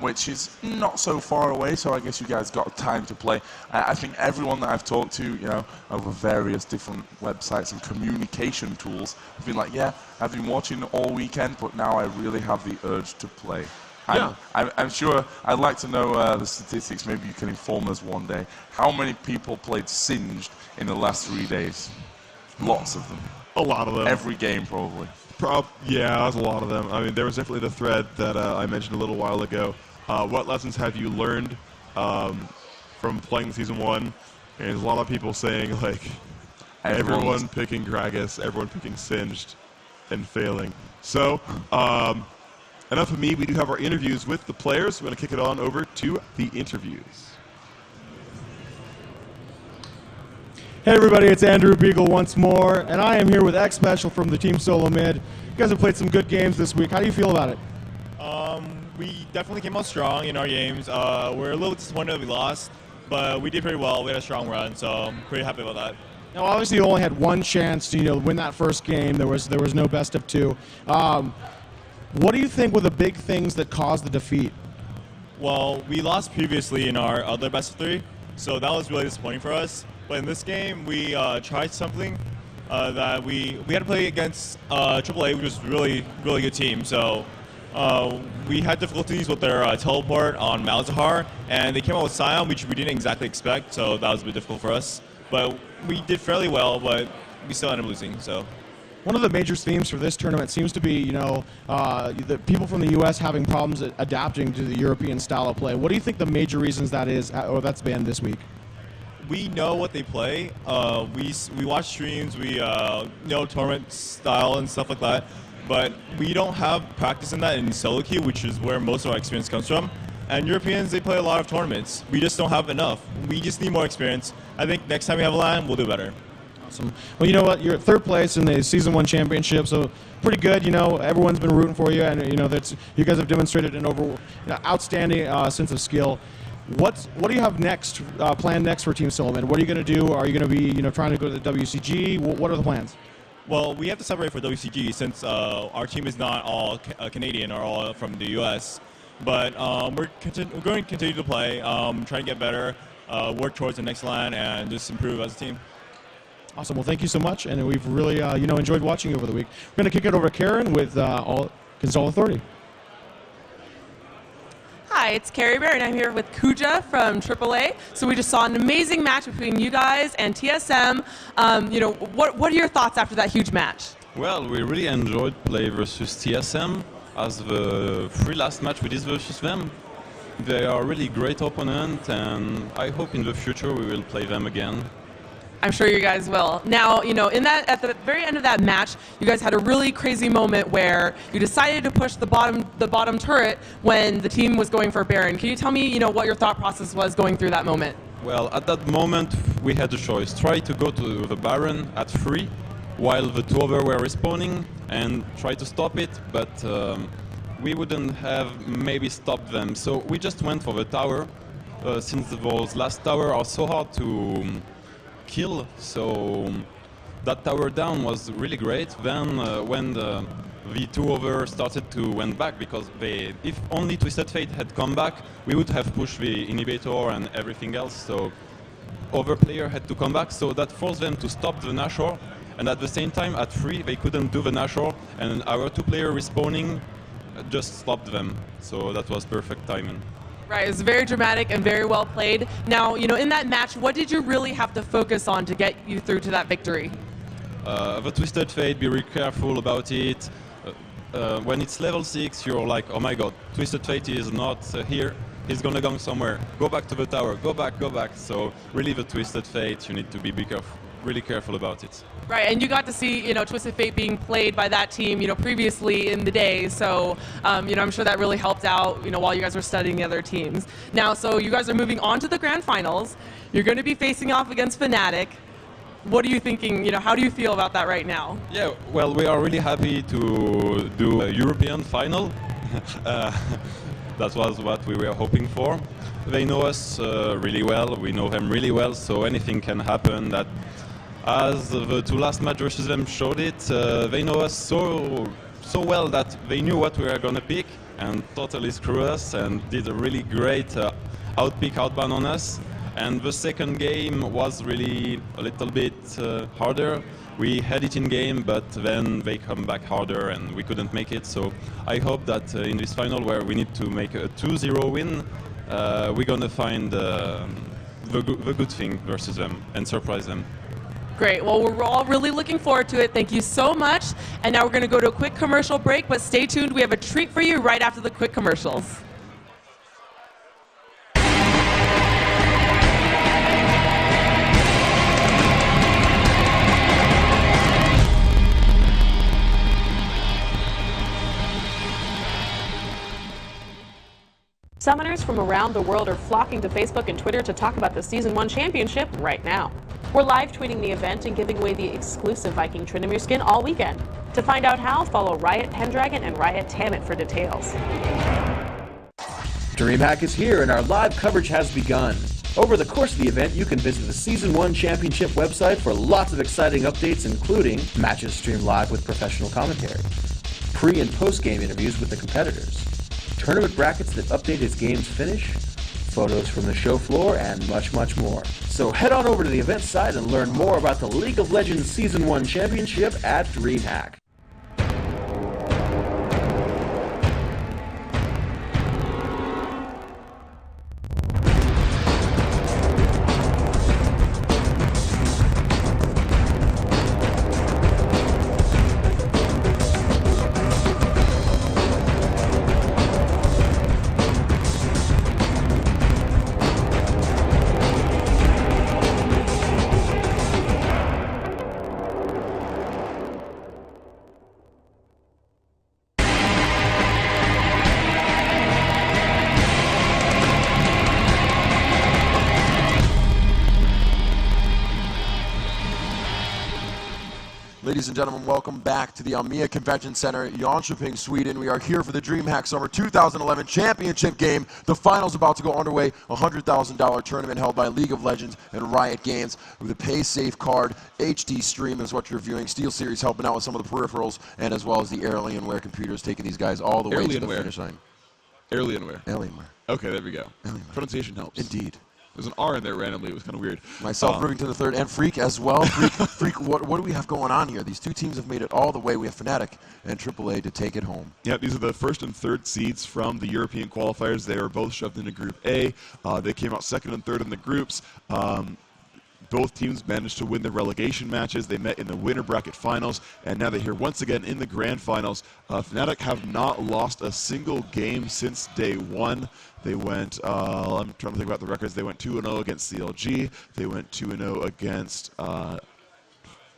which is not so far away. So I guess you guys got time to play. I think everyone that I've talked to, over various different websites and communication tools, have been like, yeah, I've been watching all weekend, but now I really have the urge to play. I'm sure. I'd like to know the statistics. Maybe you can inform us one day. How many people played Singed in the last 3 days? Lots of them. A lot of them. Every game, probably. Yeah, there's a lot of them. I mean, there was definitely the thread that I mentioned a little while ago. What lessons have you learned from playing Season 1? And there's a lot of people saying, like, everyone picking Gragas, everyone picking Singed, and failing. So, enough of me. We do have our interviews with the players. We're going to kick it on over to the interviews. Hey everybody, it's Andrew Beagle once more, and I am here with X Special from the Team Solo Mid. You guys have played some good games this week. How do you feel about it? We definitely came out strong in our games. We're a little disappointed that we lost, but we did pretty well. We had a strong run, so I'm pretty happy about that. Now, obviously, you only had one chance to win that first game. There was no best of two. What do you think were the big things that caused the defeat? Well, we lost previously in our other best of three, so that was really disappointing for us. But in this game, we tried something that we had to play against AAA, which was a really good team. So we had difficulties with their teleport on Malzahar, and they came out with Sion, which we didn't exactly expect, so that was a bit difficult for us. But we did fairly well, but we still ended up losing. So. One of the major themes for this tournament seems to be, the people from the U.S. having problems adapting to the European style of play. What do you think the major reasons that is, or that's been this week? We know what they play. We watch streams. We know tournament style and stuff like that. But we don't have practice in that in solo queue, which is where most of our experience comes from. And Europeans, they play a lot of tournaments. We just don't have enough. We just need more experience. I think next time we have a LAN, we'll do better. Awesome. Well, you know what? You're at third place in the Season 1 championship, so pretty good. Everyone's been rooting for you, and you guys have demonstrated an outstanding sense of skill. What do you have next? Planned next for Team Solomon? What are you going to do? Are you going to be trying to go to the WCG? What are the plans? Well, we have to separate for WCG since our team is not all Canadian or all from the U.S. But we're going to continue to play, try to get better, work towards the next LAN, and just improve as a team. Awesome. Well, thank you so much, and we've really enjoyed watching you over the week. We're going to kick it over to Karen with Console Authority. Hi, it's Carrie Bear, and I'm here with Kuja from AAA. So we just saw an amazing match between you guys and TSM. What are your thoughts after that huge match? Well, we really enjoyed play versus TSM as the last match we did versus them. They are a really great opponent, and I hope in the future we will play them again. I'm sure you guys will. Now, at the very end of that match, you guys had a really crazy moment where you decided to push the bottom turret when the team was going for Baron. Can you tell me, what your thought process was going through that moment? Well, at that moment, we had a choice. Try to go to the Baron at 3, while the two other were respawning, and try to stop it, but we wouldn't have maybe stopped them. So we just went for the tower, since those last towers are so hard to kill, so that tower down was really great. Then when the two over started to went back, because if only Twisted Fate had come back, we would have pushed the inhibitor and everything else, so other player had to come back, so that forced them to stop the Nashor, and at the same time at 3 they couldn't do the Nashor, and our two player respawning just stopped them, so that was perfect timing. Right, it was very dramatic and very well played. Now, in that match, what did you really have to focus on to get you through to that victory? The Twisted Fate, be really careful about it. When it's level 6, you're like, oh my god, Twisted Fate is not here, he's gonna go somewhere. Go back to the tower, go back. So really the Twisted Fate, you need to be really careful about it. Right, and you got to see, Twisted Fate being played by that team, previously in the day. So, I'm sure that really helped out, while you guys were studying the other teams. Now, so you guys are moving on to the grand finals. You're going to be facing off against Fnatic. What are you thinking? How do you feel about that right now? Yeah, well, we are really happy to do a European final. That was what we were hoping for. They know us really well. We know them really well. So anything can happen. As the two last matches versus them showed it, they know us so so well that they knew what we were going to pick and totally screw us and did a really great outpick, outban on us. And the second game was really a little bit harder. We had it in game, but then they come back harder and we couldn't make it. So I hope that in this final where we need to make a 2-0 win, we're going to find the good thing versus them and surprise them. Great. Well, we're all really looking forward to it. Thank you so much. And now we're going to go to a quick commercial break, but stay tuned. We have a treat for you right after the quick commercials. Summoners from around the world are flocking to Facebook and Twitter to talk about the Season 1 Championship right now. We're live tweeting the event and giving away the exclusive Viking Trinimir skin all weekend. To find out how, follow Riot Pendragon and Riot Tammet for details. DreamHack is here and our live coverage has begun. Over the course of the event, you can visit the Season 1 Championship website for lots of exciting updates, including matches streamed live with professional commentary, pre- and post-game interviews with the competitors, tournament brackets that update as games finish, photos from the show floor, and much, much more. So head on over to the event site and learn more about the League of Legends Season 1 Championship at DreamHack. Ladies and gentlemen, welcome back to the Almia Convention Center, Jönköping, Sweden. We are here for the DreamHack Summer 2011 Championship game. The finals about to go underway, a $100,000 tournament held by League of Legends and Riot Games with a Pay Safe card. HD stream is what you're viewing. SteelSeries helping out with some of the peripherals, and as well as the Alienware computers taking these guys all the way to the finish line. Alienware. Alienware. Okay, there we go. Pronunciation helps. Indeed. There's an R in there randomly. It was kind of weird. Myself moving to the third, and Freak as well. Freak, what do we have going on here? These two teams have made it all the way. We have Fnatic and AAA to take it home. Yeah, these are the first and third seeds from the European qualifiers. They were both shoved into Group A. They came out second and third in the groups. Both teams managed to win the relegation matches. They met in the winner bracket finals, and now they're here once again in the grand finals. Fnatic have not lost a single game since day one. They went, I'm trying to think about the records. They went 2-0 against CLG. They went 2-0 against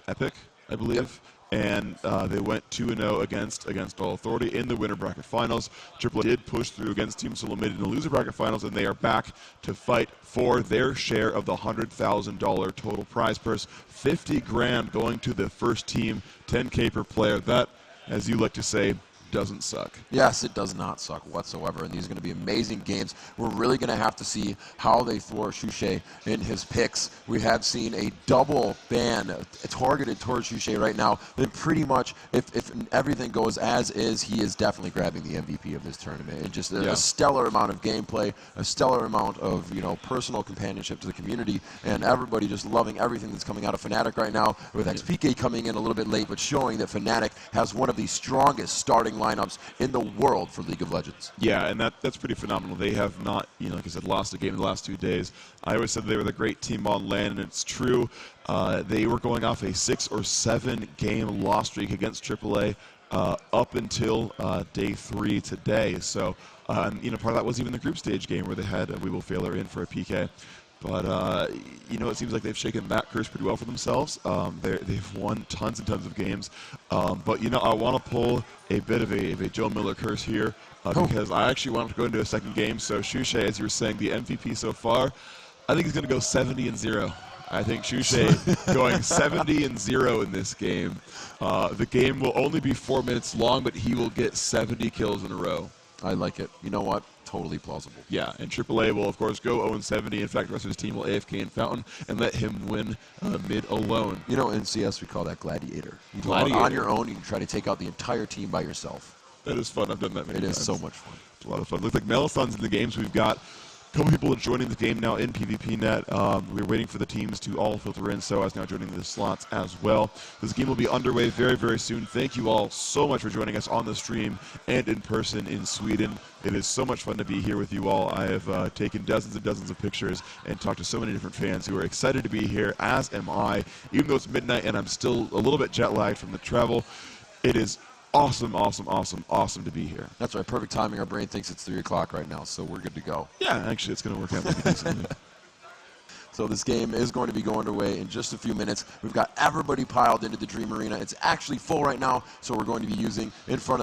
Epic, I believe. Yep. And they went 2-0 against All Authority in the winner bracket finals. AAA did push through against Team Solomid in the loser bracket finals, and they are back to fight for their share of the $100,000 total prize purse. 50 grand going to the first team, 10K per player. That, as you like to say, doesn't suck. Yes, it does not suck whatsoever, and these are going to be amazing games. We're really going to have to see how they floor Shushei in his picks. We have seen a double ban targeted towards Shushei right now, and pretty much if everything goes as is, he is definitely grabbing the MVP of this tournament. And just a stellar amount of gameplay, a stellar amount of personal companionship to the community, and everybody just loving everything that's coming out of Fnatic right now, with XPK coming in a little bit late, but showing that Fnatic has one of the strongest starting lineups in the world for League of Legends. Yeah, and that's pretty phenomenal. They have not, like I said, lost a game in the last 2 days. I always said they were the great team on LAN, and it's true. They were going off a 6 or 7 game loss streak against AAA up until day 3 today. So, part of that was even the group stage game where they had We Will Failure in for a PK. But, it seems like they've shaken that curse pretty well for themselves. They've won tons and tons of games. But, I want to pull a bit of a Joe Miller curse here because I actually want to go into a second game. So, Shushei, as you were saying, the MVP so far, I think he's going to go 70-0. I think Shushei going 70-0 in this game. The game will only be 4 minutes long, but he will get 70 kills in a row. I like it. You know what? totally plausible. Yeah, and AAA will, of course, go 0-70. In fact, the rest of his team will AFK in Fountain and let him win mid alone. You know, in CS, we call that gladiator. You go out Gladiator. on your own, you try to take out the entire team by yourself. That is fun. I've done that many times. It is so much fun. It's a lot of fun. Looks like Melison's in the games. We've got a couple people joining the game now in PvPnet. We're waiting for the teams to all filter in. So is now joining the slots as well. This game will be underway very, very soon. Thank you all so much for joining us on the stream and in person in Sweden. It is so much fun to be here with you all. I have taken dozens and dozens of pictures and talked to so many different fans who are excited to be here, as am I. Even though it's midnight and I'm still a little bit jet lagged from the travel, it is awesome, awesome, awesome, awesome to be here. That's right. Perfect timing. Our brain thinks it's 3 o'clock right now, so we're good to go. Yeah, actually, it's going to work out pretty decently. So this game is going to be going away in just a few minutes. We've got everybody piled into the Dream Arena. It's actually full right now, so we're going to be using in front of the